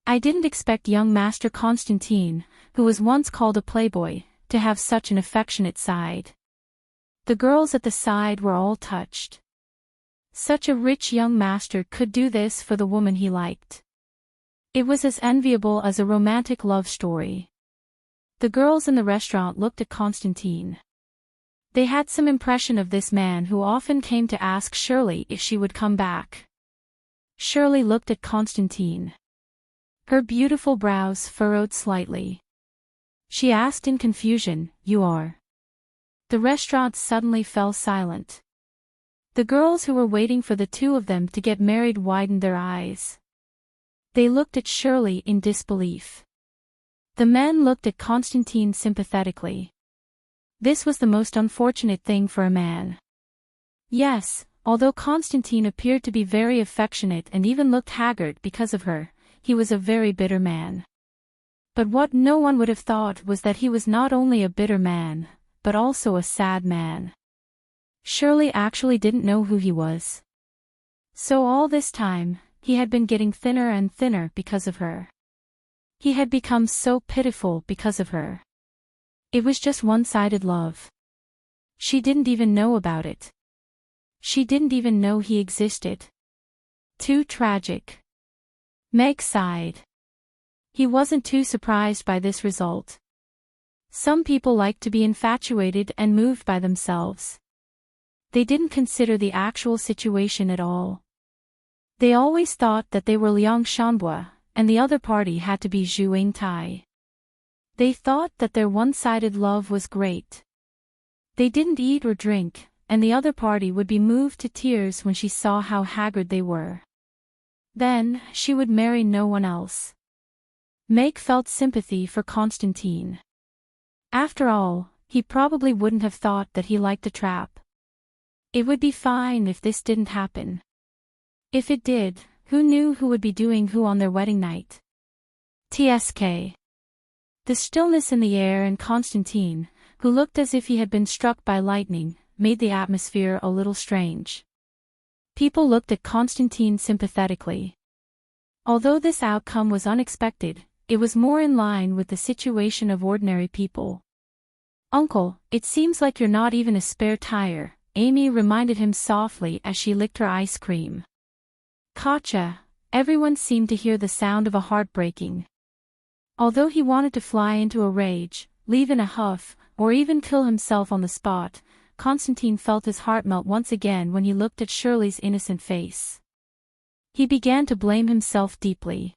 I didn't expect young Master Constantine, who was once called a playboy, to have such an affectionate side. The girls at the side were all touched. Such a rich young master could do this for the woman he liked. It was as enviable as a romantic love story. The girls in the restaurant looked at Constantine. They had some impression of this man who often came to ask Shirley if she would come back. Shirley looked at Constantine. Her beautiful brows furrowed slightly. She asked in confusion, "You are?" The restaurant suddenly fell silent. The girls who were waiting for the two of them to get married widened their eyes. They looked at Shirley in disbelief. The men looked at Constantine sympathetically. This was the most unfortunate thing for a man. Yes, although Constantine appeared to be very affectionate and even looked haggard because of her, he was a very bitter man. But what no one would have thought was that he was not only a bitter man, but also a sad man. Shirley actually didn't know who he was. So all this time, he had been getting thinner and thinner because of her. He had become so pitiful because of her. It was just one-sided love. She didn't even know about it. She didn't even know he existed. Too tragic. Meg sighed. He wasn't too surprised by this result. Some people like to be infatuated and moved by themselves. They didn't consider the actual situation at all. They always thought that they were Liang Shanbua, and the other party had to be Zhu Yingtai. They thought that their one-sided love was great. They didn't eat or drink, and the other party would be moved to tears when she saw how haggard they were. Then, she would marry no one else. Meg felt sympathy for Constantine. After all, he probably wouldn't have thought that he liked a trap. It would be fine if this didn't happen. If it did, who knew who would be doing who on their wedding night? TSK. The stillness in the air and Constantine, who looked as if he had been struck by lightning, made the atmosphere a little strange. People looked at Constantine sympathetically. Although this outcome was unexpected, it was more in line with the situation of ordinary people. "Uncle, it seems like you're not even a spare tire," Amy reminded him softly as she licked her ice cream. "Gotcha." Everyone seemed to hear the sound of a heart breaking. Although he wanted to fly into a rage, leave in a huff, or even kill himself on the spot, Constantine felt his heart melt once again when he looked at Shirley's innocent face. He began to blame himself deeply.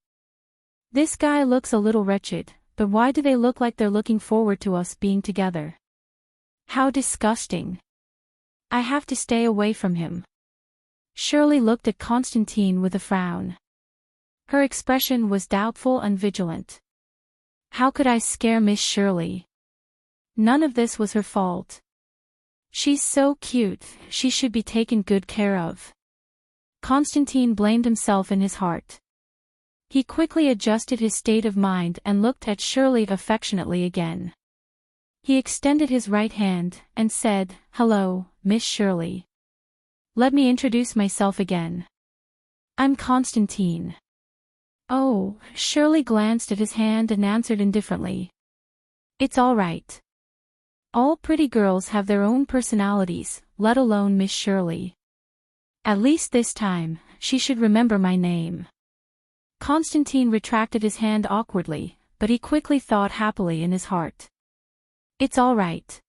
This guy looks a little wretched, but why do they look like they're looking forward to us being together? How disgusting. I have to stay away from him. Shirley looked at Constantine with a frown. Her expression was doubtful and vigilant. How could I scare Miss Shirley? None of this was her fault. She's so cute, she should be taken good care of. Constantine blamed himself in his heart. He quickly adjusted his state of mind and looked at Shirley affectionately again. He extended his right hand and said, "Hello, Miss Shirley. Let me introduce myself again. I'm Constantine." Oh, Shirley glanced at his hand and answered indifferently. "It's all right. All pretty girls have their own personalities, let alone Miss Shirley. At least this time, she should remember my name." Constantine retracted his hand awkwardly, but he quickly thought happily in his heart. It's all right.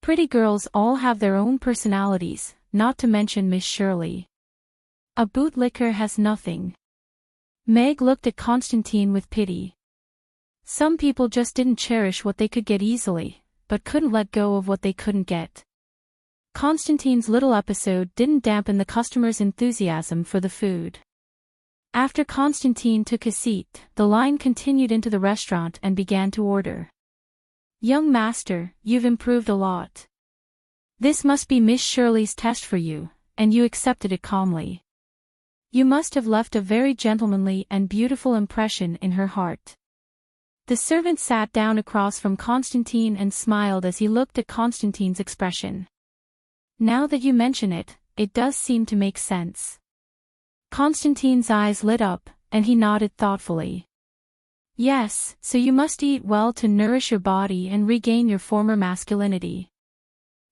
Pretty girls all have their own personalities, not to mention Miss Shirley. A bootlicker has nothing. Meg looked at Constantine with pity. Some people just didn't cherish what they could get easily, but couldn't let go of what they couldn't get. Constantine's little episode didn't dampen the customers' enthusiasm for the food. After Constantine took his seat, the line continued into the restaurant and began to order. "Young master, you've improved a lot. This must be Miss Shirley's test for you, and you accepted it calmly. You must have left a very gentlemanly and beautiful impression in her heart." The servant sat down across from Constantine and smiled as he looked at Constantine's expression. "Now that you mention it, it does seem to make sense." Constantine's eyes lit up, and he nodded thoughtfully. "Yes, so you must eat well to nourish your body and regain your former masculinity.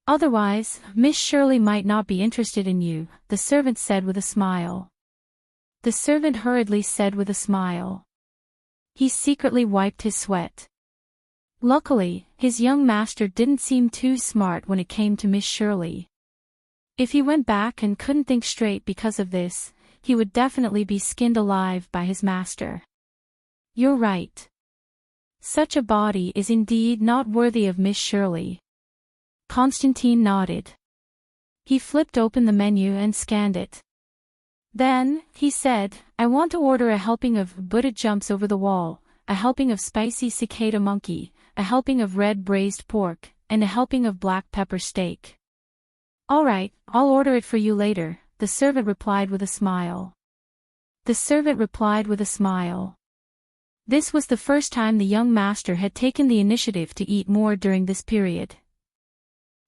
Otherwise, Miss Shirley might not be interested in you," the servant said with a smile. The servant hurriedly said with a smile. He secretly wiped his sweat. Luckily, his young master didn't seem too smart when it came to Miss Shirley. If he went back and couldn't think straight because of this, he would definitely be skinned alive by his master. "You're right. Such a body is indeed not worthy of Miss Shirley." Constantine nodded. He flipped open the menu and scanned it. Then, he said, "I want to order a helping of Buddha jumps over the wall, a helping of spicy cicada monkey, a helping of red braised pork, and a helping of black pepper steak." "All right, I'll order it for you later," the servant replied with a smile. The servant replied with a smile. This was the first time the young master had taken the initiative to eat more during this period.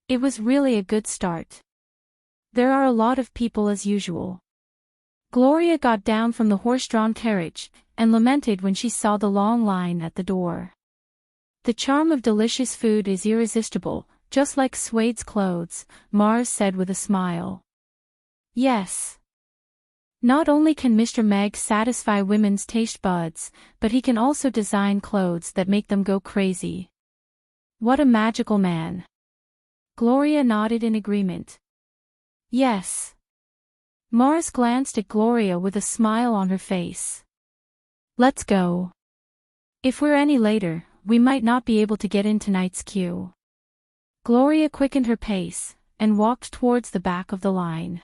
It was really a good start. There are a lot of people as usual. Gloria got down from the horse-drawn carriage, and lamented when she saw the long line at the door. The charm of delicious food is irresistible, just like Suede's clothes, Mars said with a smile. Yes. Not only can Mr. Meg satisfy women's taste buds, but he can also design clothes that make them go crazy. What a magical man. Gloria nodded in agreement. Yes. Mars glanced at Gloria with a smile on her face. Let's go. If we're any later, we might not be able to get in tonight's queue. Gloria quickened her pace, and walked towards the back of the line.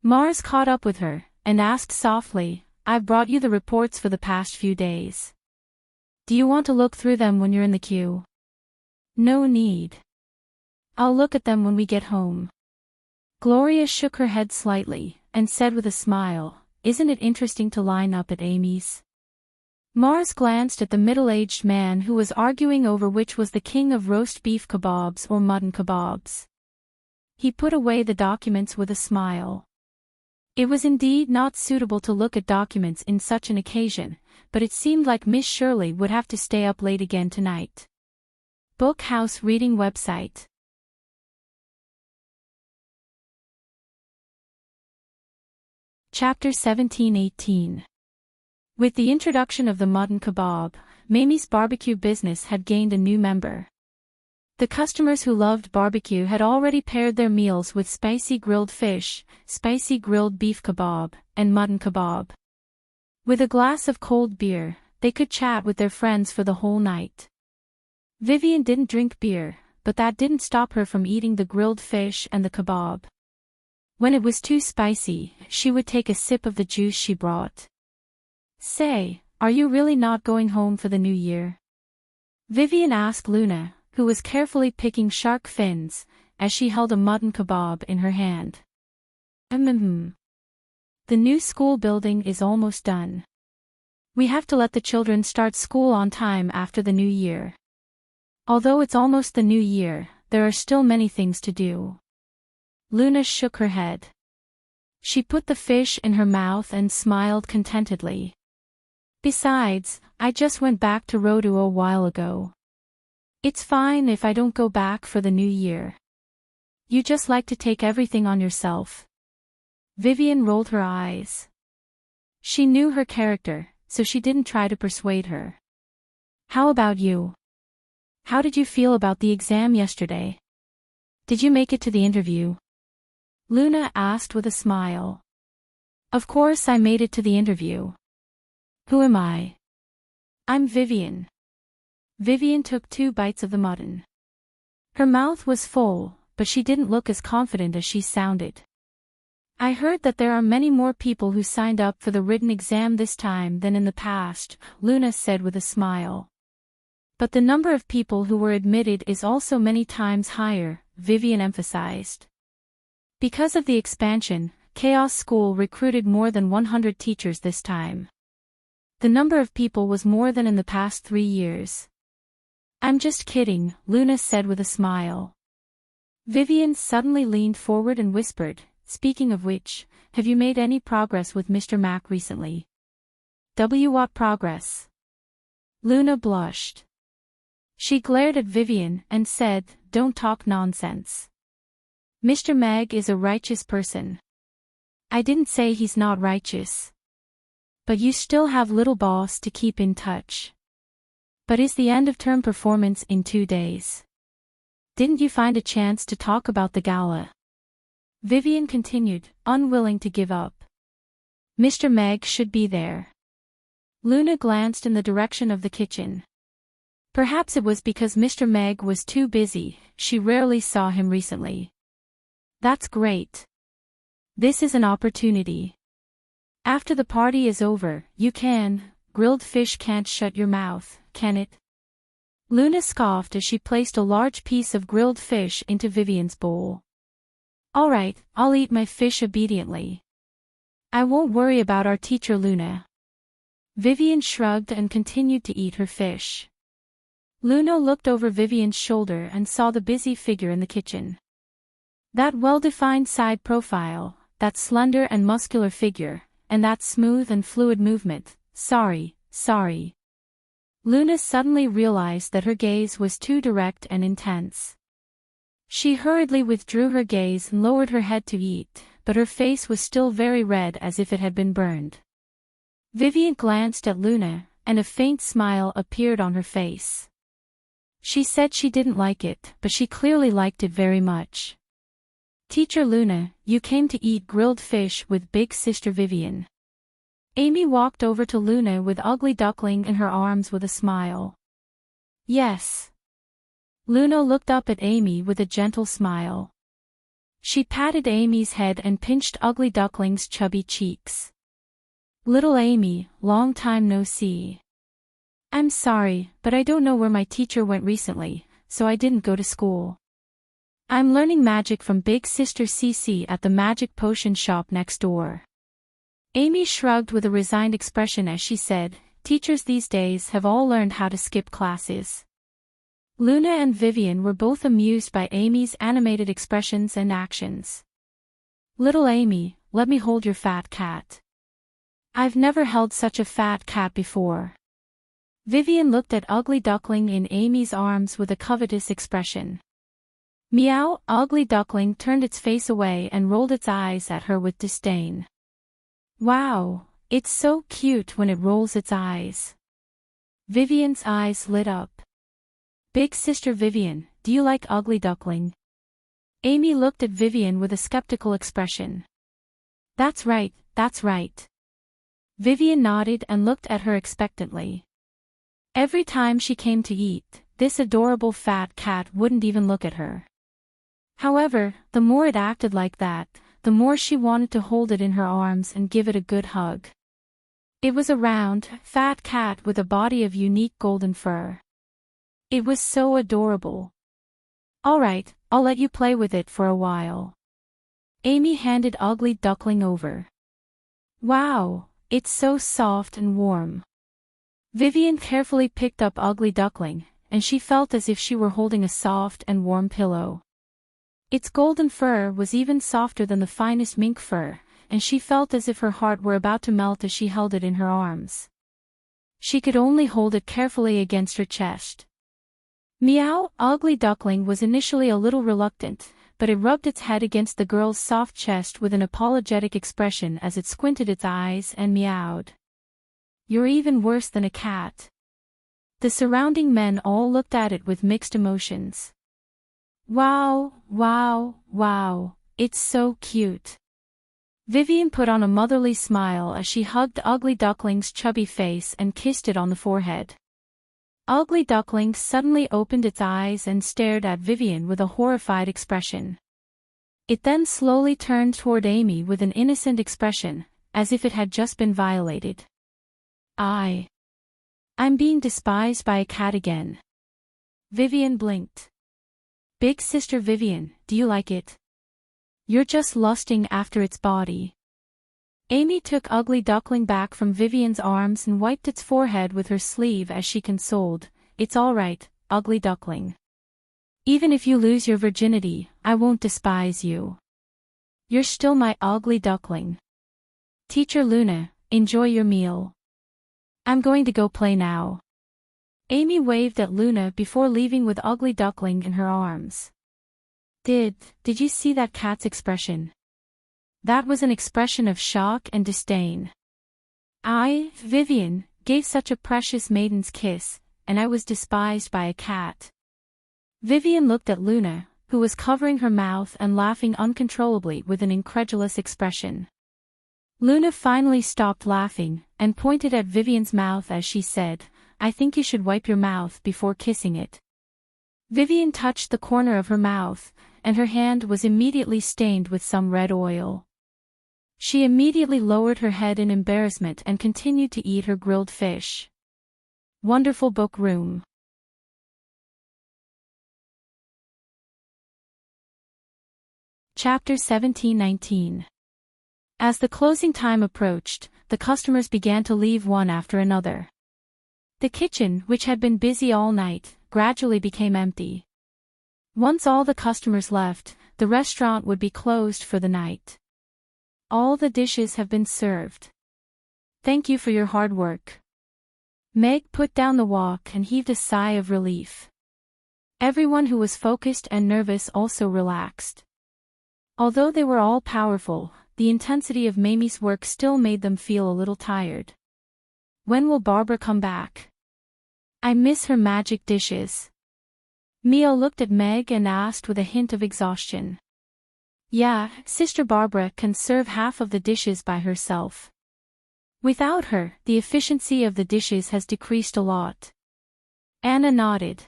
Mars caught up with her, and asked softly, I've brought you the reports for the past few days. Do you want to look through them when you're in the queue? No need. I'll look at them when we get home. Gloria shook her head slightly, and said with a smile, Isn't it interesting to line up at Amy's? Mars glanced at the middle-aged man who was arguing over which was the king of roast beef kebabs or mutton kebabs. He put away the documents with a smile. It was indeed not suitable to look at documents in such an occasion, but it seemed like Miss Shirley would have to stay up late again tonight. Book House Reading Website. Chapter 1718. With the introduction of the mutton kebab, Mamie's barbecue business had gained a new member. The customers who loved barbecue had already paired their meals with spicy grilled fish, spicy grilled beef kebab, and mutton kebab. With a glass of cold beer, they could chat with their friends for the whole night. Vivian didn't drink beer, but that didn't stop her from eating the grilled fish and the kebab. When it was too spicy, she would take a sip of the juice she brought. Say, are you really not going home for the new year? Vivian asked Luna, who was carefully picking shark fins, as she held a mutton kebab in her hand. The new school building is almost done. We have to let the children start school on time after the new year. Although it's almost the new year, there are still many things to do. Luna shook her head. She put the fish in her mouth and smiled contentedly. Besides, I just went back to Rodu a while ago. It's fine if I don't go back for the new year. You just like to take everything on yourself. Vivian rolled her eyes. She knew her character, so she didn't try to persuade her. How about you? How did you feel about the exam yesterday? Did you make it to the interview? Luna asked with a smile. Of course I made it to the interview. Who am I? I'm Vivian. Vivian took 2 bites of the mutton. Her mouth was full, but she didn't look as confident as she sounded. I heard that there are many more people who signed up for the written exam this time than in the past, Luna said with a smile. But the number of people who were admitted is also many times higher, Vivian emphasized. Because of the expansion, Chaos School recruited more than 100 teachers this time. The number of people was more than in the past 3 years. I'm just kidding, Luna said with a smile. Vivian suddenly leaned forward and whispered, speaking of which, have you made any progress with Mr. Mack recently? What progress? Luna blushed. She glared at Vivian and said, don't talk nonsense. Mr. Meg is a righteous person. I didn't say he's not righteous. But you still have little boss to keep in touch. But is the end of term performance in 2 days? Didn't you find a chance to talk about the gala? Vivian continued, unwilling to give up. Mr. Meg should be there. Luna glanced in the direction of the kitchen. Perhaps it was because Mr. Meg was too busy, she rarely saw him recently. That's great. This is an opportunity. After the party is over, you can, grilled fish can't shut your mouth, can it? Luna scoffed as she placed a large piece of grilled fish into Vivian's bowl. All right, I'll eat my fish obediently. I won't worry about our teacher Luna. Vivian shrugged and continued to eat her fish. Luna looked over Vivian's shoulder and saw the busy figure in the kitchen. That well-defined side profile, that slender and muscular figure, and that smooth and fluid movement, sorry. Luna suddenly realized that her gaze was too direct and intense. She hurriedly withdrew her gaze and lowered her head to eat, but her face was still very red as if it had been burned. Vivian glanced at Luna, and a faint smile appeared on her face. She said she didn't like it, but she clearly liked it very much. Teacher Luna, you came to eat grilled fish with big sister Vivian. Amy walked over to Luna with Ugly Duckling in her arms with a smile. Yes. Luna looked up at Amy with a gentle smile. She patted Amy's head and pinched Ugly Duckling's chubby cheeks. Little Amy, long time no see. I'm sorry, but I don't know where my teacher went recently, so I didn't go to school. I'm learning magic from Big Sister Cece at the magic potion shop next door. Amy shrugged with a resigned expression as she said, teachers these days have all learned how to skip classes. Luna and Vivian were both amused by Amy's animated expressions and actions. Little Amy, let me hold your fat cat. I've never held such a fat cat before. Vivian looked at Ugly Duckling in Amy's arms with a covetous expression. Meow, Ugly Duckling turned its face away and rolled its eyes at her with disdain. Wow, it's so cute when it rolls its eyes. Vivian's eyes lit up. Big sister Vivian, do you like Ugly Duckling? Amy looked at Vivian with a skeptical expression. That's right. Vivian nodded and looked at her expectantly. Every time she came to eat, this adorable fat cat wouldn't even look at her. However, the more it acted like that, the more she wanted to hold it in her arms and give it a good hug. It was a round, fat cat with a body of unique golden fur. It was so adorable. All right, I'll let you play with it for a while. Amy handed Ugly Duckling over. Wow, it's so soft and warm. Vivian carefully picked up Ugly Duckling, and she felt as if she were holding a soft and warm pillow. Its golden fur was even softer than the finest mink fur, and she felt as if her heart were about to melt as she held it in her arms. She could only hold it carefully against her chest. Meow, Ugly Duckling was initially a little reluctant, but it rubbed its head against the girl's soft chest with an apologetic expression as it squinted its eyes and meowed. You're even worse than a cat. The surrounding men all looked at it with mixed emotions. Wow, it's so cute. Vivian put on a motherly smile as she hugged Ugly Duckling's chubby face and kissed it on the forehead. Ugly Duckling suddenly opened its eyes and stared at Vivian with a horrified expression. It then slowly turned toward Amy with an innocent expression, as if it had just been violated. I'm being despised by a cat again. Vivian blinked. Big sister Vivian, do you like it? You're just lusting after its body. Amy took Ugly Duckling back from Vivian's arms and wiped its forehead with her sleeve as she consoled, It's all right, Ugly Duckling. Even if you lose your virginity, I won't despise you. You're still my Ugly Duckling. Teacher Luna, enjoy your meal. I'm going to go play now. Amy waved at Luna before leaving with Ugly Duckling in her arms. Did you see that cat's expression? That was an expression of shock and disdain. I, Vivian, gave such a precious maiden's kiss, and I was despised by a cat. Vivian looked at Luna, who was covering her mouth and laughing uncontrollably with an incredulous expression. Luna finally stopped laughing, and pointed at Vivian's mouth as she said, I think you should wipe your mouth before kissing it. Vivian touched the corner of her mouth, and her hand was immediately stained with some red oil. She immediately lowered her head in embarrassment and continued to eat her grilled fish. Wonderful book room. Chapter 17-19. As the closing time approached, the customers began to leave one after another. The kitchen, which had been busy all night, gradually became empty. Once all the customers left, the restaurant would be closed for the night. All the dishes have been served. Thank you for your hard work. Meg put down the wok and heaved a sigh of relief. Everyone who was focused and nervous also relaxed. Although they were all powerful, the intensity of Mamie's work still made them feel a little tired. When will Barbara come back? I miss her magic dishes. Mia looked at Meg and asked with a hint of exhaustion. Yeah, Sister Barbara can serve half of the dishes by herself. Without her, the efficiency of the dishes has decreased a lot. Anna nodded.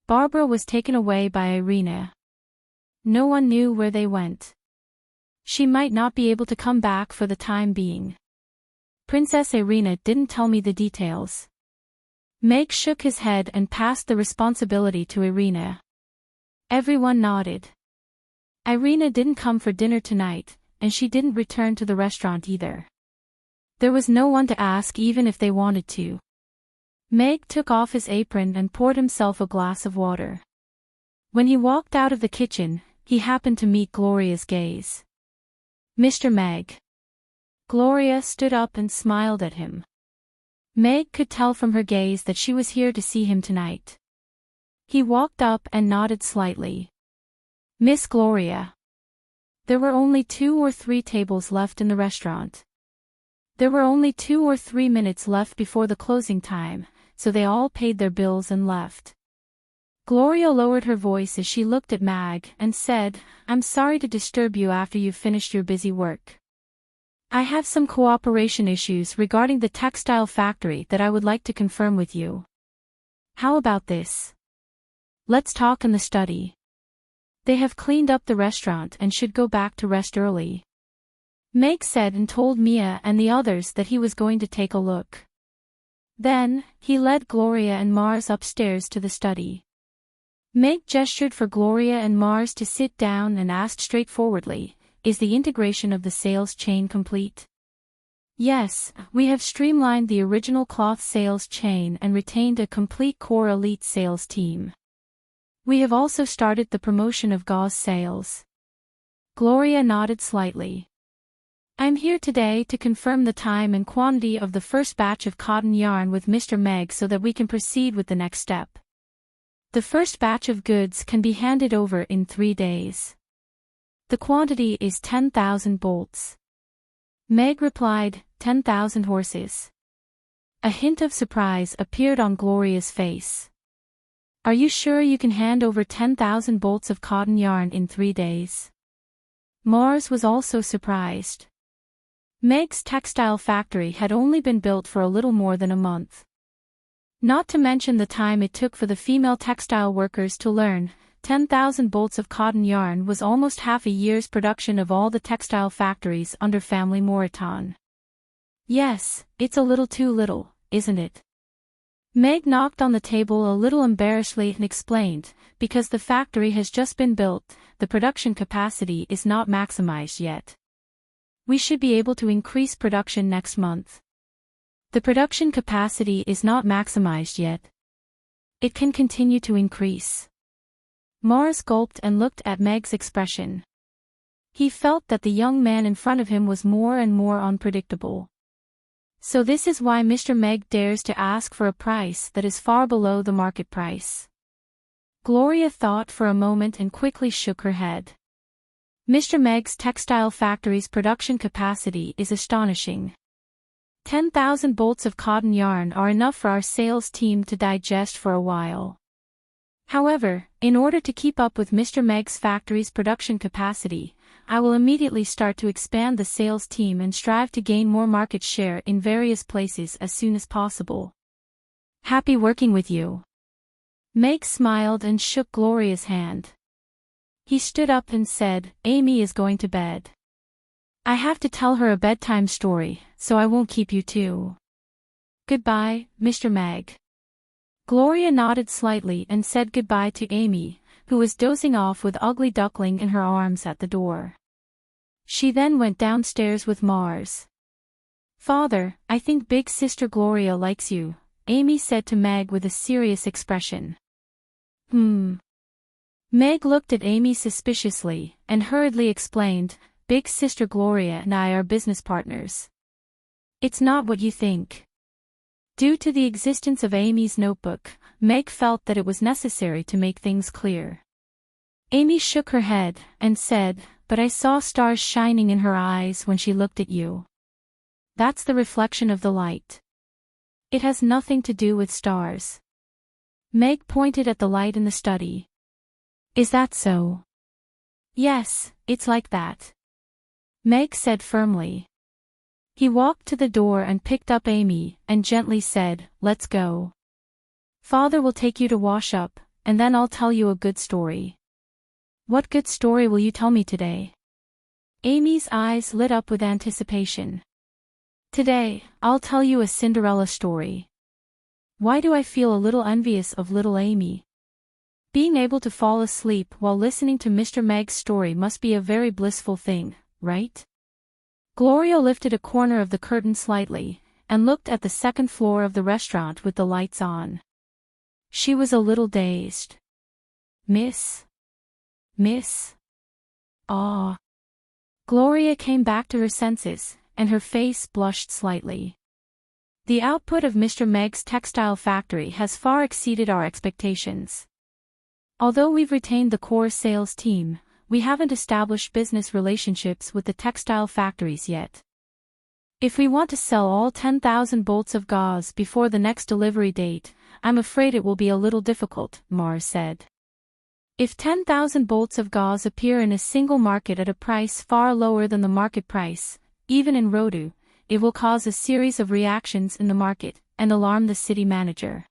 Barbara was taken away by Irina. No one knew where they went. She might not be able to come back for the time being. Princess Irina didn't tell me the details. Meg shook his head and passed the responsibility to Irina. Everyone nodded. Irina didn't come for dinner tonight, and she didn't return to the restaurant either. There was no one to ask even if they wanted to. Meg took off his apron and poured himself a glass of water. When he walked out of the kitchen, he happened to meet Gloria's gaze. Mr. Meg. Gloria stood up and smiled at him. Meg could tell from her gaze that she was here to see him tonight. He walked up and nodded slightly. Miss Gloria. There were only 2 or 3 tables left in the restaurant. There were only 2 or 3 minutes left before the closing time, so they all paid their bills and left. Gloria lowered her voice as she looked at Mag and said, I'm sorry to disturb you after you've finished your busy work. I have some cooperation issues regarding the textile factory that I would like to confirm with you. How about this? Let's talk in the study. They have cleaned up the restaurant and should go back to rest early. Meg said and told Mia and the others that he was going to take a look. Then, he led Gloria and Mars upstairs to the study. Meg gestured for Gloria and Mars to sit down and asked straightforwardly, is the integration of the sales chain complete? Yes, we have streamlined the original cloth sales chain and retained a complete core elite sales team. We have also started the promotion of gauze sales. Gloria nodded slightly. I'm here today to confirm the time and quantity of the first batch of cotton yarn with Mr. Meg so that we can proceed with the next step. The first batch of goods can be handed over in 3 days. The quantity is 10,000 bolts. Meg replied, 10,000 horses. A hint of surprise appeared on Gloria's face. Are you sure you can hand over 10,000 bolts of cotton yarn in 3 days? Mars was also surprised. Meg's textile factory had only been built for a little more than a month. Not to mention the time it took for the female textile workers to learn, 10,000 bolts of cotton yarn was almost half a year's production of all the textile factories under family Moreton. Yes, it's a little too little, isn't it? Meg knocked on the table a little embarrassedly and explained, because the factory has just been built, the production capacity is not maximized yet. We should be able to increase production next month. The production capacity is not maximized yet. It can continue to increase. Mars gulped and looked at Meg's expression. He felt that the young man in front of him was more and more unpredictable. So this is why Mr. Meg dares to ask for a price that is far below the market price. Gloria thought for a moment and quickly shook her head. Mr. Meg's textile factory's production capacity is astonishing. 10,000 bolts of cotton yarn are enough for our sales team to digest for a while. However, in order to keep up with Mr. Meg's factory's production capacity, I will immediately start to expand the sales team and strive to gain more market share in various places as soon as possible. Happy working with you. Meg smiled and shook Gloria's hand. He stood up and said, Amy is going to bed. I have to tell her a bedtime story, so I won't keep you too. Goodbye, Mr. Meg. Gloria nodded slightly and said goodbye to Amy, who was dozing off with Ugly Duckling in her arms at the door. She then went downstairs with Mars. Father, I think Big Sister Gloria likes you, Amy said to Meg with a serious expression. Meg looked at Amy suspiciously, and hurriedly explained, Big Sister Gloria and I are business partners. It's not what you think. Due to the existence of Amy's notebook, Meg felt that it was necessary to make things clear. Amy shook her head and said, "But I saw stars shining in her eyes when she looked at you. That's the reflection of the light. It has nothing to do with stars." Meg pointed at the light in the study. "Is that so?" "Yes, it's like that," Meg said firmly. He walked to the door and picked up Amy and gently said, "Let's go. Father will take you to wash up, and then I'll tell you a good story." "What good story will you tell me today?" Amy's eyes lit up with anticipation. "Today, I'll tell you a Cinderella story." Why do I feel a little envious of little Amy? Being able to fall asleep while listening to Mr. Meg's story must be a very blissful thing, right? Gloria lifted a corner of the curtain slightly, and looked at the second floor of the restaurant with the lights on. She was a little dazed. Miss? Ah. Gloria came back to her senses, and her face blushed slightly. The output of Mr. Meg's textile factory has far exceeded our expectations. Although we've retained the core sales team, we haven't established business relationships with the textile factories yet. If we want to sell all 10,000 bolts of gauze before the next delivery date, I'm afraid it will be a little difficult, Mars said. If 10,000 bolts of gauze appear in a single market at a price far lower than the market price, even in Rodu, it will cause a series of reactions in the market, and alarm the city manager.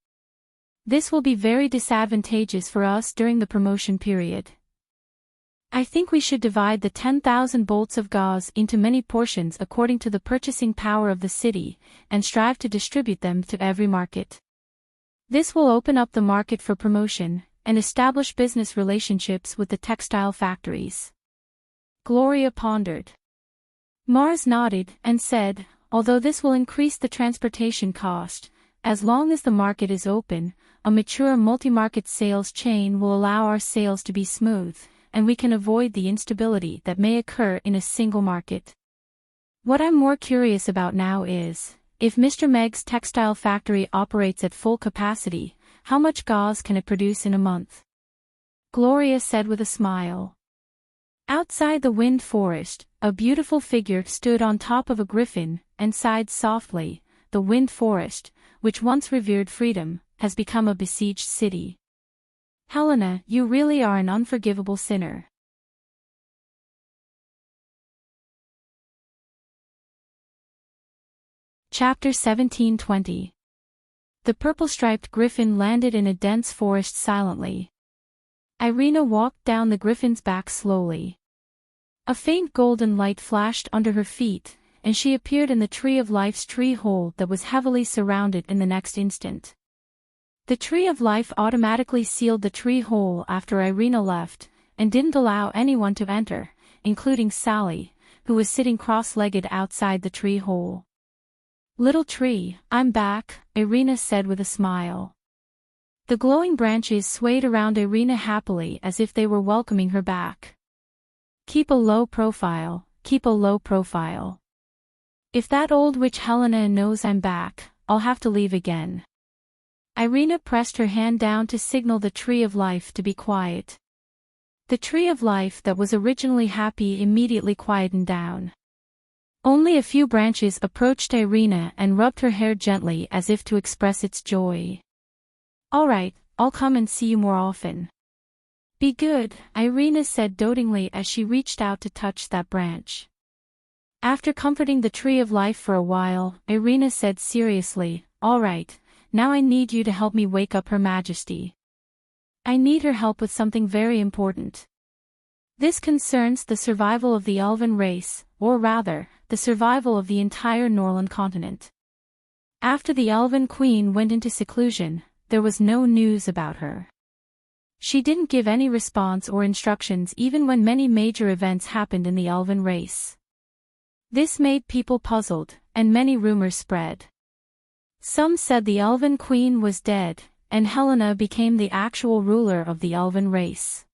This will be very disadvantageous for us during the promotion period. I think we should divide the 10,000 bolts of gauze into many portions according to the purchasing power of the city, and strive to distribute them to every market. This will open up the market for promotion, and establish business relationships with the textile factories. Gloria pondered. Mars nodded and said, "Although this will increase the transportation cost, as long as the market is open, a mature multi-market sales chain will allow our sales to be smooth, and we can avoid the instability that may occur in a single market. What I'm more curious about now is, if Mr. Meg's textile factory operates at full capacity, how much gauze can it produce in a month?" Gloria said with a smile. Outside the wind forest, a beautiful figure stood on top of a griffin, and sighed softly. The wind forest, which once revered freedom, has become a besieged city. Helena, you really are an unforgivable sinner. Chapter 17:20. The purple-striped griffin landed in a dense forest silently. Irina walked down the griffin's back slowly. A faint golden light flashed under her feet, and she appeared in the Tree of Life's tree hole that was heavily surrounded in the next instant. The Tree of Life automatically sealed the tree hole after Irina left, and didn't allow anyone to enter, including Sally, who was sitting cross-legged outside the tree hole. "Little tree, I'm back," Irina said with a smile. The glowing branches swayed around Irina happily as if they were welcoming her back. "Keep a low profile, keep a low profile. If that old witch Helena knows I'm back, I'll have to leave again." Irina pressed her hand down to signal the Tree of Life to be quiet. The Tree of Life that was originally happy immediately quietened down. Only a few branches approached Irina and rubbed her hair gently as if to express its joy. "All right, I'll come and see you more often." "Be good," Irina said dotingly as she reached out to touch that branch. After comforting the Tree of Life for a while, Irina said seriously, "All right, now I need you to help me wake up Her Majesty. I need her help with something very important. This concerns the survival of the elven race, or rather, the survival of the entire Norland continent." After the elven queen went into seclusion, there was no news about her. She didn't give any response or instructions even when many major events happened in the elven race. This made people puzzled, and many rumors spread. Some said the elven queen was dead, and Helena became the actual ruler of the elven race.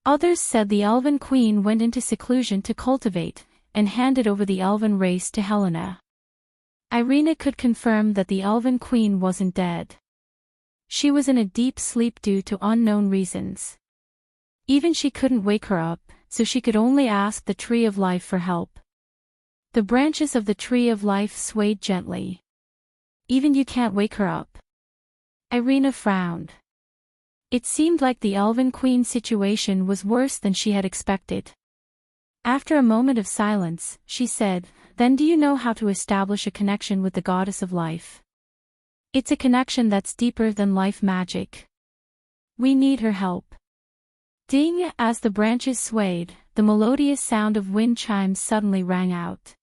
Others said the elven queen went into seclusion to cultivate, and handed over the elven race to Helena. Irina could confirm that the Elven Queen wasn't dead. She was in a deep sleep due to unknown reasons. Even she couldn't wake her up, so she could only ask the Tree of Life for help. The branches of the Tree of Life swayed gently. Even you can't wake her up? Irina frowned. It seemed like the Elven Queen's situation was worse than she had expected. After a moment of silence, she said, "Then do you know how to establish a connection with the Goddess of Life? It's a connection that's deeper than life magic. We need her help." Ding! As the branches swayed, the melodious sound of wind chimes suddenly rang out.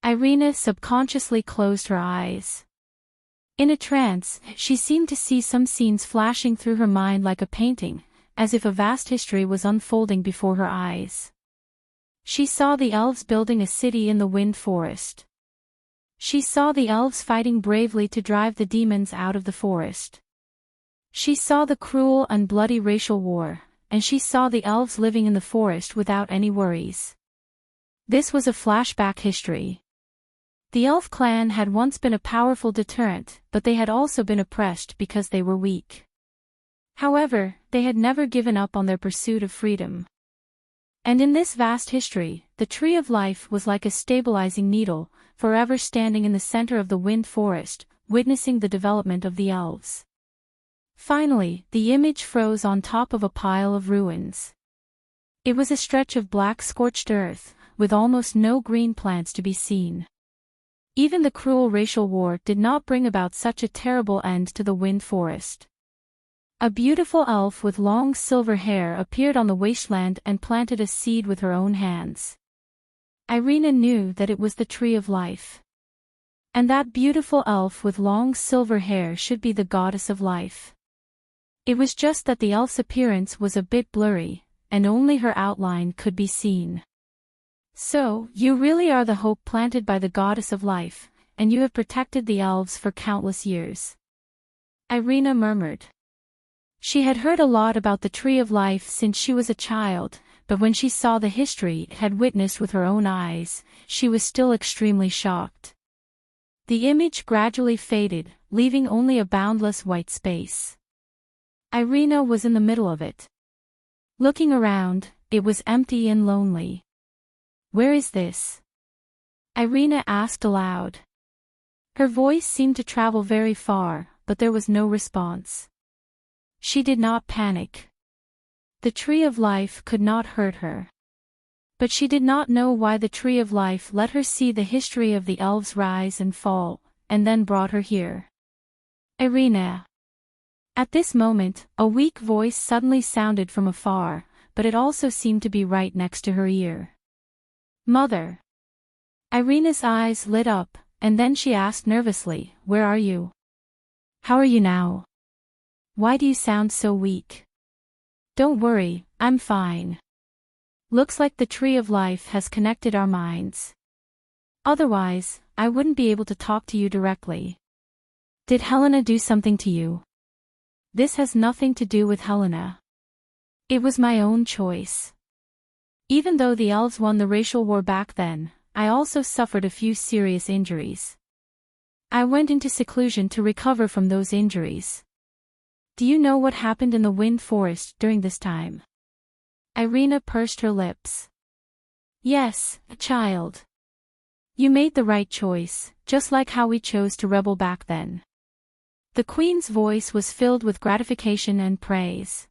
Irina subconsciously closed her eyes. In a trance, she seemed to see some scenes flashing through her mind like a painting, as if a vast history was unfolding before her eyes. She saw the elves building a city in the wind forest. She saw the elves fighting bravely to drive the demons out of the forest. She saw the cruel and bloody racial war, and she saw the elves living in the forest without any worries. This was a flashback history. The elf clan had once been a powerful deterrent, but they had also been oppressed because they were weak. However, they had never given up on their pursuit of freedom. And in this vast history, the Tree of Life was like a stabilizing needle, forever standing in the center of the wind forest, witnessing the development of the elves. Finally, the image froze on top of a pile of ruins. It was a stretch of black scorched earth, with almost no green plants to be seen. Even the cruel racial war did not bring about such a terrible end to the wind forest. A beautiful elf with long silver hair appeared on the wasteland and planted a seed with her own hands. Irina knew that it was the Tree of Life. And that beautiful elf with long silver hair should be the Goddess of Life. It was just that the elf's appearance was a bit blurry, and only her outline could be seen. "So, you really are the hope planted by the Goddess of Life, and you have protected the elves for countless years," Irina murmured. She had heard a lot about the Tree of Life since she was a child, but when she saw the history it had witnessed with her own eyes, she was still extremely shocked. The image gradually faded, leaving only a boundless white space. Irina was in the middle of it. Looking around, it was empty and lonely. "Where is this?" Irina asked aloud. Her voice seemed to travel very far, but there was no response. She did not panic. The Tree of Life could not hurt her. But she did not know why the Tree of Life let her see the history of the elves' rise and fall, and then brought her here. "Irina." At this moment, a weak voice suddenly sounded from afar, but it also seemed to be right next to her ear. "Mother." Irina's eyes lit up, and then she asked nervously, "Where are you? How are you now? Why do you sound so weak?" "Don't worry, I'm fine. Looks like the Tree of Life has connected our minds. Otherwise, I wouldn't be able to talk to you directly. Did Helena do something to you?" "This has nothing to do with Helena. It was my own choice. Even though the elves won the racial war back then, I also suffered a few serious injuries. I went into seclusion to recover from those injuries. Do you know what happened in the wind forest during this time?" Irina pursed her lips. "Yes, child. You made the right choice, just like how we chose to rebel back then." The Queen's voice was filled with gratification and praise.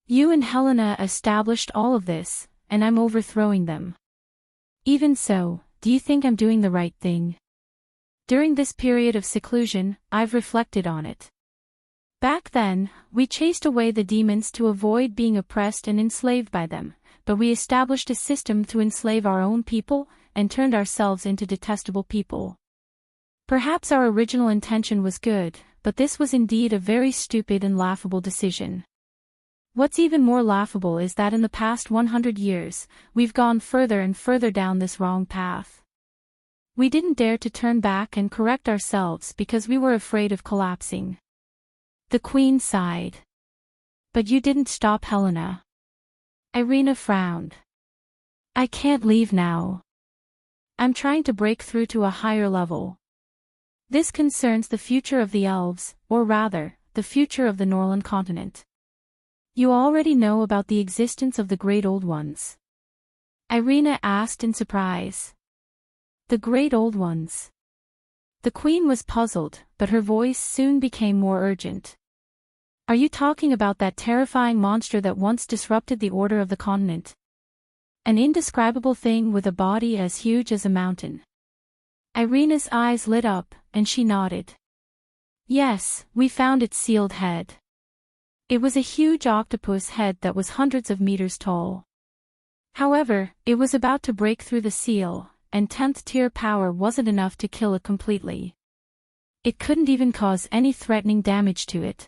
"You and Helena established all of this, and I'm overthrowing them. Even so, do you think I'm doing the right thing? During this period of seclusion, I've reflected on it. Back then, we chased away the demons to avoid being oppressed and enslaved by them, but we established a system to enslave our own people, and turned ourselves into detestable people. Perhaps our original intention was good, but this was indeed a very stupid and laughable decision. What's even more laughable is that in the past 100 years, we've gone further and further down this wrong path. We didn't dare to turn back and correct ourselves because we were afraid of collapsing." The Queen sighed. "But you didn't stop Helena." Irina frowned. "I can't leave now. I'm trying to break through to a higher level." This concerns the future of the elves, or rather, the future of the Norland continent. You already know about the existence of the Great Old Ones. Irina asked in surprise. The Great Old Ones. The queen was puzzled, but her voice soon became more urgent. Are you talking about that terrifying monster that once disrupted the order of the continent? An indescribable thing with a body as huge as a mountain. Irina's eyes lit up, and she nodded. Yes, we found its sealed head. It was a huge octopus head that was hundreds of meters tall. However, it was about to break through the seal, and 10th tier power wasn't enough to kill it completely. It couldn't even cause any threatening damage to it.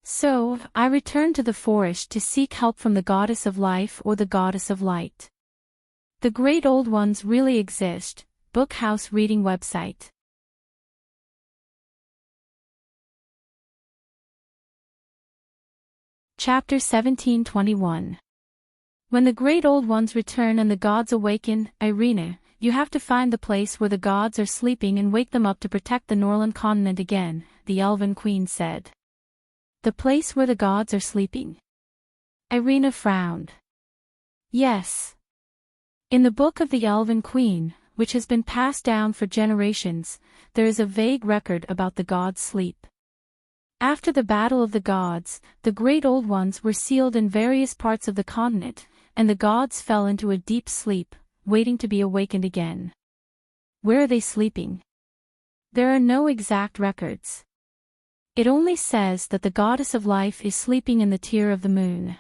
So, I returned to the forest to seek help from the goddess of life or the goddess of light. The Great Old Ones really exist. Bookhouse reading website. Chapter 1721. When the Great Old Ones return and the gods awaken, Irina, you have to find the place where the gods are sleeping and wake them up to protect the Norland continent again, the Elven Queen said. The place where the gods are sleeping? Irina frowned. Yes. In the Book of the Elven Queen, which has been passed down for generations, there is a vague record about the gods' sleep. After the Battle of the Gods, the Great Old Ones were sealed in various parts of the continent, and the gods fell into a deep sleep, waiting to be awakened again. Where are they sleeping? There are no exact records. It only says that the goddess of life is sleeping in the Tear of the Moon.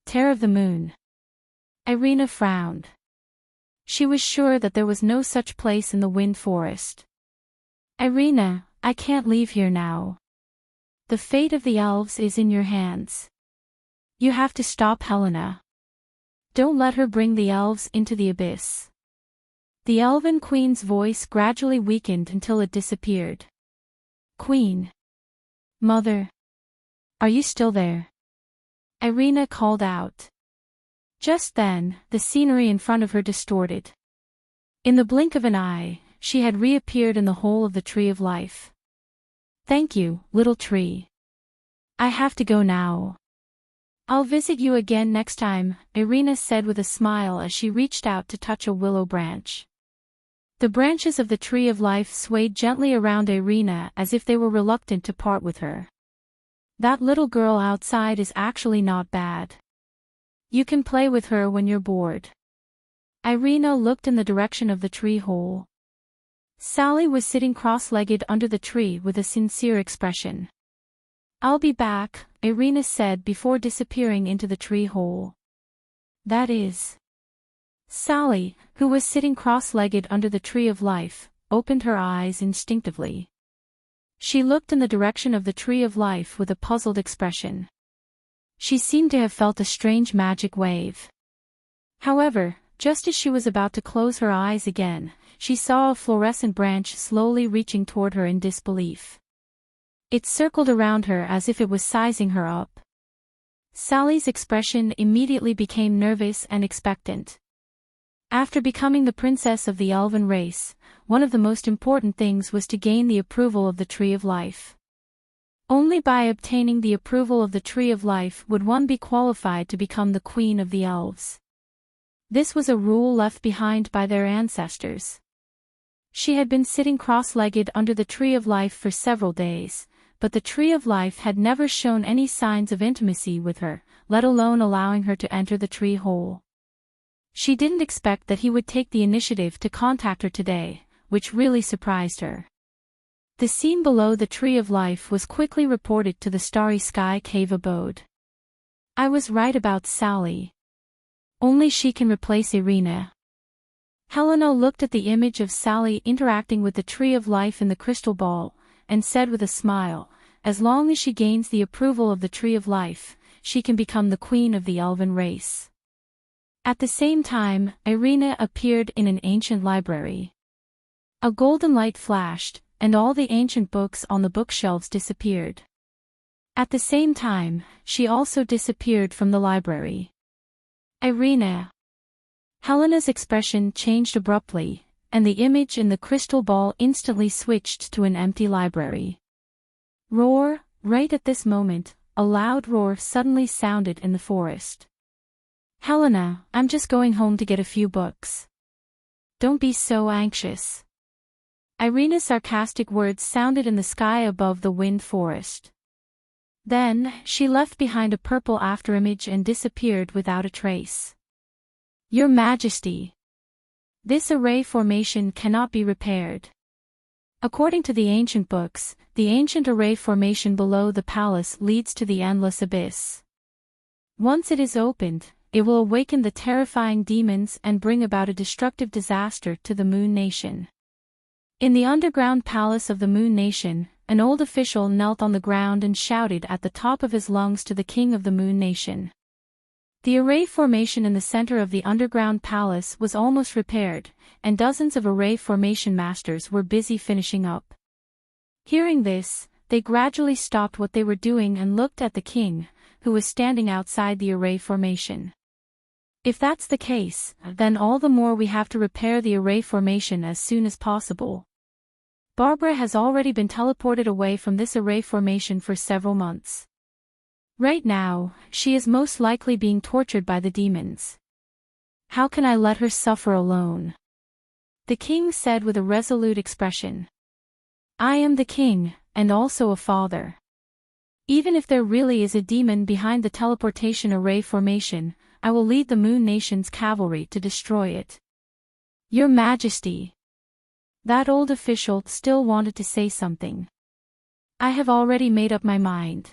Tear of the Moon. Irina frowned. She was sure that there was no such place in the Wind Forest. Irina, I can't leave here now. The fate of the elves is in your hands. You have to stop Helena. Don't let her bring the elves into the abyss. The Elven Queen's voice gradually weakened until it disappeared. Queen. Mother. Are you still there? Irina called out. Just then, the scenery in front of her distorted. In the blink of an eye, she had reappeared in the hole of the Tree of Life. Thank you, little tree. I have to go now. I'll visit you again next time, Irina said with a smile as she reached out to touch a willow branch. The branches of the Tree of Life swayed gently around Irina as if they were reluctant to part with her. That little girl outside is actually not bad. You can play with her when you're bored. Irina looked in the direction of the tree hole. Sally was sitting cross-legged under the tree with a sincere expression. I'll be back, Irina said before disappearing into the tree hole. That is. Sally, who was sitting cross-legged under the Tree of Life, opened her eyes instinctively. She looked in the direction of the Tree of Life with a puzzled expression. She seemed to have felt a strange magic wave. However, just as she was about to close her eyes again, she saw a fluorescent branch slowly reaching toward her in disbelief. It circled around her as if it was sizing her up. Sally's expression immediately became nervous and expectant. After becoming the princess of the elven race, one of the most important things was to gain the approval of the Tree of Life. Only by obtaining the approval of the Tree of Life would one be qualified to become the Queen of the Elves. This was a rule left behind by their ancestors. She had been sitting cross-legged under the Tree of Life for several days, but the Tree of Life had never shown any signs of intimacy with her, let alone allowing her to enter the tree hole. She didn't expect that he would take the initiative to contact her today, which really surprised her. The scene below the Tree of Life was quickly reported to the Starry Sky Cave abode. I was right about Sally. Only she can replace Irina. Helena looked at the image of Sally interacting with the Tree of Life in the crystal ball, and said with a smile, as long as she gains the approval of the Tree of Life, she can become the queen of the elven race. At the same time, Irina appeared in an ancient library. A golden light flashed, and all the ancient books on the bookshelves disappeared. At the same time, she also disappeared from the library. Irina. Helena's expression changed abruptly, and the image in the crystal ball instantly switched to an empty library. Roar! Right at this moment, a loud roar suddenly sounded in the forest. Helena, I'm just going home to get a few books. Don't be so anxious. Irina's sarcastic words sounded in the sky above the wind forest. Then, she left behind a purple afterimage and disappeared without a trace. Your Majesty! This array formation cannot be repaired. According to the ancient books, the ancient array formation below the palace leads to the endless abyss. Once it is opened, it will awaken the terrifying demons and bring about a destructive disaster to the Moon Nation. In the underground palace of the Moon Nation, an old official knelt on the ground and shouted at the top of his lungs to the king of the Moon Nation. The array formation in the center of the underground palace was almost repaired, and dozens of array formation masters were busy finishing up. Hearing this, they gradually stopped what they were doing and looked at the king, who was standing outside the array formation. If that's the case, then all the more we have to repair the array formation as soon as possible. Barbara has already been teleported away from this array formation for several months. Right now, she is most likely being tortured by the demons. How can I let her suffer alone? The king said with a resolute expression. I am the king, and also a father. Even if there really is a demon behind the teleportation array formation, I will lead the Moon Nation's cavalry to destroy it. Your Majesty! That old official still wanted to say something. I have already made up my mind.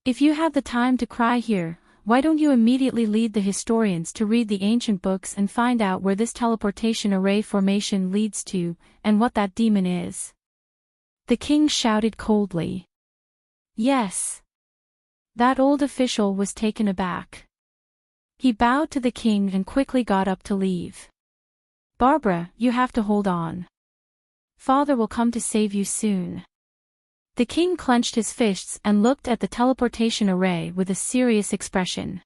If you have the time to cry here, why don't you immediately lead the historians to read the ancient books and find out where this teleportation array formation leads to, and what that demon is? The king shouted coldly. Yes. That old official was taken aback. He bowed to the king and quickly got up to leave. Barbara, you have to hold on. Father will come to save you soon. The king clenched his fists and looked at the teleportation array with a serious expression.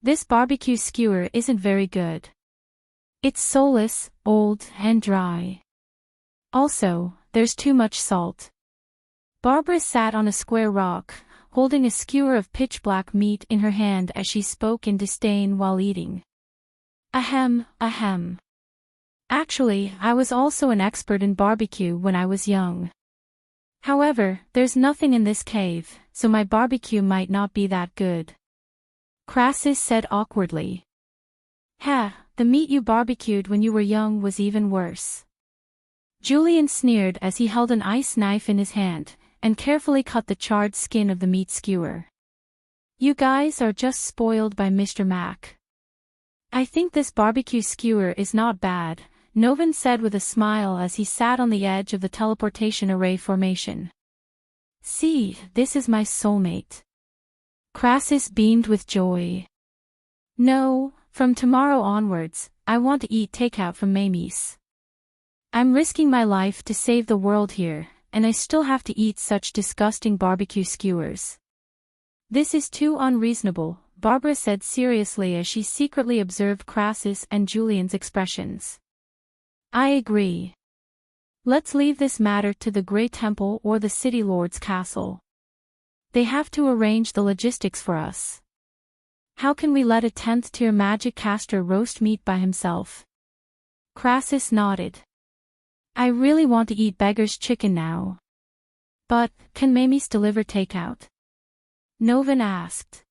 This barbecue skewer isn't very good. It's soulless, old, and dry. Also, there's too much salt. Barbara sat on a square rock, holding a skewer of pitch-black meat in her hand as she spoke in disdain while eating. Ahem, ahem. Actually, I was also an expert in barbecue when I was young. However, there's nothing in this cave, so my barbecue might not be that good. Crassus said awkwardly. The meat you barbecued when you were young was even worse. Julian sneered as he held an ice knife in his hand, and carefully cut the charred skin of the meat skewer. You guys are just spoiled by Mr. Mac. I think this barbecue skewer is not bad, Novin said with a smile as he sat on the edge of the teleportation array formation. See, this is my soulmate. Crassus beamed with joy. No, from tomorrow onwards, I want to eat takeout from Mamie's. I'm risking my life to save the world here, and I still have to eat such disgusting barbecue skewers. This is too unreasonable, Barbara said seriously as she secretly observed Crassus and Julian's expressions. I agree. Let's leave this matter to the Grey Temple or the City Lord's castle. They have to arrange the logistics for us. How can we let a 10th-tier magic caster roast meat by himself? Crassus nodded. I really want to eat beggar's chicken now. But, can Mamie's deliver takeout? Novin asked.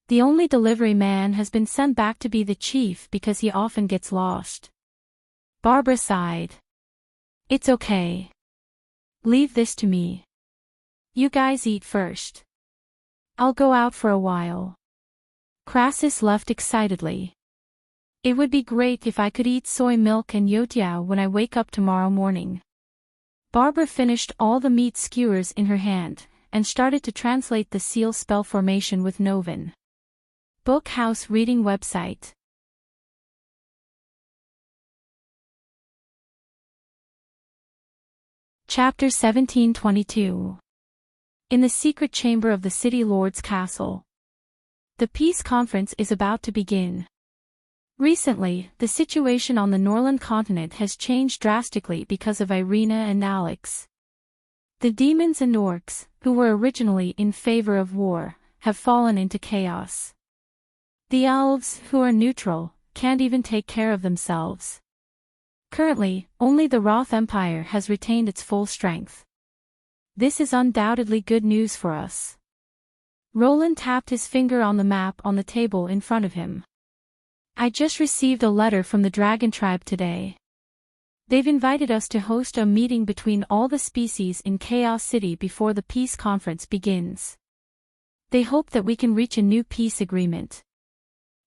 The only delivery man has been sent back to be the chief because he often gets lost. Barbara sighed. It's okay. Leave this to me. You guys eat first. I'll go out for a while. Crassus left excitedly. It would be great if I could eat soy milk and youtiao when I wake up tomorrow morning. Barbara finished all the meat skewers in her hand, and started to translate the seal spell formation with Novin. Bookhouse reading website. Chapter 1722. In the secret chamber of the City Lord's castle. The peace conference is about to begin. Recently, the situation on the Norland continent has changed drastically because of Irina and Alex. The demons and orcs, who were originally in favor of war, have fallen into chaos. The elves, who are neutral, can't even take care of themselves. Currently, only the Roth Empire has retained its full strength. This is undoubtedly good news for us. Roland tapped his finger on the map on the table in front of him. I just received a letter from the dragon tribe today. They've invited us to host a meeting between all the species in Chaos City before the peace conference begins. They hope that we can reach a new peace agreement.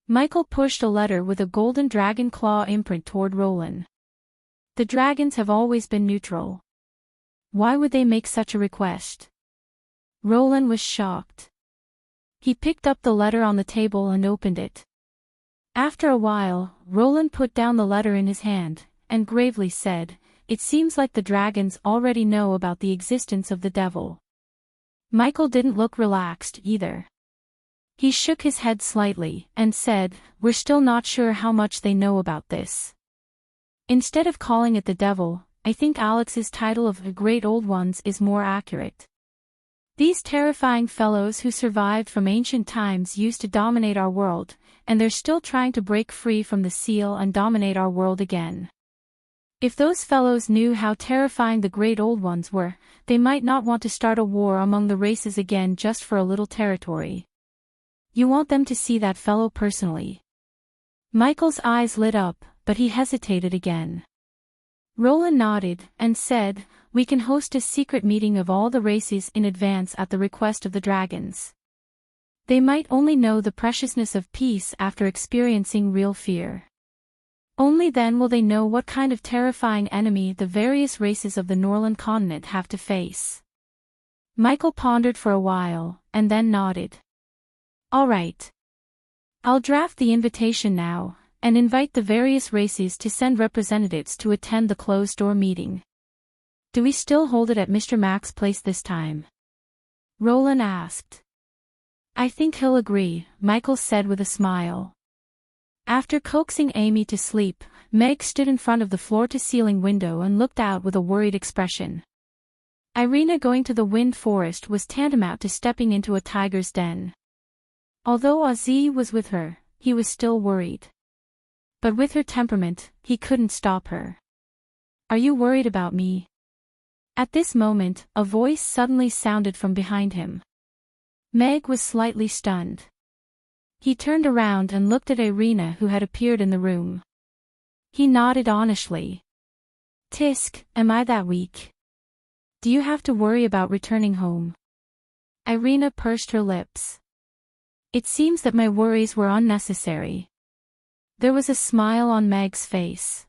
Michael pushed a letter with a golden dragon claw imprint toward Roland. The dragons have always been neutral. Why would they make such a request? Roland was shocked. He picked up the letter on the table and opened it. After a while, Roland put down the letter in his hand, and gravely said, "It seems like the dragons already know about the existence of the devil." Michael didn't look relaxed either. He shook his head slightly, and said, "We're still not sure how much they know about this. Instead of calling it the devil, I think Alex's title of the Great Old Ones is more accurate. These terrifying fellows who survived from ancient times used to dominate our world, and they're still trying to break free from the seal and dominate our world again. If those fellows knew how terrifying the Great Old Ones were, they might not want to start a war among the races again just for a little territory. You want them to see that fellow personally." Michael's eyes lit up, but he hesitated again. Roland nodded, and said, "We can host a secret meeting of all the races in advance at the request of the dragons. They might only know the preciousness of peace after experiencing real fear. Only then will they know what kind of terrifying enemy the various races of the Norland continent have to face." Michael pondered for a while, and then nodded. "All right. I'll draft the invitation now, and invite the various races to send representatives to attend the closed-door meeting. Do we still hold it at Mr. Mack's place this time?" Roland asked. "I think he'll agree," Michael said with a smile. After coaxing Amy to sleep, Meg stood in front of the floor-to-ceiling window and looked out with a worried expression. Irina going to the Wind Forest was tantamount to stepping into a tiger's den. Although Ozzy was with her, he was still worried. But with her temperament, he couldn't stop her. "Are you worried about me?" At this moment, a voice suddenly sounded from behind him. Meg was slightly stunned. He turned around and looked at Irina, who had appeared in the room. He nodded honestly. "Tisk, am I that weak? Do you have to worry about returning home?" Irina pursed her lips. "It seems that my worries were unnecessary." There was a smile on Meg's face.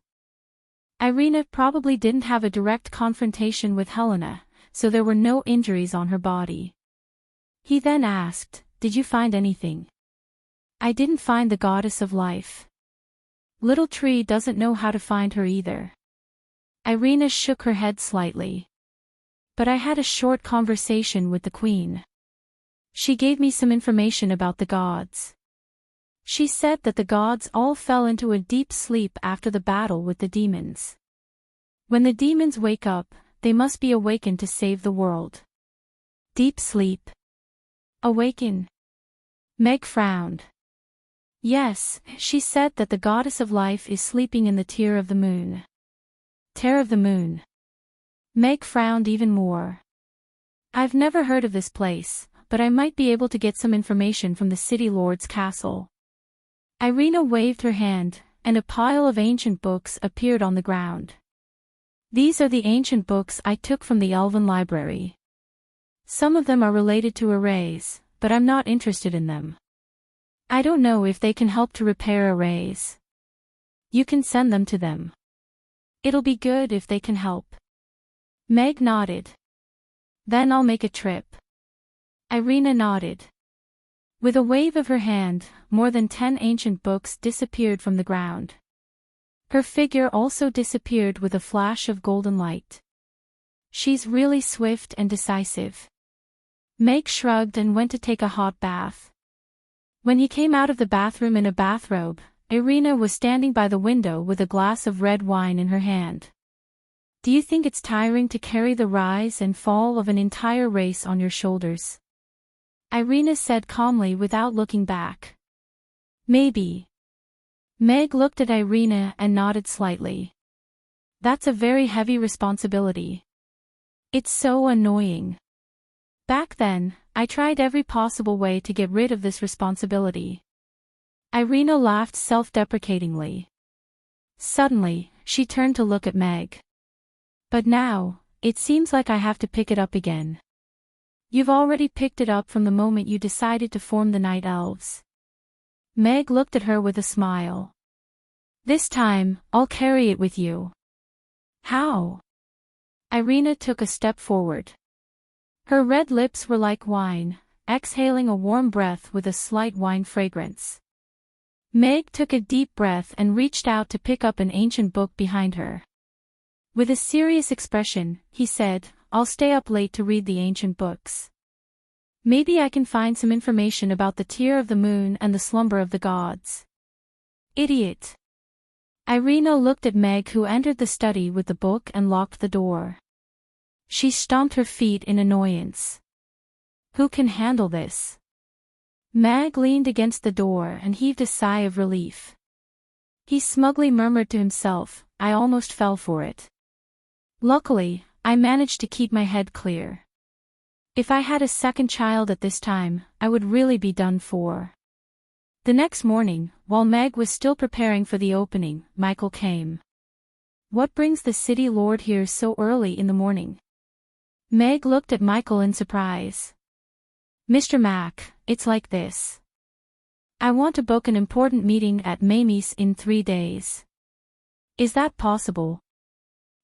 Irina probably didn't have a direct confrontation with Helena, so there were no injuries on her body. He then asked, "Did you find anything?" "I didn't find the goddess of life. Little Tree doesn't know how to find her either." Irina shook her head slightly. "But I had a short conversation with the queen. She gave me some information about the gods. She said that the gods all fell into a deep sleep after the battle with the demons. When the demons wake up, they must be awakened to save the world." "Deep sleep? Awaken?" Meg frowned. "Yes, she said that the goddess of life is sleeping in the tear of the moon." Tear of the moon. Meg frowned even more. "I've never heard of this place, but I might be able to get some information from the city lord's castle." Irina waved her hand, and a pile of ancient books appeared on the ground. "These are the ancient books I took from the Elven library. Some of them are related to arrays, but I'm not interested in them. I don't know if they can help to repair arrays. You can send them to them. It'll be good if they can help." Meg nodded. "Then I'll make a trip." Irina nodded. With a wave of her hand, more than 10 ancient books disappeared from the ground. Her figure also disappeared with a flash of golden light. "She's really swift and decisive." Meg shrugged and went to take a hot bath. When he came out of the bathroom in a bathrobe, Irina was standing by the window with a glass of red wine in her hand. Do you think it's tiring to carry the rise and fall of an entire race on your shoulders? Irina said calmly without looking back. Maybe. Meg looked at Irina and nodded slightly. That's a very heavy responsibility. It's so annoying. Back then, I tried every possible way to get rid of this responsibility. Irina laughed self-deprecatingly. Suddenly, she turned to look at Meg. But now, it seems like I have to pick it up again. You've already picked it up from the moment you decided to form the Night Elves. Meg looked at her with a smile. This time, I'll carry it with you. How? Irina took a step forward. Her red lips were like wine, exhaling a warm breath with a slight wine fragrance. Meg took a deep breath and reached out to pick up an ancient book behind her. With a serious expression, he said, I'll stay up late to read the ancient books. Maybe I can find some information about the tear of the moon and the slumber of the gods. Idiot. Irina looked at Meg, who entered the study with the book and locked the door. She stomped her feet in annoyance. Who can handle this? Meg leaned against the door and heaved a sigh of relief. He smugly murmured to himself, I almost fell for it. Luckily, I managed to keep my head clear. If I had a second child at this time, I would really be done for. The next morning, while Meg was still preparing for the opening, Michael came. What brings the city lord here so early in the morning? Meg looked at Michael in surprise. Mr. Mac, it's like this. I want to book an important meeting at Mamie's in 3 days. Is that possible?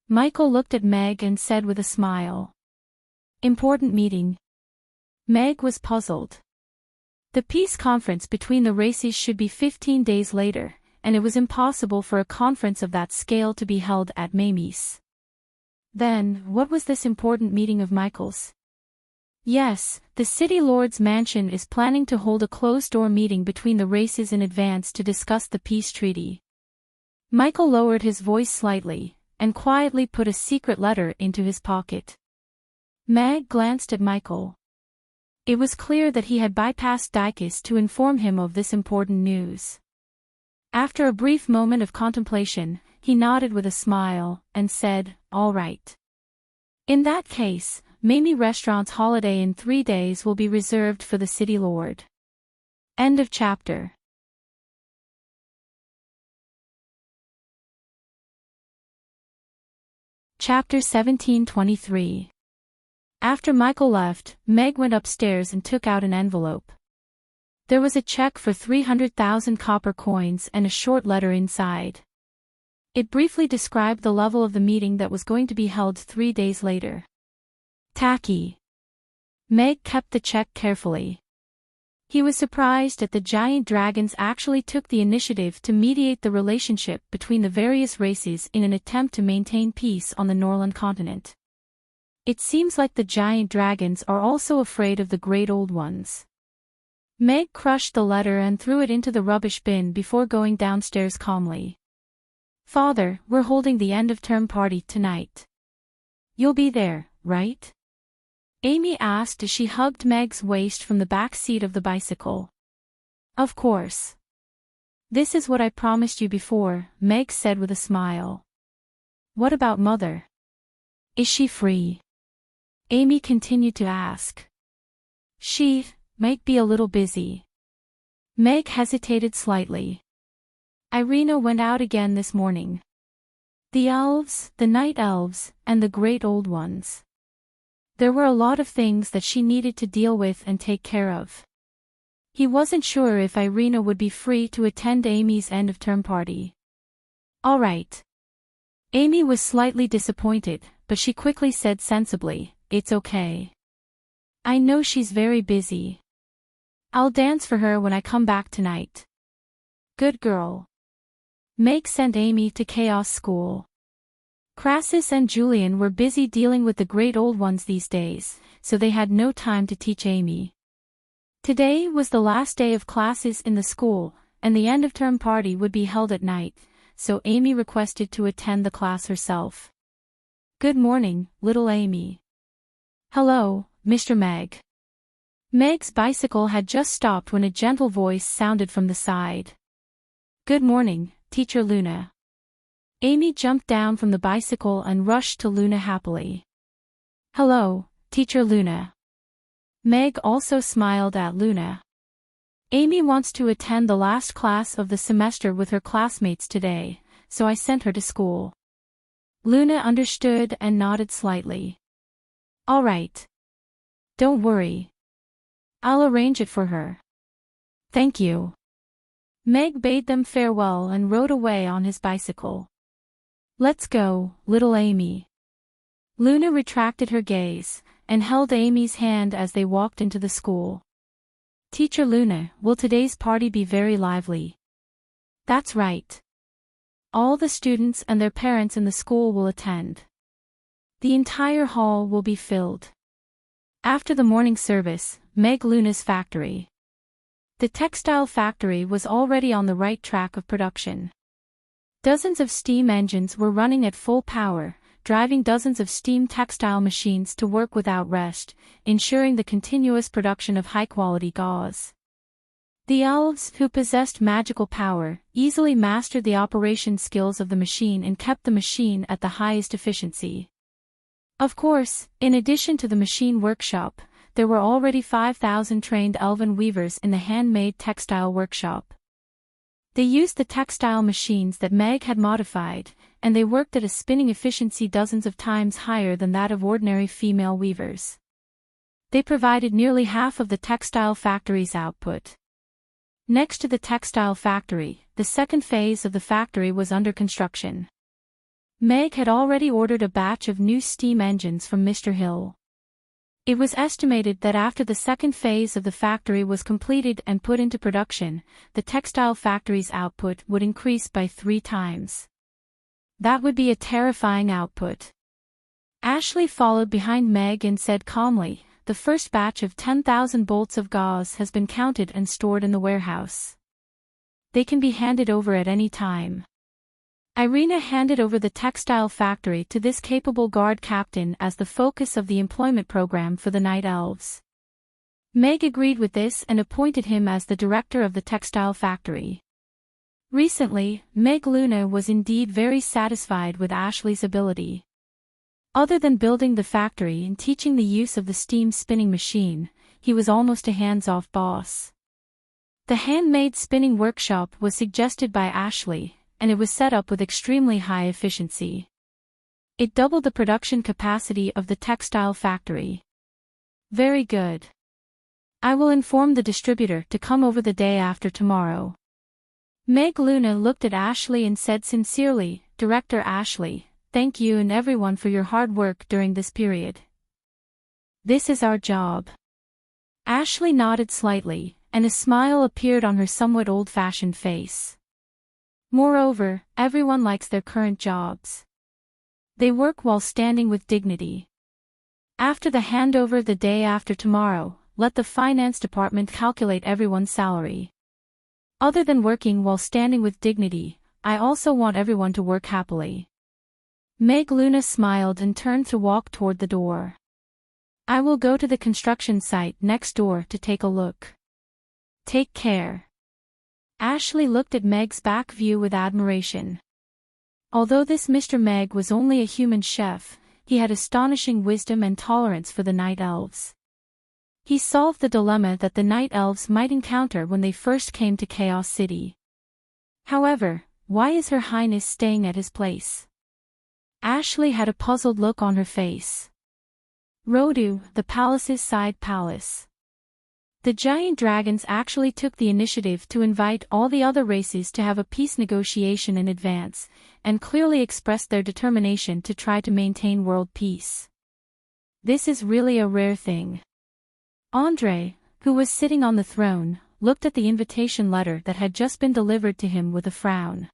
Michael looked at Meg and said with a smile. Important meeting? Meg was puzzled. The peace conference between the races should be 15 days later, and it was impossible for a conference of that scale to be held at Mamie's. Then, what was this important meeting of Michael's? Yes, the city lord's mansion is planning to hold a closed-door meeting between the races in advance to discuss the peace treaty. Michael lowered his voice slightly, and quietly put a secret letter into his pocket. Meg glanced at Michael. It was clear that he had bypassed Dicus to inform him of this important news. After a brief moment of contemplation, he nodded with a smile, and said, all right. In that case, Mamie Restaurant's holiday in 3 days will be reserved for the city lord. End of chapter. Chapter 1723. After Michael left, Meg went upstairs and took out an envelope. There was a check for 300,000 copper coins and a short letter inside. It briefly described the level of the meeting that was going to be held 3 days later. Tacky. Meg kept the check carefully. He was surprised that the giant dragons actually took the initiative to mediate the relationship between the various races in an attempt to maintain peace on the Norland continent. It seems like the giant dragons are also afraid of the great old ones. Meg crushed the letter and threw it into the rubbish bin before going downstairs calmly. Father, we're holding the end-of-term party tonight. You'll be there, right? Amy asked as she hugged Meg's waist from the back seat of the bicycle. Of course. This is what I promised you before, Meg said with a smile. What about Mother? Is she free? Amy continued to ask. She might be a little busy. Meg hesitated slightly. Irina went out again this morning. The elves, the night elves, and the great old ones. There were a lot of things that she needed to deal with and take care of. He wasn't sure if Irina would be free to attend Amy's end-of-term party. All right. Amy was slightly disappointed, but she quickly said sensibly, it's okay. I know she's very busy. I'll dance for her when I come back tonight. Good girl. Meg sent Amy to Chaos School. Crassus and Julian were busy dealing with the great old ones these days, so they had no time to teach Amy. Today was the last day of classes in the school, and the end-of-term party would be held at night, so Amy requested to attend the class herself. "Good morning, little Amy." "Hello, Mr. Meg." Meg's bicycle had just stopped when a gentle voice sounded from the side. "Good morning, Teacher Luna." Amy jumped down from the bicycle and rushed to Luna happily. "Hello, Teacher Luna." Meg also smiled at Luna. "Amy wants to attend the last class of the semester with her classmates today, so I sent her to school." Luna understood and nodded slightly. "All right. Don't worry. I'll arrange it for her." "Thank you." Meg bade them farewell and rode away on his bicycle. "Let's go, little Amy." Luna retracted her gaze, and held Amy's hand as they walked into the school. "Teacher Luna, will today's party be very lively?" "That's right. All the students and their parents in the school will attend. The entire hall will be filled." After the morning service, Meg Luna's factory. The textile factory was already on the right track of production. Dozens of steam engines were running at full power, driving dozens of steam textile machines to work without rest, ensuring the continuous production of high-quality gauze. The elves, who possessed magical power, easily mastered the operation skills of the machine and kept the machine at the highest efficiency. Of course, in addition to the machine workshop, there were already 5,000 trained elven weavers in the handmade textile workshop. They used the textile machines that Meg had modified, and they worked at a spinning efficiency dozens of times higher than that of ordinary female weavers. They provided nearly half of the textile factory's output. Next to the textile factory, the second phase of the factory was under construction. Meg had already ordered a batch of new steam engines from Mr. Hill. It was estimated that after the second phase of the factory was completed and put into production, the textile factory's output would increase by 3 times. That would be a terrifying output. Ashley followed behind Meg and said calmly, "The first batch of 10,000 bolts of gauze has been counted and stored in the warehouse. They can be handed over at any time." Irina handed over the textile factory to this capable guard captain as the focus of the employment program for the Night Elves. Meg agreed with this and appointed him as the director of the textile factory. Recently, Meg Luna was indeed very satisfied with Ashley's ability. Other than building the factory and teaching the use of the steam spinning machine, he was almost a hands-off boss. The handmade spinning workshop was suggested by Ashley, and it was set up with extremely high efficiency. It doubled the production capacity of the textile factory. "Very good. I will inform the distributor to come over the day after tomorrow." Meg Luna looked at Ashley and said sincerely, "Director Ashley, thank you and everyone for your hard work during this period. This is our job." Ashley nodded slightly, and a smile appeared on her somewhat old-fashioned face. Moreover, everyone likes their current jobs. They work while standing with dignity. After the handover the day after tomorrow, let the finance department calculate everyone's salary. Other than working while standing with dignity, I also want everyone to work happily. Meg Luna smiled and turned to walk toward the door. "I will go to the construction site next door to take a look. Take care." Ashley looked at Meg's back view with admiration. Although this Mr. Meg was only a human chef, he had astonishing wisdom and tolerance for the Night Elves. He solved the dilemma that the Night Elves might encounter when they first came to Chaos City. However, why is Her Highness staying at his place? Ashley had a puzzled look on her face. Rodu, the palace's side palace. The giant dragons actually took the initiative to invite all the other races to have a peace negotiation in advance, and clearly expressed their determination to try to maintain world peace. This is really a rare thing. Andre, who was sitting on the throne, looked at the invitation letter that had just been delivered to him with a frown.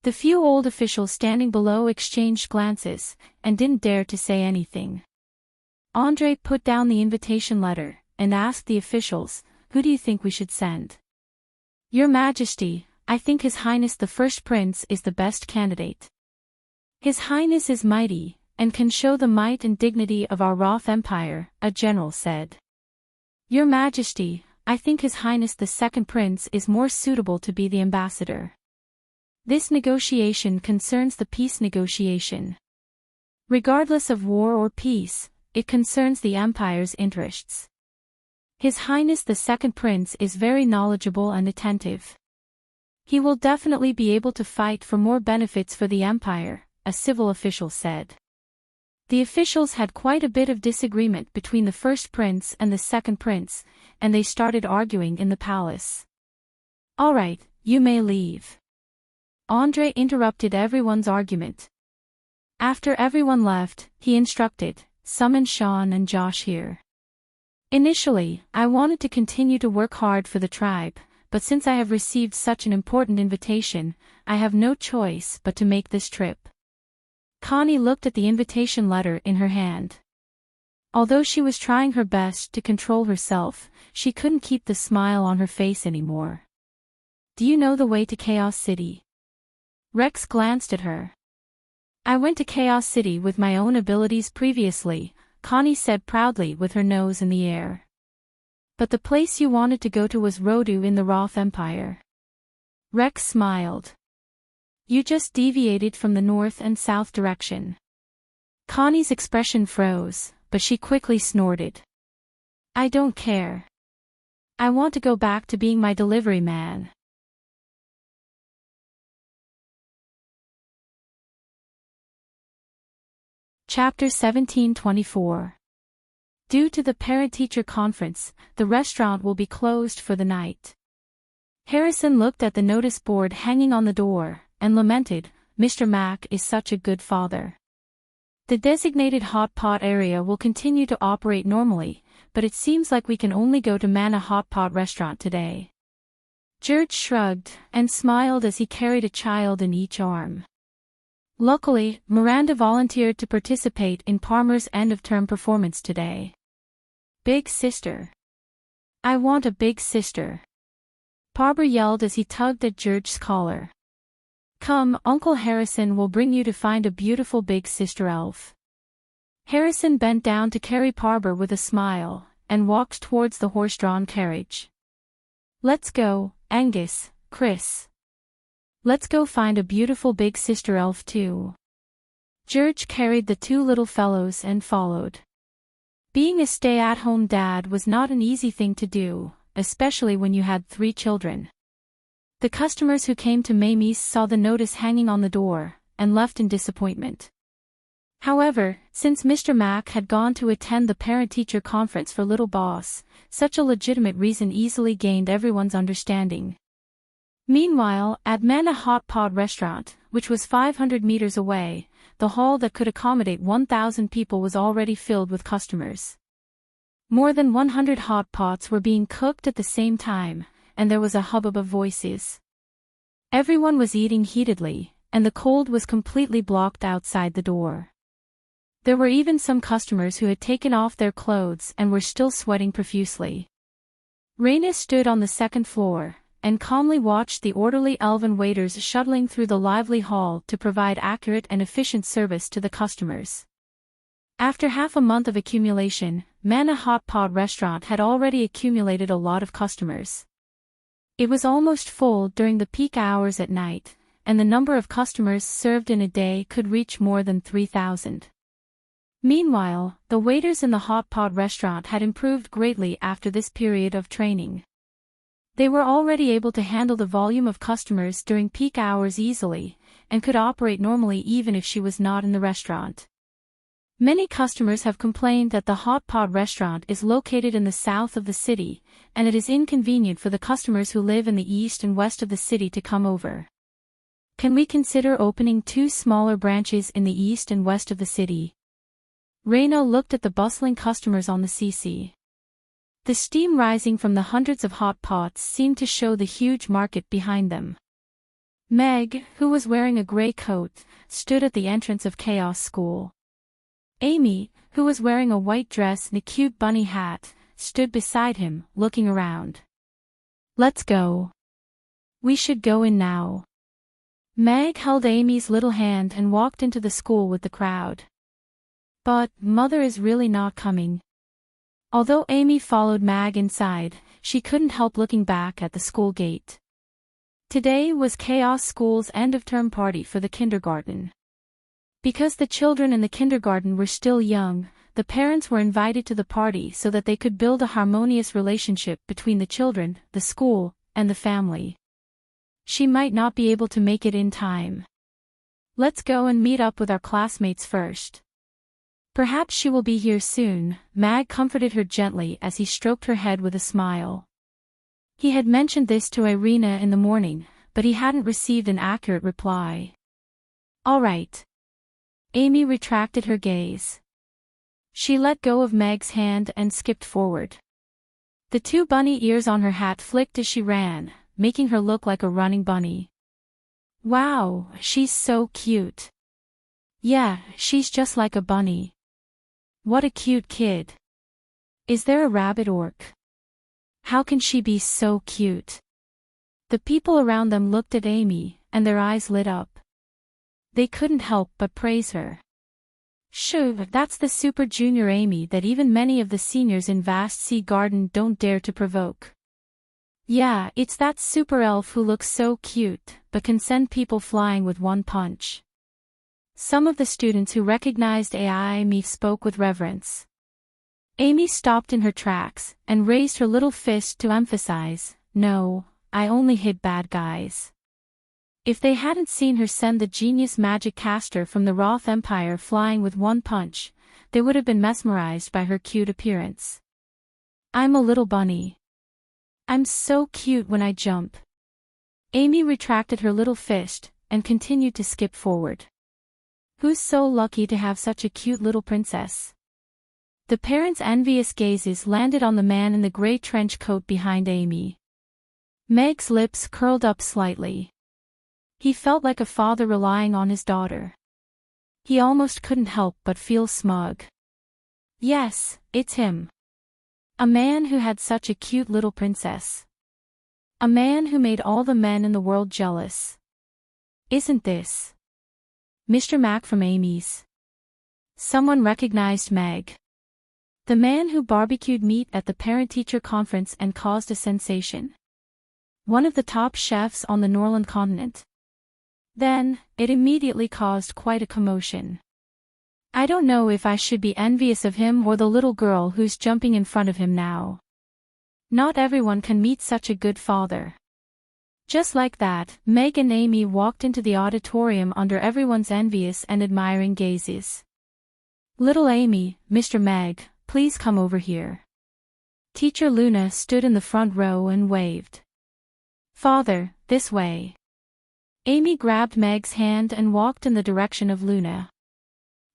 The few old officials standing below exchanged glances, and didn't dare to say anything. Andre put down the invitation letter, and asked the officials, "Who do you think we should send?" Your Majesty, I think His Highness the First Prince is the best candidate. His Highness is mighty, and can show the might and dignity of our Roth Empire, a general said. Your Majesty, I think His Highness the Second Prince is more suitable to be the ambassador. This negotiation concerns the peace negotiation. Regardless of war or peace, it concerns the Empire's interests. His Highness the Second Prince is very knowledgeable and attentive. He will definitely be able to fight for more benefits for the Empire, a civil official said. The officials had quite a bit of disagreement between the First Prince and the Second Prince, and they started arguing in the palace. All right, you may leave. Andre interrupted everyone's argument. After everyone left, he instructed, summon Sean and Josh here. Initially, I wanted to continue to work hard for the tribe, but since I have received such an important invitation, I have no choice but to make this trip. Connie looked at the invitation letter in her hand. Although she was trying her best to control herself, she couldn't keep the smile on her face anymore. Do you know the way to Chaos City? Rex glanced at her. I went to Chaos City with my own abilities previously, Connie said proudly with her nose in the air. But the place you wanted to go to was Rodu in the Roth Empire. Rex smiled. You just deviated from the north and south direction. Connie's expression froze, but she quickly snorted. I don't care. I want to go back to being my delivery man. Chapter 1724. Due to the parent-teacher conference, the restaurant will be closed for the night. Harrison looked at the notice board hanging on the door, and lamented, Mr. Mack is such a good father. The designated hot pot area will continue to operate normally, but it seems like we can only go to Mana Hot Pot restaurant today. George shrugged, and smiled as he carried a child in each arm. Luckily, Miranda volunteered to participate in Palmer's end-of-term performance today. Big sister. I want a big sister. Parber yelled as he tugged at George's collar. Come, Uncle Harrison will bring you to find a beautiful big sister elf. Harrison bent down to carry Parber with a smile, and walked towards the horse-drawn carriage. Let's go, Angus, Chris. Let's go find a beautiful big sister elf too. George carried the two little fellows and followed. Being a stay-at-home dad was not an easy thing to do, especially when you had 3 children. The customers who came to Mamie's saw the notice hanging on the door, and left in disappointment. However, since Mr. Mack had gone to attend the parent-teacher conference for Little Boss, such a legitimate reason easily gained everyone's understanding. Meanwhile, at Mana Hot Pot restaurant, which was 500 meters away, the hall that could accommodate 1,000 people was already filled with customers. More than 100 hot pots were being cooked at the same time, and there was a hubbub of voices. Everyone was eating heatedly, and the cold was completely blocked outside the door. There were even some customers who had taken off their clothes and were still sweating profusely. Raina stood on the second floor, and calmly watched the orderly elven waiters shuttling through the lively hall to provide accurate and efficient service to the customers. After half a month of accumulation, Mana Hot Pot restaurant had already accumulated a lot of customers. It was almost full during the peak hours at night, and the number of customers served in a day could reach more than 3,000. Meanwhile, the waiters in the hot pot restaurant had improved greatly after this period of training. They were already able to handle the volume of customers during peak hours easily, and could operate normally even if she was not in the restaurant. Many customers have complained that the hot pot restaurant is located in the south of the city, and it is inconvenient for the customers who live in the east and west of the city to come over. Can we consider opening 2 smaller branches in the east and west of the city? Reino looked at the bustling customers on the CC. The steam rising from the hundreds of hot pots seemed to show the huge market behind them. Meg, who was wearing a gray coat, stood at the entrance of Chaos School. Amy, who was wearing a white dress and a cute bunny hat, stood beside him, looking around. Let's go. We should go in now. Meg held Amy's little hand and walked into the school with the crowd. But, Mother is really not coming. Although Amy followed Meg inside, she couldn't help looking back at the school gate. Today was Chaos School's end-of-term party for the kindergarten. Because the children in the kindergarten were still young, the parents were invited to the party so that they could build a harmonious relationship between the children, the school, and the family. She might not be able to make it in time. Let's go and meet up with our classmates first. Perhaps she will be here soon, Mag comforted her gently as he stroked her head with a smile. He had mentioned this to Irina in the morning, but he hadn't received an accurate reply. All right. Amy retracted her gaze. She let go of Meg's hand and skipped forward. The 2 bunny ears on her hat flicked as she ran, making her look like a running bunny. Wow, she's so cute. Yeah, she's just like a bunny. What a cute kid. Is there a rabbit orc? How can she be so cute? The people around them looked at Amy, and their eyes lit up. They couldn't help but praise her. Sure, that's the super junior Amy that even many of the seniors in Vast Sea Garden don't dare to provoke. Yeah, it's that super elf who looks so cute, but can send people flying with one punch. Some of the students who recognized Amy spoke with reverence. Amy stopped in her tracks, and raised her little fist to emphasize, no, I only hit bad guys. If they hadn't seen her send the genius magic caster from the Roth Empire flying with one punch, they would have been mesmerized by her cute appearance. I'm a little bunny. I'm so cute when I jump. Amy retracted her little fist, and continued to skip forward. Who's so lucky to have such a cute little princess? The parents' envious gazes landed on the man in the gray trench coat behind Amy. Meg's lips curled up slightly. He felt like a father relying on his daughter. He almost couldn't help but feel smug. Yes, it's him. A man who had such a cute little princess. A man who made all the men in the world jealous. Isn't this Mr. Mac from Amy's? Someone recognized Meg. The man who barbecued meat at the parent-teacher conference and caused a sensation. One of the top chefs on the Norland continent. Then, it immediately caused quite a commotion. I don't know if I should be envious of him or the little girl who's jumping in front of him now. Not everyone can meet such a good father. Just like that, Meg and Amy walked into the auditorium under everyone's envious and admiring gazes. Little Amy, Mr. Meg, please come over here. Teacher Luna stood in the front row and waved. Father, this way. Amy grabbed Meg's hand and walked in the direction of Luna.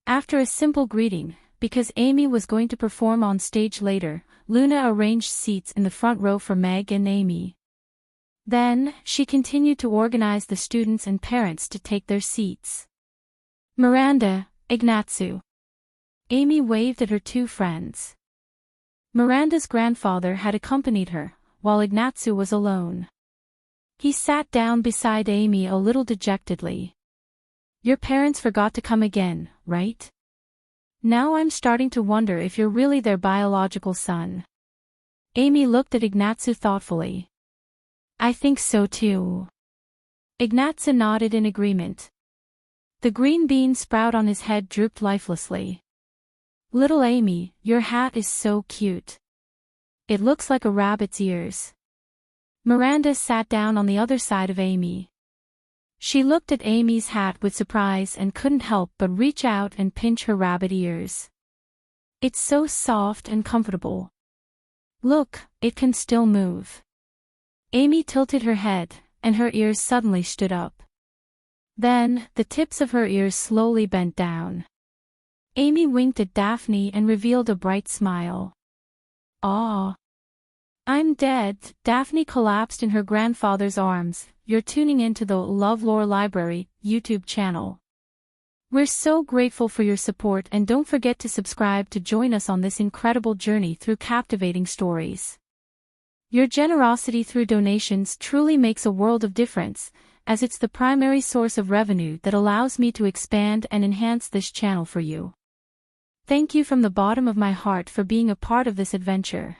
After a simple greeting, because Amy was going to perform on stage later, Luna arranged seats in the front row for Meg and Amy. Then, she continued to organize the students and parents to take their seats. Miranda, Ignatsu. Amy waved at her 2 friends. Miranda's grandfather had accompanied her, while Ignatsu was alone. He sat down beside Amy a little dejectedly. Your parents forgot to come again, right? Now I'm starting to wonder if you're really their biological son. Amy looked at Ignatsu thoughtfully. I think so too. Ignatsu nodded in agreement. The green bean sprout on his head drooped lifelessly. Little Amy, your hat is so cute. It looks like a rabbit's ears. Miranda sat down on the other side of Amy. She looked at Amy's hat with surprise and couldn't help but reach out and pinch her rabbit ears. It's so soft and comfortable. Look, it can still move. Amy tilted her head, and her ears suddenly stood up. Then, the tips of her ears slowly bent down. Amy winked at Daphne and revealed a bright smile. Aw. I'm dead. Daphne collapsed in her grandfather's arms. You're tuning into the LoveLore Library YouTube channel. We're so grateful for your support, and don't forget to subscribe to join us on this incredible journey through captivating stories. Your generosity through donations truly makes a world of difference, as it's the primary source of revenue that allows me to expand and enhance this channel for you. Thank you from the bottom of my heart for being a part of this adventure.